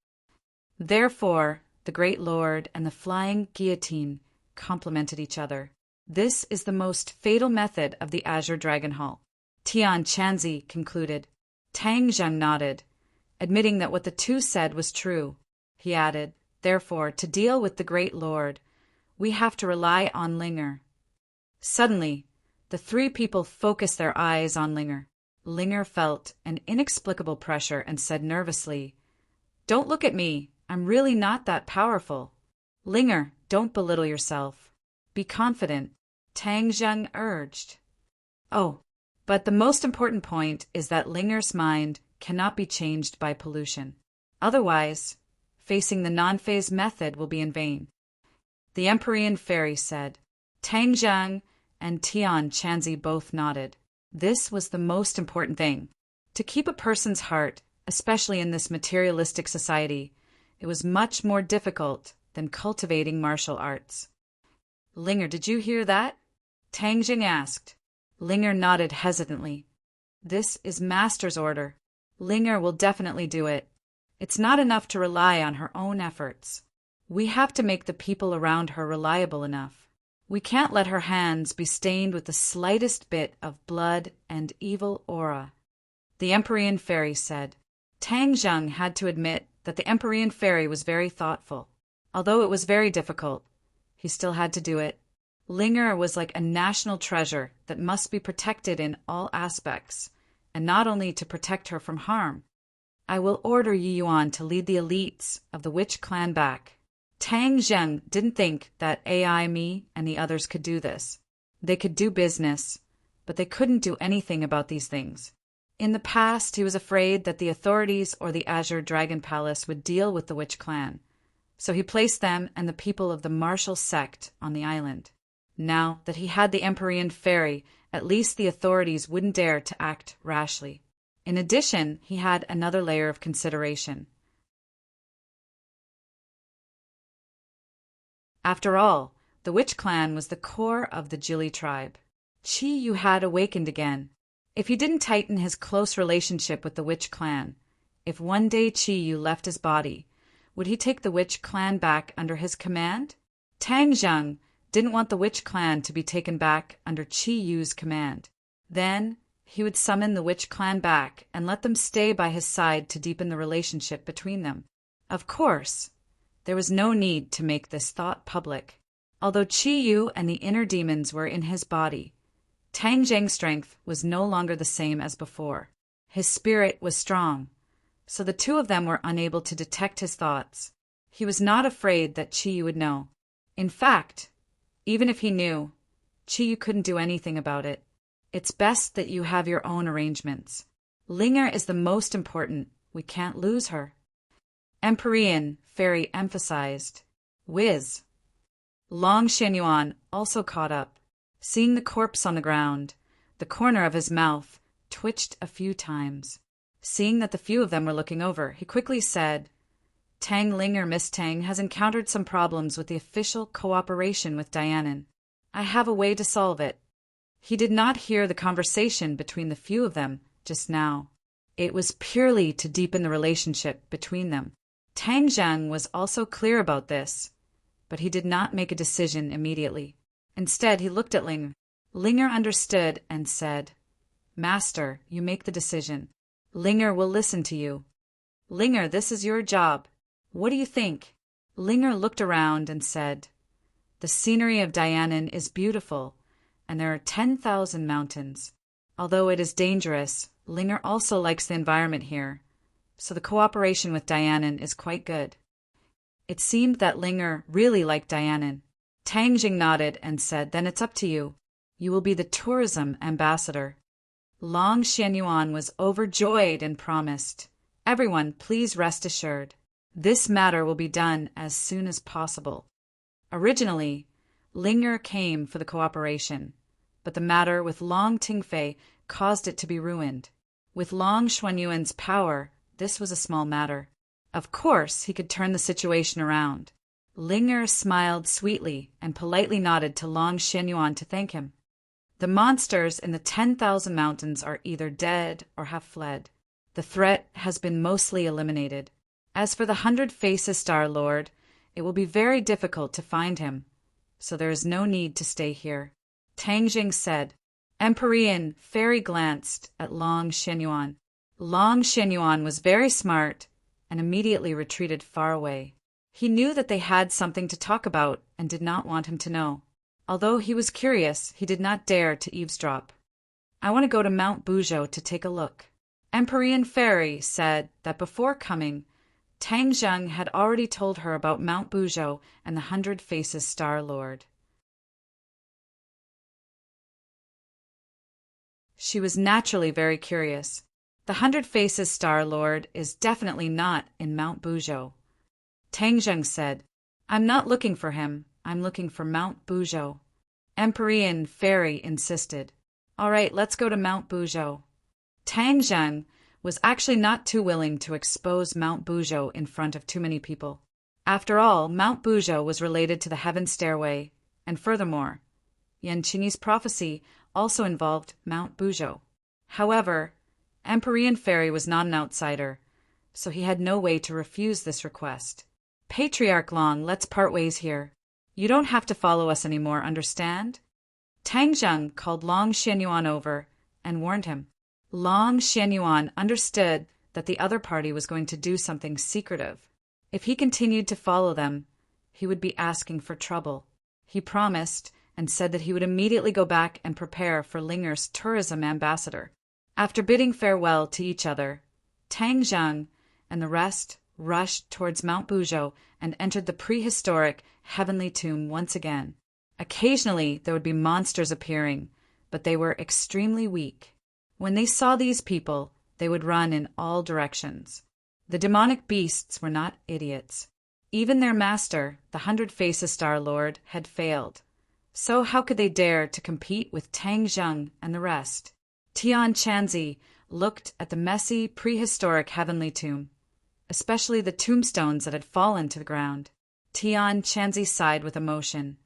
A: Therefore, the Great Lord and the flying guillotine complemented each other. This is the most fatal method of the Azure Dragon Hall, Tian Chanzi concluded. Tang Zheng nodded, admitting that what the two said was true. He added, "Therefore, to deal with the Great Lord, we have to rely on Linger." Suddenly, the three people focused their eyes on Linger. Linger felt an inexplicable pressure and said nervously, "Don't look at me. I'm really not that powerful." "Linger, don't belittle yourself. Be confident," Tang Zheng urged. "Oh, but the most important point is that Linger's mind cannot be changed by pollution. Otherwise, facing the non-phase method will be in vain," the Empyrean fairy said. Tang Zheng and Tian Chanzi both nodded. This was the most important thing. To keep a person's heart, especially in this materialistic society, it was much more difficult than cultivating martial arts. "Linger, did you hear that?" Tang Zheng asked. Linger nodded hesitantly. "This is Master's order. Linger will definitely do it. It's not enough to rely on her own efforts. We have to make the people around her reliable enough. We can't let her hands be stained with the slightest bit of blood and evil aura," the Empyrean fairy said. Tang Zheng had to admit that the Empyrean fairy was very thoughtful. Although it was very difficult, he still had to do it. Linger was like a national treasure that must be protected in all aspects, and not only to protect her from harm. "I will order Yi Yuan to lead the elites of the witch clan back." Tang Zheng didn't think that AI Me and the others could do this. They could do business, but they couldn't do anything about these things. In the past, he was afraid that the authorities or the Azure Dragon Palace would deal with the witch clan, so he placed them and the people of the martial sect on the island. Now that he had the Empyrean fairy, at least the authorities wouldn't dare to act rashly. In addition, he had another layer of consideration. After all, the witch clan was the core of the Jili tribe. Chi Yu had awakened again. If he didn't tighten his close relationship with the witch clan, if one day Chi Yu left his body, would he take the witch clan back under his command? Tang Zheng didn't want the witch clan to be taken back under Chi Yu's command. Then He would summon the witch clan back and let them stay by his side to deepen the relationship between them. Of course, there was no need to make this thought public. Although Qi Yu and the inner demons were in his body, Tang Zheng's strength was no longer the same as before. His spirit was strong, so the two of them were unable to detect his thoughts. He was not afraid that Qi Yu would know. In fact, even if he knew, Qi Yu couldn't do anything about it. It's best that you have your own arrangements. Linger is the most important. We can't lose her. Empyrean Fairy emphasized. Whiz. Long Shenyuan also caught up. Seeing the corpse on the ground, the corner of his mouth twitched a few times. Seeing that the few of them were looking over, he quickly said, Tang Ling or Miss Tang has encountered some problems with the official cooperation with Dianan. I have a way to solve it. He did not hear the conversation between the few of them just now. It was purely to deepen the relationship between them. Tang Zhang was also clear about this, but he did not make a decision immediately. Instead, he looked at Linger. Linger understood and said, Master, you make the decision. Linger will listen to you. Linger, this is your job. What do you think? Linger looked around and said, The scenery of Dianan is beautiful, and there are 10,000 mountains. Although it is dangerous, Linger also likes the environment here, so the cooperation with Dianan is quite good. It seemed that Linger really liked Dianan. Tang Jing nodded and said, Then it's up to you. You will be the tourism ambassador. Long Xianyuan was overjoyed and promised, Everyone, please rest assured. This matter will be done as soon as possible. Originally, Linger came for the cooperation, but the matter with Long Tingfei caused it to be ruined. With Long Xuanyuan's power, this was a small matter. Of course, he could turn the situation around. Linger smiled sweetly and politely nodded to Long Xianyuan to thank him. The monsters in the 10,000 mountains are either dead or have fled. The threat has been mostly eliminated. As for the 100 Faces Star Lord, it will be very difficult to find him, so there is no need to stay here. Tang Jing said. Empyrean Fairy glanced at Long Xianyuan. Long Xianyuan was very smart and immediately retreated far away. He knew that they had something to talk about and did not want him to know. Although he was curious, he did not dare to eavesdrop. I want to go to Mount Buzhou to take a look. Empyrean Fairy said that before coming, Tang Zheng had already told her about Mount Buzhou and the 100 Faces Star Lord. She was naturally very curious. The 100 Faces Star Lord is definitely not in Mount Buzhou. Tang Zheng said, I'm not looking for him. I'm looking for Mount Buzhou. Empyrean Fairy insisted. All right, let's go to Mount Buzhou. Tang Zheng was actually not too willing to expose Mount Buzhou in front of too many people. After all, Mount Buzhou was related to the Heaven Stairway, and furthermore, Yan Qingyi's prophecy also involved Mount Buzhou. However, Empyrean Fairy was not an outsider, so he had no way to refuse this request. Patriarch Long, let's part ways here. You don't have to follow us anymore, understand? Tang Zheng called Long Xianyuan over and warned him. Long Xianyuan understood that the other party was going to do something secretive. If he continued to follow them, he would be asking for trouble. He promised and said that he would immediately go back and prepare for Linger's tourism ambassador. After bidding farewell to each other, Tang Zheng and the rest rushed towards Mount Buzhou and entered the prehistoric heavenly tomb once again. Occasionally, there would be monsters appearing, but they were extremely weak. When they saw these people, they would run in all directions. The demonic beasts were not idiots. Even their master, the 100 Faces Star Lord, had failed. So how could they dare to compete with Tang Zheng and the rest? Tian Chanzi looked at the messy, prehistoric heavenly tomb, especially the tombstones that had fallen to the ground. Tian Chanzi sighed with emotion.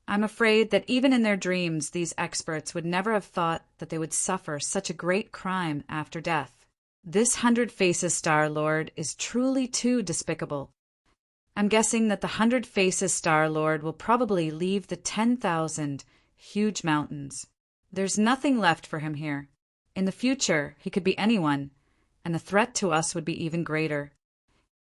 A: I'm afraid that even in their dreams, these experts would never have thought that they would suffer such a great crime after death. This 100 Faces Star Lord is truly too despicable. I'm guessing that the 100 Faces Star Lord will probably leave the 10,000 huge mountains. There's nothing left for him here. In the future, he could be anyone, and the threat to us would be even greater.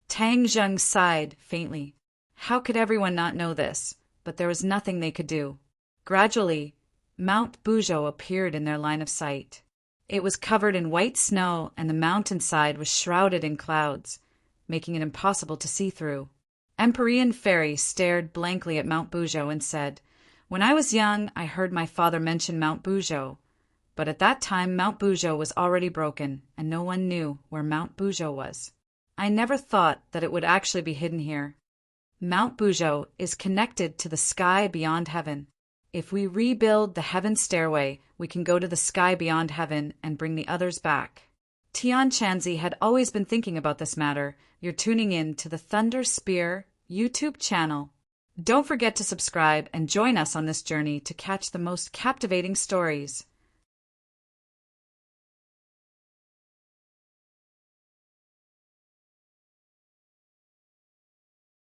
A: Tang Zheng sighed faintly. How could everyone not know this? But there was nothing they could do. Gradually, Mount Buzhou appeared in their line of sight. It was covered in white snow, and the mountainside was shrouded in clouds, making it impossible to see through. Empyrean Fairy stared blankly at Mount Buzhou and said, "When I was young, I heard my father mention Mount Buzhou, but at that time Mount Buzhou was already broken, and no one knew where Mount Buzhou was. I never thought that it would actually be hidden here. Mount Buzhou is connected to the sky beyond heaven. If we rebuild the heaven stairway, we can go to the sky beyond heaven and bring the others back." Tian Chanzi had always been thinking about this matter. You're tuning in to the Thunder Spear YouTube channel. Don't forget to subscribe and join us on this journey to catch the most captivating stories.